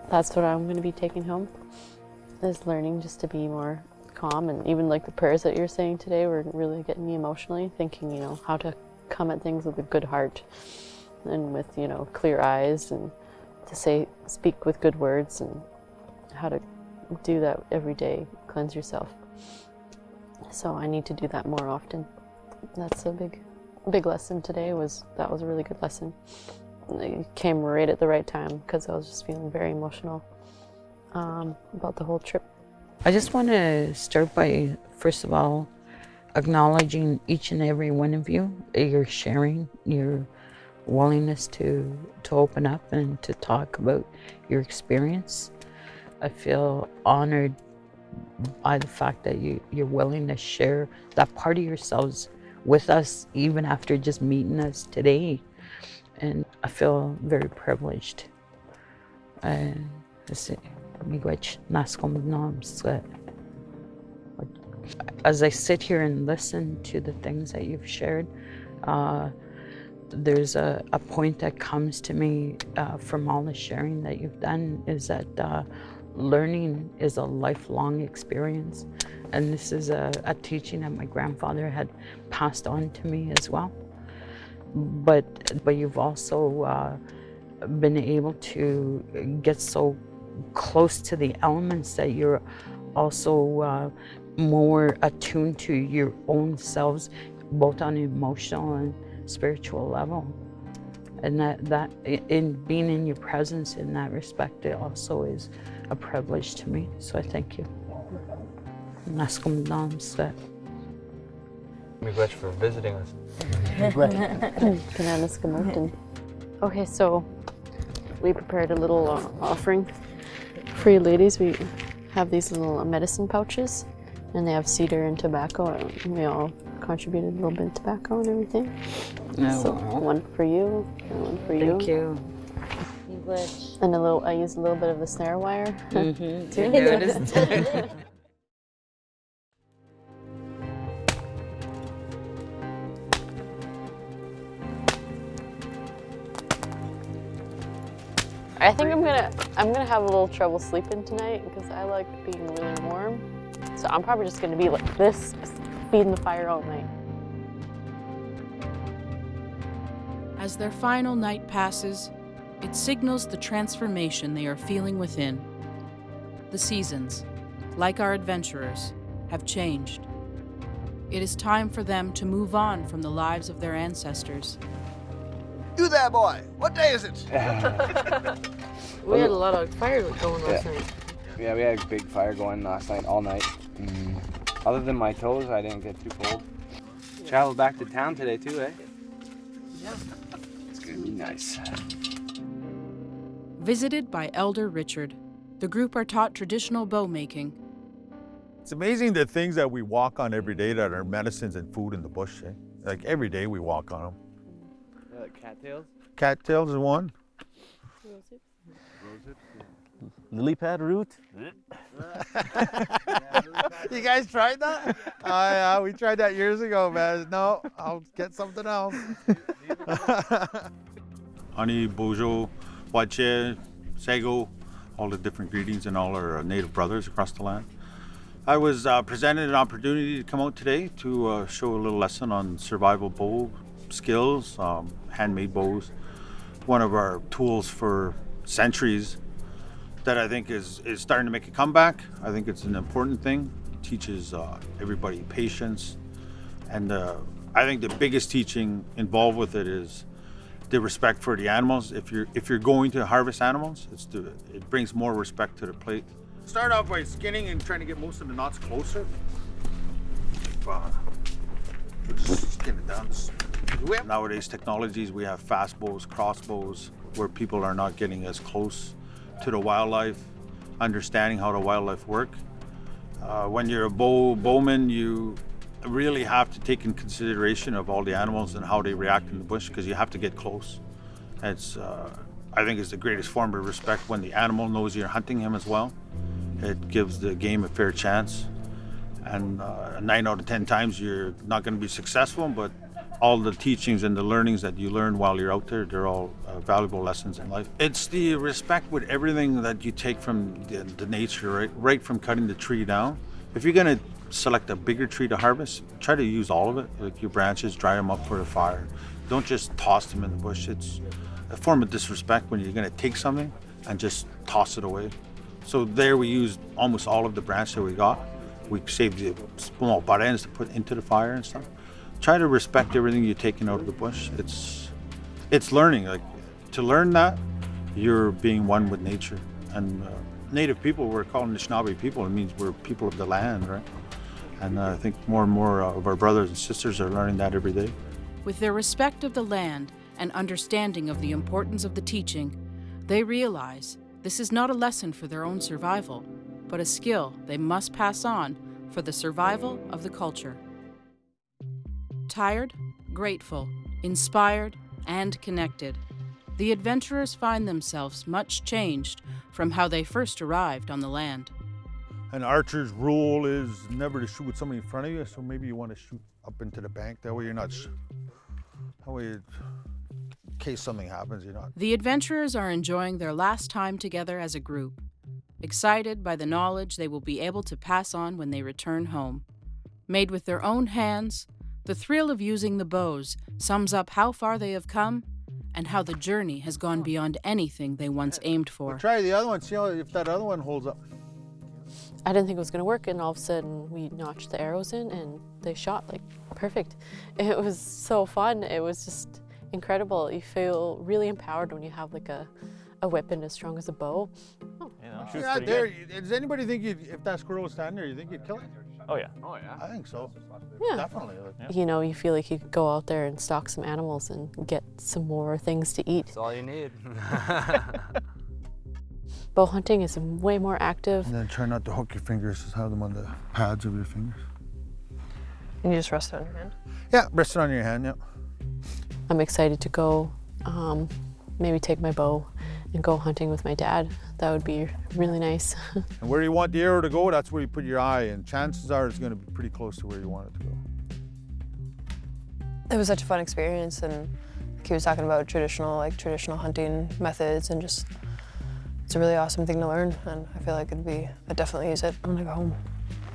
That's what I'm going to be taking home, is learning just to be more calm. And even like the prayers that you're saying today were really getting me emotionally, thinking, you know, how to come at things with a good heart and with, you know, clear eyes, and to speak with good words, and how to do that every day, cleanse yourself. So I need to do that more often. That's a big lesson today. That was a really good lesson. It came right at the right time because I was just feeling very emotional about the whole trip. I just want to start by, first of all, acknowledging each and every one of you, your sharing, your willingness to open up and to talk about your experience. I feel honored by the fact that you're willing to share that part of yourselves with us, even after just meeting us today. And I feel very privileged. As I sit here and listen to the things that you've shared, there's a point that comes to me from all the sharing that you've done, is that learning is a lifelong experience. And this is a teaching that my grandfather had passed on to me as well. But you've also been able to get so close to the elements that you're also more attuned to your own selves, both on an emotional and spiritual level. And that in being in your presence in that respect, it also is a privilege to me. So I thank you. Miigwech for visiting us. Okay, so we prepared a little offering for you ladies. We have these little medicine pouches, and they have cedar and tobacco, and we all contributed a little bit of tobacco and everything. Oh, So wow. one for you and one for you. Thank you. And I used a little bit of the snare wire. Mm-hmm. too. I noticed. I think I'm gonna have a little trouble sleeping tonight because I like being really warm. So I'm probably just gonna be like this, just feeding the fire all night. As their final night passes, it signals the transformation they are feeling within. The seasons, like our adventurers, have changed. It is time for them to move on from the lives of their ancestors. You there, boy. What day is it? We had a lot of fire going last night. Yeah, we had a big fire going last night, all night. Other than my toes, I didn't get too cold. Traveled back to town today too, eh? Yeah. It's gonna be nice. Visited by Elder Richard, the group are taught traditional bow making. It's amazing the things that we walk on every day that are medicines and food in the bush. Eh? Like every day we walk on them. Cattails? Cattails is one. Lily pad root. You guys tried that? Yeah, we tried that years ago, man. No, I'll get something else. Honey, bojo, wache, sago, all the different greetings and all our native brothers across the land. I was presented an opportunity to come out today to show a little lesson on survival bow skills, handmade bows. One of our tools for centuries that I think is starting to make a comeback. I think it's an important thing. It teaches everybody patience. And I think the biggest teaching involved with it is the respect for the animals. If you're going to harvest animals, it brings more respect to the plate. Start off by skinning and trying to get most of the knots closer. Just skin it down. Nowadays technologies, we have fast bows, crossbows, where people are not getting as close to the wildlife, understanding how the wildlife work. When you're a bowman, you really have to take in consideration of all the animals and how they react in the bush, because you have to get close. It's, I think it's the greatest form of respect when the animal knows you're hunting him as well. It gives the game a fair chance. And 9 out of 10 times you're not going to be successful, but all the teachings and the learnings that you learn while you're out there, they're all valuable lessons in life. It's the respect with everything that you take from the nature, right from cutting the tree down. If you're gonna select a bigger tree to harvest, try to use all of it, like your branches, dry them up for a fire. Don't just toss them in the bush. It's a form of disrespect when you're gonna take something and just toss it away. So there we used almost all of the branch that we got. We saved the small butt ends to put into the fire and stuff. Try to respect everything you're taking out of the bush. It's learning. Like, to learn that, you're being one with nature. And Native people, we're called Anishinaabe people. It means we're people of the land, right? And I think more and more of our brothers and sisters are learning that every day. With their respect of the land and understanding of the importance of the teaching, they realize this is not a lesson for their own survival, but a skill they must pass on for the survival of the culture. Tired, grateful, inspired, and connected, the adventurers find themselves much changed from how they first arrived on the land. An archer's rule is never to shoot with somebody in front of you, so maybe you want to shoot up into the bank. That way you're not, that way in case something happens, you're not. The adventurers are enjoying their last time together as a group, excited by the knowledge they will be able to pass on when they return home. Made with their own hands, the thrill of using the bows sums up how far they have come and how the journey has gone beyond anything they once aimed for. Well, try the other one, see if that other one holds up. I didn't think it was going to work, and all of a sudden we notched the arrows in and they shot like perfect. It was so fun. It was just incredible. You feel really empowered when you have like a weapon as strong as a bow. Oh. Yeah, there. Does anybody think if that squirrel was standing there, you think you'd kill it? Oh yeah. Oh yeah. I think so. Yeah. Definitely. You know, you feel like you could go out there and stalk some animals and get some more things to eat. That's all you need. Bow hunting is way more active. And then try not to hook your fingers, just have them on the pads of your fingers. And you just rest it on your hand? Yeah, rest it on your hand, yeah. I'm excited to go, maybe take my bow and go hunting with my dad. That would be really nice. And where you want the arrow to go, that's where you put your eye, and chances are it's going to be pretty close to where you want it to go. It was such a fun experience, and he was talking about traditional hunting methods, and just, it's a really awesome thing to learn, and I feel like I'd definitely use it when I go home.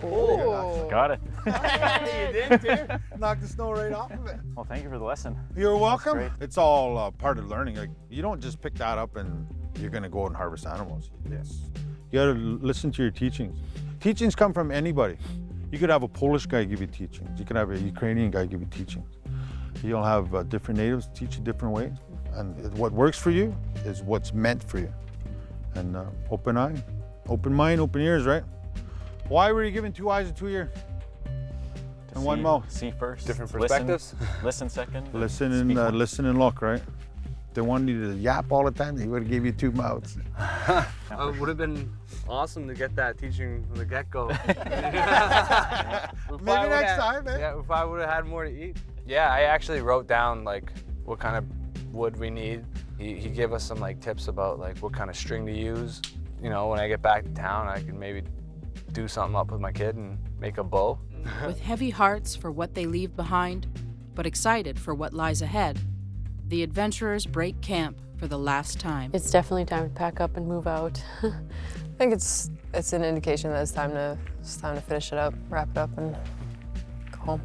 Oh, got it. You did too. Knocked the snow right off of it. Well, thank you for the lesson. You're welcome. It's all part of learning. Like, you don't just pick that up and you're going to go and harvest animals. Yes. You got to listen to your teachings. Teachings come from anybody. You could have a Polish guy give you teachings. You could have a Ukrainian guy give you teachings. You'll have different natives teach you different ways. And what works for you is what's meant for you. And open eye, open mind, open ears, right? Why were you given 2 eyes and 2 ears? And one mouth? See first. Different perspectives. Listen second. Listen and look, right? If they wanted you to yap all the time, they would have gave you 2 mouths. It would have been awesome to get that teaching from the get-go. Maybe next time, eh? Yeah, if I would have had more to eat. Yeah, I actually wrote down like what kind of wood we need. He gave us some like tips about like what kind of string to use. You know, when I get back to town, I can maybe do something up with my kid and make a bow. With heavy hearts for what they leave behind, but excited for what lies ahead, the adventurers break camp for the last time. It's definitely time to pack up and move out. I think it's an indication that it's time to finish it up, wrap it up, and go home.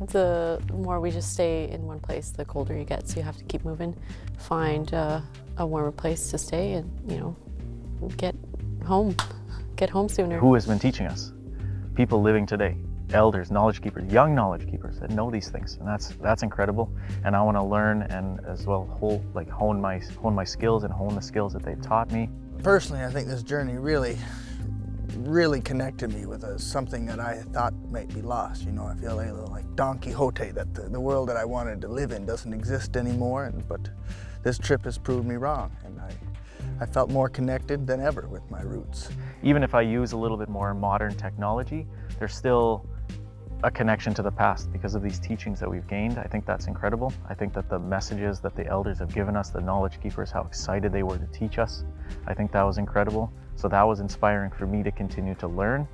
The more we just stay in one place, the colder you get, so you have to keep moving, find a warmer place to stay, and, you know, get home sooner. Who has been teaching us? People living today, elders, knowledge keepers, young knowledge keepers that know these things, and that's incredible. And I want to learn and as well hone my skills and hone the skills that they've taught me. Personally, I think this journey really connected me with something that I thought might be lost. You know, I feel a little like Don Quixote, that the world that I wanted to live in doesn't exist anymore. But this trip has proved me wrong, and I felt more connected than ever with my roots. Even if I use a little bit more modern technology, there's still a connection to the past because of these teachings that we've gained. I think that's incredible. I think that the messages that the elders have given us, the knowledge keepers, how excited they were to teach us, I think that was incredible. So that was inspiring for me to continue to learn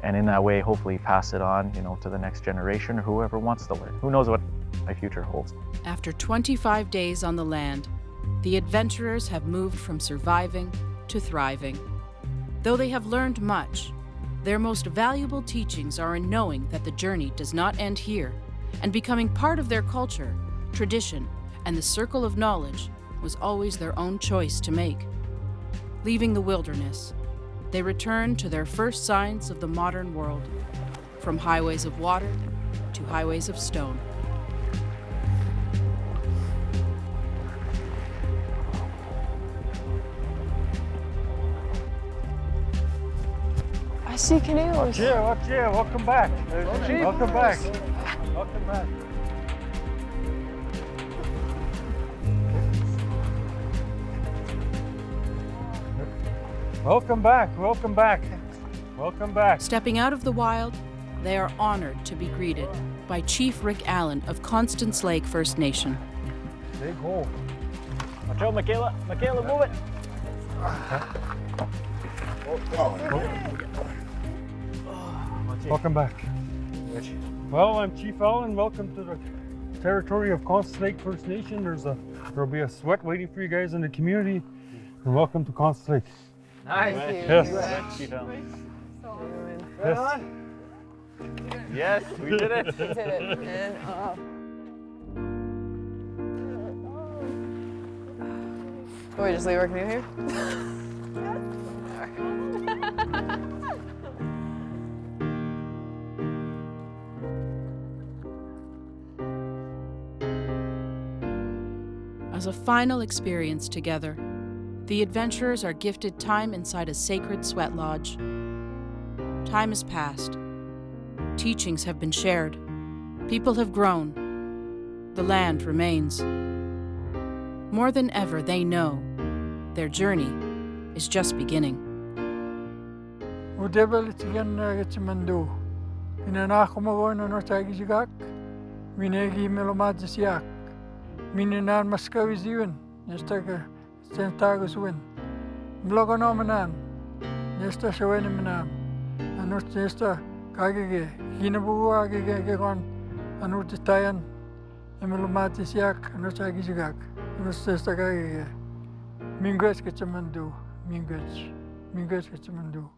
and in that way, hopefully pass it on, you know, to the next generation or whoever wants to learn. Who knows what my future holds. After 25 days on the land, the adventurers have moved from surviving to thriving. Though they have learned much, their most valuable teachings are in knowing that the journey does not end here, and becoming part of their culture, tradition, and the circle of knowledge was always their own choice to make. Leaving the wilderness, they return to their first signs of the modern world, from highways of water to highways of stone. I see canoes. Watch here, welcome back. Welcome back. Welcome back. Welcome back, welcome back. Welcome back. Stepping out of the wild, they are honored to be greeted by Chief Rick Allen of Constance Lake First Nation. Big hole. Watch out, Michaela. Michaela, move it. Welcome back. Well, I'm Chief Allen. Welcome to the territory of Constance Lake First Nation. There'll be a sweat waiting for you guys in the community. And welcome to Constance Lake. Nice. Yes. Chief Allen. Yes. Yes, we did it. We did it. And can we just leave our canoe here? As a final experience together, the adventurers are gifted time inside a sacred sweat lodge. Time has passed. Teachings have been shared. People have grown. The land remains. More than ever, they know their journey is just beginning. Mininan maskawiziwen, nestaga stentagus win. Blogonomenan, nesta shawenimanam, anut nesta kagege, hinabuagege gegon, anutitayan, emelomatis yak, anutagizigak, nesta kagege. Mingwes ketchamandu, mingwes ketchamandu.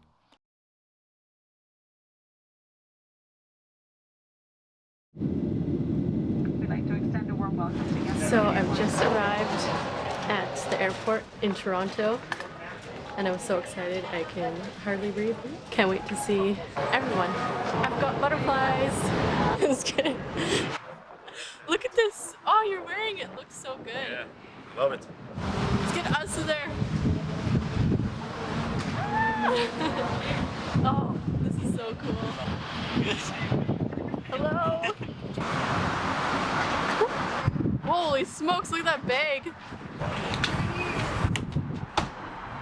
So I've just arrived at the airport in Toronto and I'm so excited I can hardly breathe. Can't wait to see everyone. I've got butterflies. Just kidding. Look at this. Oh, you're wearing it. Looks so good. Yeah, love it. Let's get us in there. Oh, this is so cool. Hello. Holy smokes, look at that bag.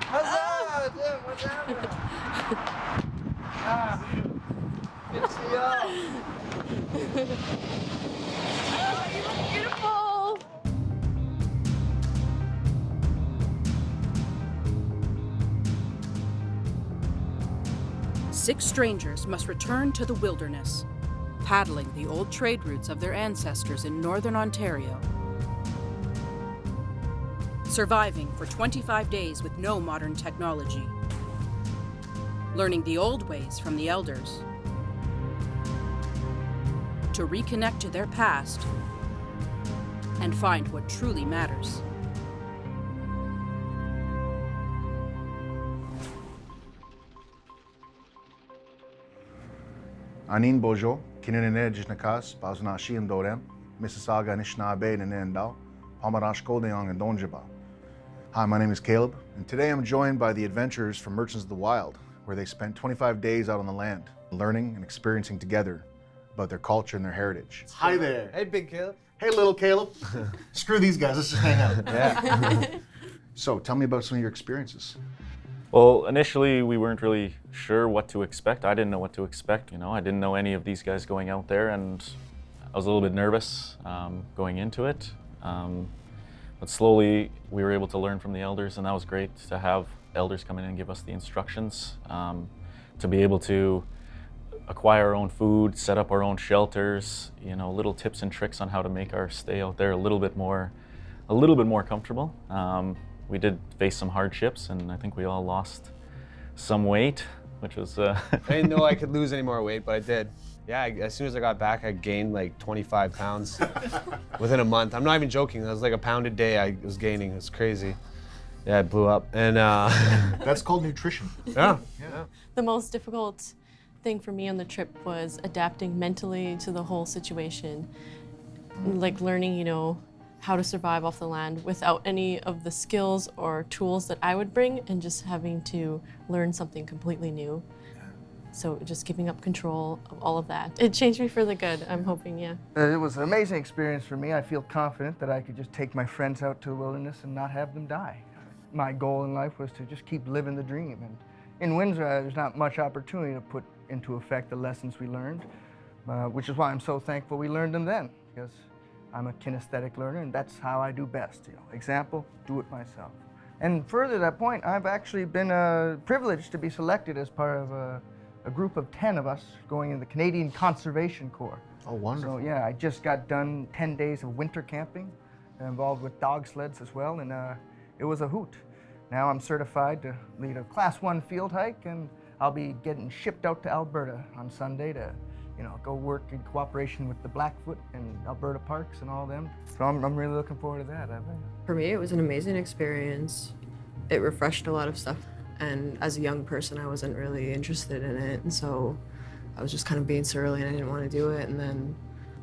What's up? What's happening? Good to see y'all. Oh, you look beautiful. Six strangers must return to the wilderness, paddling the old trade routes of their ancestors in northern Ontario. Surviving for 25 days with no modern technology. Learning the old ways from the elders. To reconnect to their past and find what truly matters. Anin Bojo, Kinene Jishnakas, Bazna Shim Dorem, Mississauga Nishnabe Nenendal, Pamarash Kodeong and Donjaba. Hi, my name is Caleb, and today I'm joined by the adventurers from Merchants of the Wild, where they spent 25 days out on the land, learning and experiencing together about their culture and their heritage. Hi there. Hey, big Caleb. Hey, little Caleb. Screw these guys, let's just hang out. Yeah. So, tell me about some of your experiences. Well, initially we weren't really sure what to expect. I didn't know what to expect. You know, I didn't know any of these guys going out there, and I was a little bit nervous going into it. But slowly we were able to learn from the elders, and that was great to have elders come in and give us the instructions, to be able to acquire our own food, set up our own shelters, you know, little tips and tricks on how to make our stay out there a little bit more comfortable. We did face some hardships, and I think we all lost some weight, which was... I didn't know I could lose any more weight, but I did. Yeah, as soon as I got back, I gained like 25 pounds within a month. I'm not even joking. That was like a pound a day I was gaining. It was crazy. Yeah, I blew up. And that's called nutrition. Yeah. The most difficult thing for me on the trip was adapting mentally to the whole situation. Like learning, you know, how to survive off the land without any of the skills or tools that I would bring, and just having to learn something completely new. So just giving up control of all of that. It changed me for the good, I'm hoping, yeah. It was an amazing experience for me. I feel confident that I could just take my friends out to the wilderness and not have them die. My goal in life was to just keep living the dream. And in Windsor, there's not much opportunity to put into effect the lessons we learned, which is why I'm so thankful we learned them then, because I'm a kinesthetic learner, and that's how I do best. You know, example, do it myself. And further to that point, I've actually been privileged to be selected as part of a group of 10 of us going in the Canadian Conservation Corps. Oh, wonderful. So yeah, I just got done 10 days of winter camping, involved with dog sleds as well, and it was a hoot. Now I'm certified to lead a Class 1 field hike, and I'll be getting shipped out to Alberta on Sunday to, you know, go work in cooperation with the Blackfoot and Alberta Parks and all them. So I'm really looking forward to that. For me, it was an amazing experience. It refreshed a lot of stuff. And as a young person, I wasn't really interested in it. And so I was just kind of being surly and I didn't want to do it. And then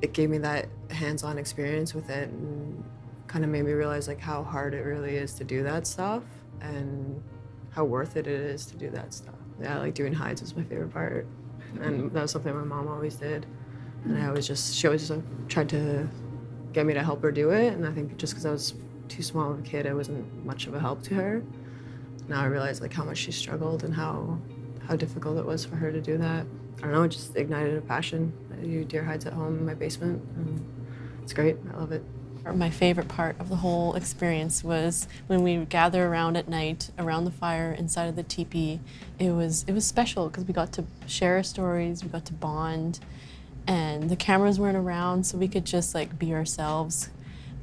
it gave me that hands-on experience with it and kind of made me realize like how hard it really is to do that stuff and how worth it is to do that stuff. Yeah, like doing hides was my favorite part. And that was something my mom always did. And she always tried to get me to help her do it. And I think just because I was too small of a kid, I wasn't much of a help to her. Now I realize like how much she struggled and how difficult it was for her to do that. I don't know, it just ignited a passion. I do deer hides at home in my basement, and it's great, I love it. My favorite part of the whole experience was when we would gather around at night, around the fire, inside of the teepee. It was special because we got to share our stories, we got to bond, and the cameras weren't around, so we could just like be ourselves.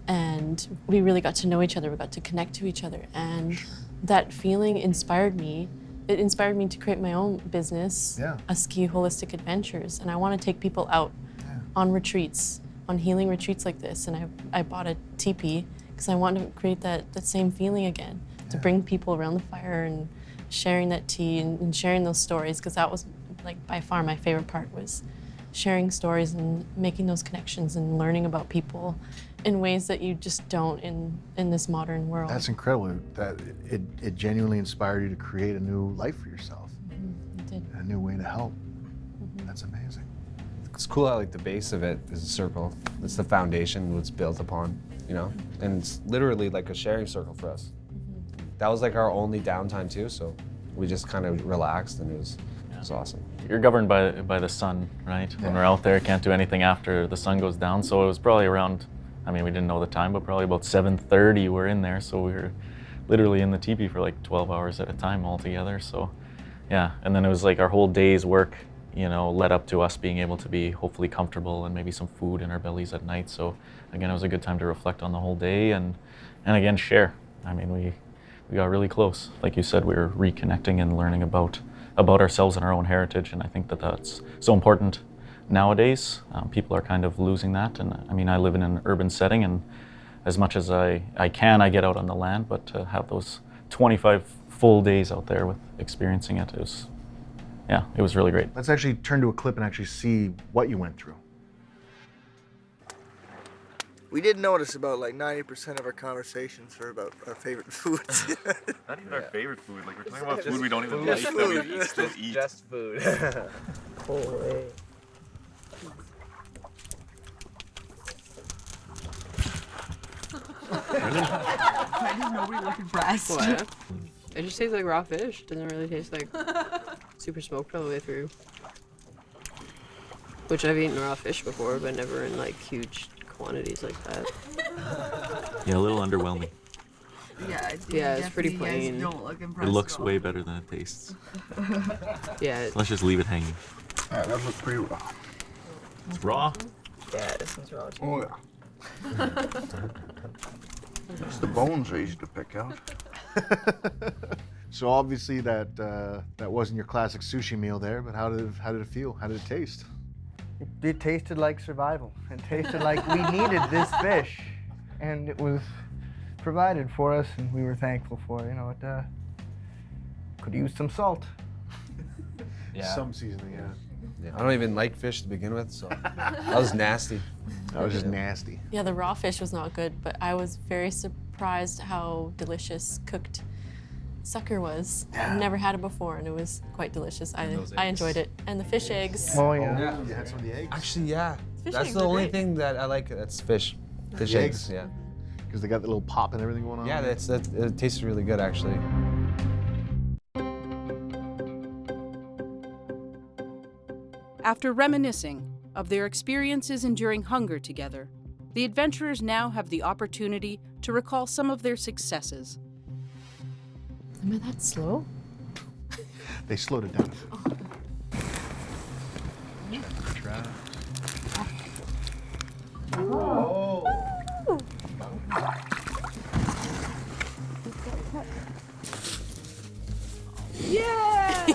And we really got to know each other, we got to connect to each other, and that feeling inspired me. It inspired me to create my own business, Ski Holistic Adventures, and I want to take people out on retreats, on healing retreats like this. And I bought a teepee because I want to create that same feeling again, to bring people around the fire and sharing that tea and sharing those stories, because that was like by far my favorite part, was sharing stories and making those connections and learning about people in ways that you just don't in this modern world. That's incredible. That it genuinely inspired you to create a new life for yourself. It did. A new way to help. That's amazing. It's cool how like the base of it is a circle. It's the foundation it's built upon, you know? And it's literally like a sharing circle for us. That was like our only downtime too, so we just kind of relaxed and it was awesome. You're governed by the sun, right? When we're out there, can't do anything after the sun goes down. So it was probably around, I mean, we didn't know the time, but probably about 7:30 we're in there. So we were literally in the teepee for like 12 hours at a time altogether. So yeah, and then it was like our whole day's work, you know, led up to us being able to be hopefully comfortable and maybe some food in our bellies at night. So again, it was a good time to reflect on the whole day and again, share. I mean, we got really close. Like you said, we were reconnecting and learning about ourselves and our own heritage, and I think that that's so important nowadays. People are kind of losing that, and I mean, I live in an urban setting, and as much as I can, I get out on the land, but to have those 25 full days out there with experiencing it, it was really great. Let's actually turn to a clip and actually see what you went through. We did notice about like 90% of our conversations were about our favorite foods. Not even our favorite food. Like we're talking about food we don't even Just like food. that we still eat. Just food. Holy. Why does nobody look impressed? What? It just tastes like raw fish. It doesn't really taste like super smoked all the way through. Which I've eaten raw fish before, but never in like huge quantities like that. Yeah, a little underwhelming. Yeah, it's pretty plain. Don't look It looks way better than it tastes. Yeah. Let's just leave it hanging. That looks pretty raw. It's raw? Yeah, this one's raw too. Oh, yeah. It's the bones are easy to pick out. So obviously that wasn't your classic sushi meal there, but how did it feel? How did it taste? It tasted like survival. It tasted like we needed this fish, and it was provided for us, and we were thankful for it. You know, it could use some salt. Yeah. Some seasoning, yeah. I don't even like fish to begin with, so that was nasty. That was just nasty. Yeah, the raw fish was not good, but I was very surprised how delicious cooked sucker was. I've never had it before, and it was quite delicious. I enjoyed it. And the fish eggs. Oh, yeah. You had some of the eggs? Actually, yeah. Fish That's eggs the are only great. thing that I like. That's fish. Fish The eggs, eggs? yeah. Because they got the little pop and everything going on? Yeah, it tastes really good, actually. After reminiscing of their experiences enduring hunger together, the adventurers now have the opportunity to recall some of their successes. Am I that slow? They slowed it down. Oh. Yeah!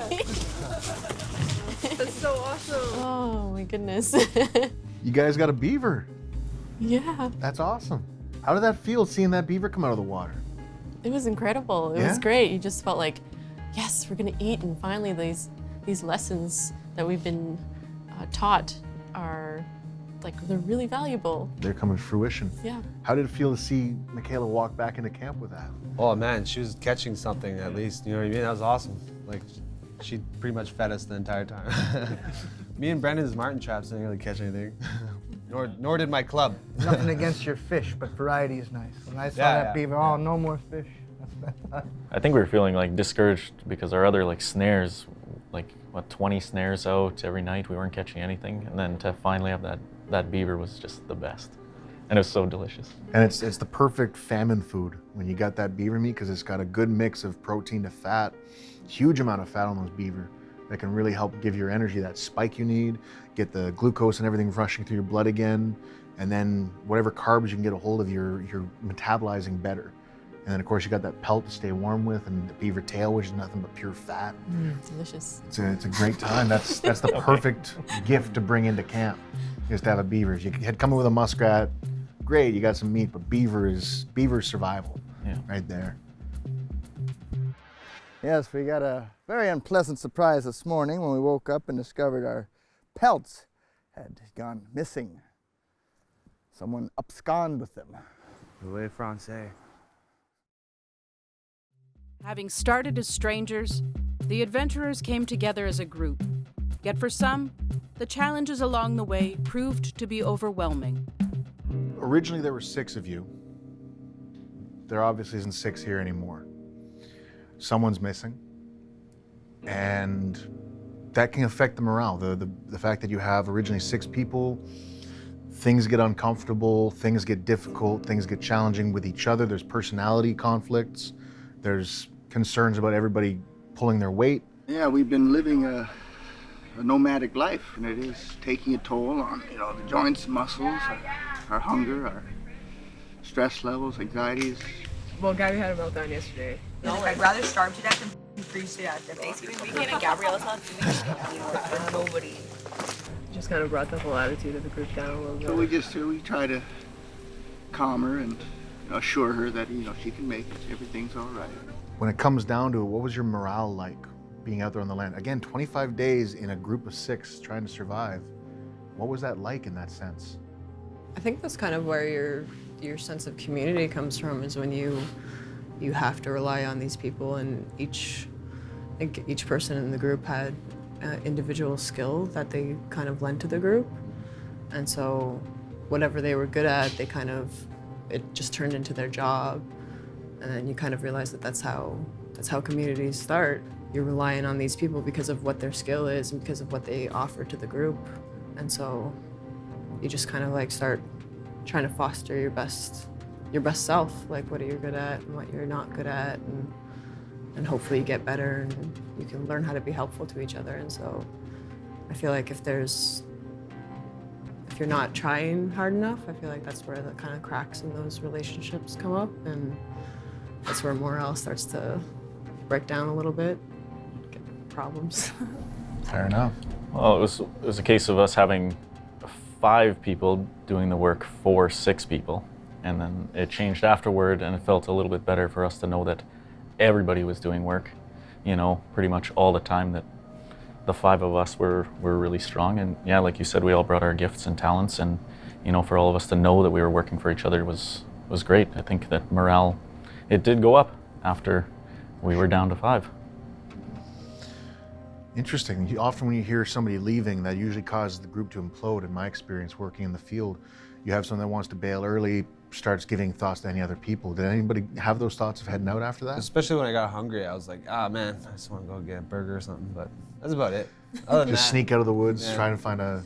That's so awesome. Oh my goodness. You guys got a beaver. Yeah, That's awesome. How did that feel seeing that beaver come out of the water? it was incredible. It was Yeah? great. You just felt like, yes, we're gonna eat, and finally these lessons that we've been taught are they're really valuable. They're coming to fruition. Yeah. How did it feel to see Michaela walk back into camp with that? Oh man, she was catching something at least. You know what I mean? That was awesome. Like, she pretty much fed us the entire time. Me and Brendan's martin traps didn't really catch anything. Nor did my club. Nothing against your fish, but variety is nice. When I saw that beaver, oh, no more fish. That's bad. I think we were feeling like discouraged because our other like snares, like what 20 snares out every night, we weren't catching anything, and then to finally have that beaver was just the best, and it was so delicious. And it's the perfect famine food when you got that beaver meat because it's got a good mix of protein to fat, huge amount of fat on those beaver that can really help give your energy that spike you need, get the glucose and everything rushing through your blood again, and then whatever carbs you can get a hold of, you're metabolizing better. And then of course you got that pelt to stay warm with, and the beaver tail, which is nothing but pure fat. Delicious. It's a great time. That's the perfect gift to bring into camp, is to have a beaver. If you had come in with a muskrat, great, you got some meat, but beaver's survival, right there. Yes, we got a very unpleasant surprise this morning when we woke up and discovered our pelts had gone missing. Someone absconded with them. Le français. Having started as strangers, the adventurers came together as a group. Yet for some, the challenges along the way proved to be overwhelming. Originally there were 6 of you. There obviously isn't 6 here anymore. Someone's missing, and that can affect the morale. The fact that you have originally 6 people, things get uncomfortable, things get difficult, things get challenging with each other. There's personality conflicts. There's concerns about everybody pulling their weight. Yeah, we've been living a nomadic life, and it is taking a toll on, the joints, muscles, our hunger, our stress levels, anxieties. Well, Gabby had a meltdown yesterday. No, I'd rather starve to death than freeze to death. Thanksgiving weekend at Gabriella's house, we just for nobody. Just kind of brought the whole attitude of the group down a little bit. So we try to calm her and assure her that she can make it. Everything's all right. When it comes down to it, what was your morale like being out there on the land? Again, 25 days in a group of 6 trying to survive. What was that like in that sense? I think that's kind of where your sense of community comes from, is when you have to rely on these people, and each person in the group had individual skill that they kind of lent to the group, and so whatever they were good at, it just turned into their job, and then you kind of realize that that's how communities start. You're relying on these people because of what their skill is and because of what they offer to the group, and so you just kind of start trying to foster your best self, like what are you good at and what you're not good at, and hopefully you get better and you can learn how to be helpful to each other. And so I feel like if you're not trying hard enough, I feel like that's where the kind of cracks in those relationships come up, and that's where morale starts to break down a little bit, get problems. Fair enough. Well, it was a case of us having 5 people doing the work for 6 people, and then it changed afterward, and it felt a little bit better for us to know that everybody was doing work, you know, pretty much all the time, that the 5 of us were really strong. And yeah, like you said, we all brought our gifts and talents, and you know, for all of us to know that we were working for each other was great. I think that morale, it did go up after we were down to 5. Interesting. Often when you hear somebody leaving, that usually causes the group to implode. In my experience working in the field, you have someone that wants to bail early, starts giving thoughts to any other people. Did anybody have those thoughts of heading out after that? Especially when I got hungry, I was like, ah man, I just want to go get a burger or something, but that's about it. Other than Just that, sneak out of the woods, yeah. try to find a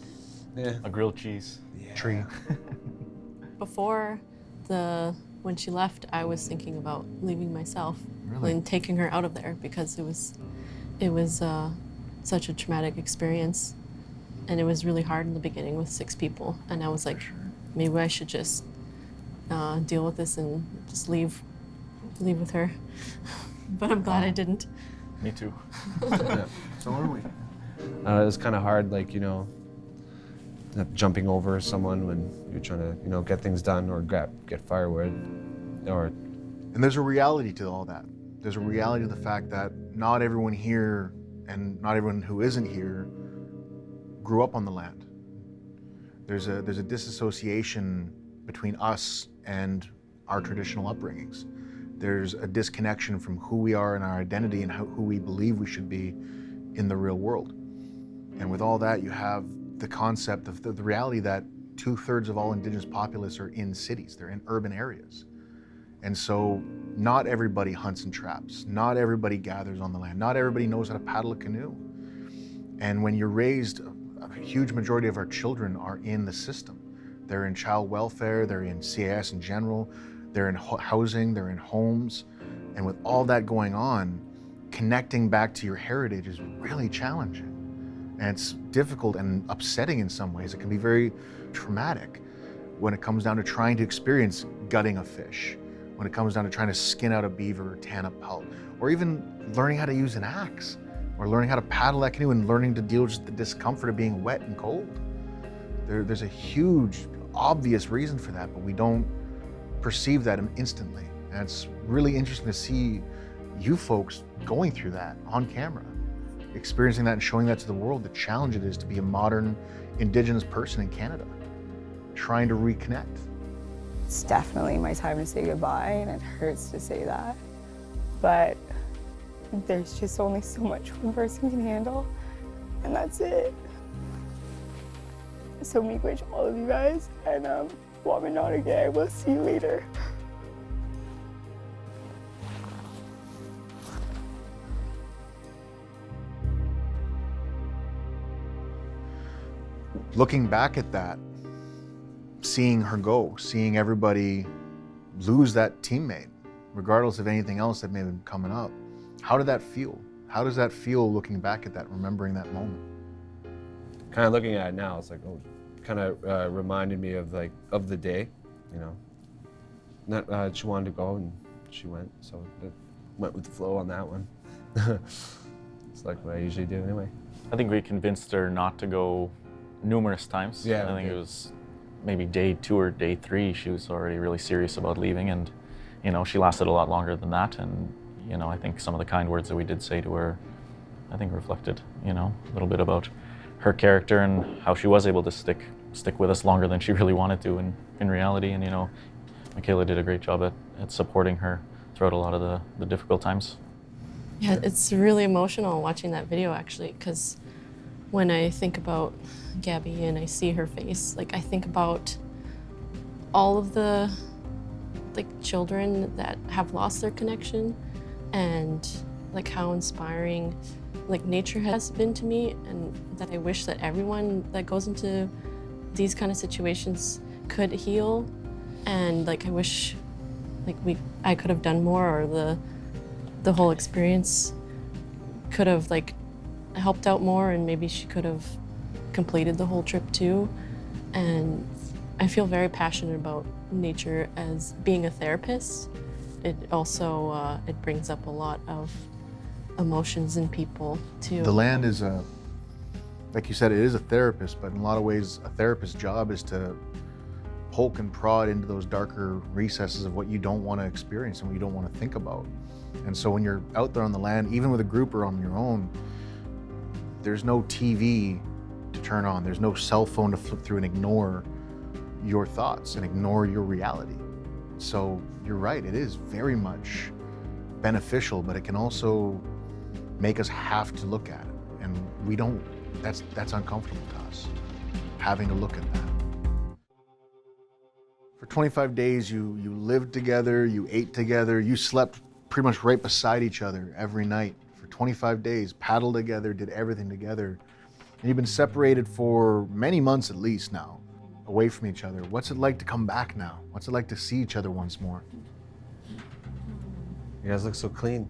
grilled cheese tree. Before when she left, I was thinking about leaving myself Really? and taking her out of there, because it was such a traumatic experience, and it was really hard in the beginning with 6 people, and I was like, maybe I should just deal with this and just leave with her. But I'm glad I didn't. Me too. Yeah. So are we. It was kind of hard, like, you know, jumping over someone when you're trying to, you know, get things done or get firewood, or. And there's a reality to all that. There's a reality to the fact that not everyone here and not everyone who isn't here grew up on the land. There's a disassociation between us and our traditional upbringings. There's a disconnection from who we are and our identity and who we believe we should be in the real world. And with all that, you have the concept of the reality that 2/3 of all Indigenous populace are in cities. They're in urban areas. And so not everybody hunts and traps. Not everybody gathers on the land. Not everybody knows how to paddle a canoe. And when you're raised, a huge majority of our children are in the system. They're in child welfare, they're in CAS in general, they're in housing, they're in homes. And with all that going on, connecting back to your heritage is really challenging. And it's difficult and upsetting in some ways. It can be very traumatic when it comes down to trying to experience gutting a fish, when it comes down to trying to skin out a beaver or tan a pelt, or even learning how to use an axe, or learning how to paddle that canoe and learning to deal with just the discomfort of being wet and cold. There's a huge, obvious reason for that, but we don't perceive that instantly. And it's really interesting to see you folks going through that on camera, experiencing that and showing that to the world, the challenge it is to be a modern Indigenous person in Canada, trying to reconnect. It's definitely my time to say goodbye, and it hurts to say that. But there's just only so much one person can handle, and that's it. So miigwech all of you guys, and Waminonage, we'll see you later. Looking back at that, seeing her go, seeing everybody lose that teammate, regardless of anything else that may have been coming up, how did that feel? How does that feel looking back at that, remembering that moment? Kind of looking at it now, it's like, oh, kind of reminded me of the day, you know. She wanted to go and she went, so it went with the flow on that one. It's like what I usually do anyway. I think we convinced her not to go numerous times. Yeah, I think it was maybe day 2 or day 3, she was already really serious about leaving, and you know, she lasted a lot longer than that. And you know, I think some of the kind words that we did say to her, I think reflected, you know, a little bit about her character and how she was able to stick with us longer than she really wanted to in reality. And you know, Michaela did a great job at supporting her throughout a lot of the difficult times. Yeah, it's really emotional watching that video, actually, because when I think about Gabby and I see her face, like I think about all of the children that have lost their connection, and like how inspiring nature has been to me, and that I wish that everyone that goes into these kind of situations could heal. And I wish I could have done more, or the whole experience could have helped out more, and maybe she could have completed the whole trip too. And I feel very passionate about nature as being a therapist. It also, it brings up a lot of emotions in people too. The land is like you said, it is a therapist, but in a lot of ways, a therapist's job is to poke and prod into those darker recesses of what you don't want to experience and what you don't want to think about. And so when you're out there on the land, even with a group or on your own, there's no TV to turn on. There's no cell phone to flip through and ignore your thoughts and ignore your reality. So you're right, it is very much beneficial, but it can also make us have to look at it. And we don't, that's uncomfortable to us, having to look at that. For 25 days, you lived together, you ate together, you slept pretty much right beside each other every night. For 25 days, paddled together, did everything together. And you've been separated for many months at least now, away from each other. What's it like to come back now? What's it like to see each other once more? You guys look so clean.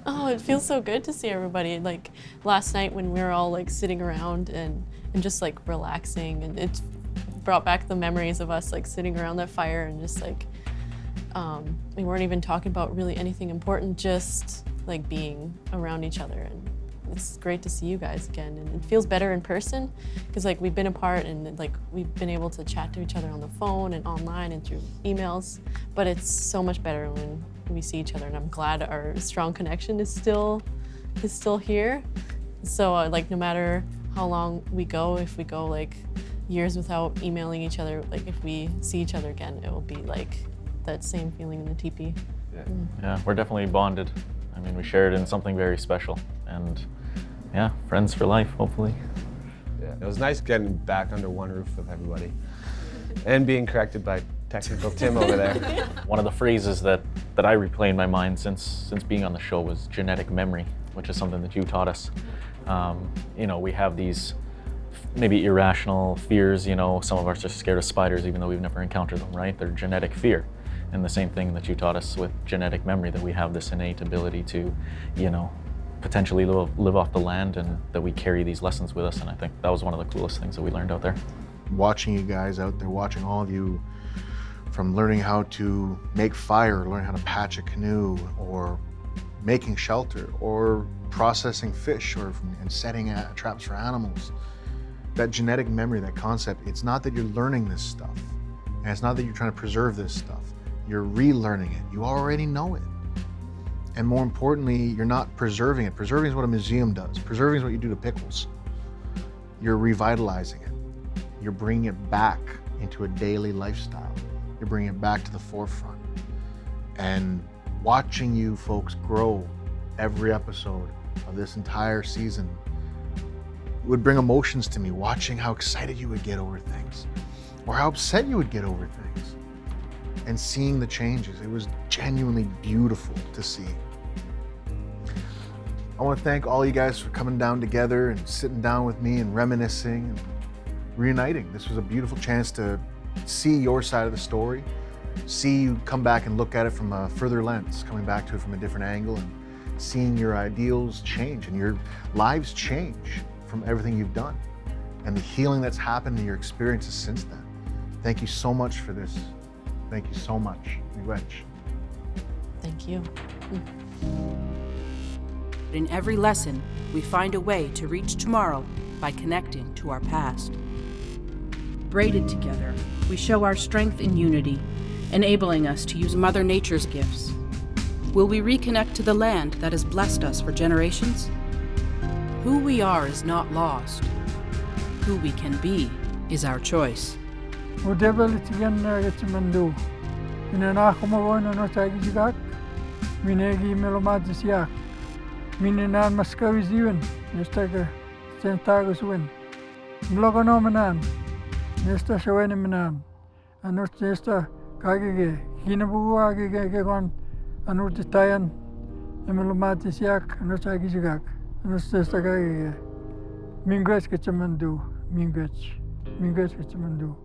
Oh, it feels so good to see everybody. Like last night when we were all like sitting around and just like relaxing, and it brought back the memories of us like sitting around that fire and just like, we weren't even talking about really anything important, just like being around each other. And it's great to see you guys again. And it feels better in person because like we've been apart and like we've been able to chat to each other on the phone and online and through emails, but it's so much better when we see each other, and I'm glad our strong connection is still here. So like no matter how long we go, if we go like years without emailing each other, like if we see each other again, it will be like that same feeling in the teepee. Yeah, we're definitely bonded. I mean, we shared in something very special, and yeah, friends for life, hopefully. Yeah, it was nice getting back under one roof with everybody and being corrected by technical Tim over there. One of the phrases that I replay in my mind since being on the show was genetic memory, which is something that you taught us. You know, we have these maybe irrational fears, you know, some of us are scared of spiders even though we've never encountered them, right? They're genetic fear. And the same thing that you taught us with genetic memory, that we have this innate ability to, you know, potentially live off the land, and that we carry these lessons with us. And I think that was one of the coolest things that we learned out there. Watching you guys out there, watching all of you, from learning how to make fire, learning how to patch a canoe, or making shelter, or processing fish, and setting traps for animals. That genetic memory, that concept, it's not that you're learning this stuff, and it's not that you're trying to preserve this stuff. You're relearning it. You already know it. And more importantly, you're not preserving it. Preserving is what a museum does. Preserving is what you do to pickles. You're revitalizing it. You're bringing it back into a daily lifestyle. You're bringing it back to the forefront. And watching you folks grow every episode of this entire season would bring emotions to me, watching how excited you would get over things, or how upset you would get over things, and seeing the changes. It was genuinely beautiful to see. I want to thank all you guys for coming down together and sitting down with me and reminiscing and reuniting. This was a beautiful chance to see your side of the story, see you come back and look at it from a further lens, coming back to it from a different angle, and seeing your ideals change and your lives change from everything you've done and the healing that's happened in your experiences since then. Thank you so much for this. Thank you so much. Miigwech. Thank you. In every lesson, we find a way to reach tomorrow by connecting to our past. Braided together, we show our strength in unity, enabling us to use Mother Nature's gifts. Will we reconnect to the land that has blessed us for generations? Who we are is not lost. Who we can be is our choice. Redoubling Reunited. Inanako mo no tagi jigak. Minegi melomad siak. Mininan maskawi ziwen. Nestaga sentagus win. Blogono manan. Nesta shawene manan. Anut nesta kagege. Hinabu agege gon. Anut tayan. Melomad siak. Anut tagi jigak. Anut nesta kagege. Miigwech kechamandu. Miigwech kechamandu.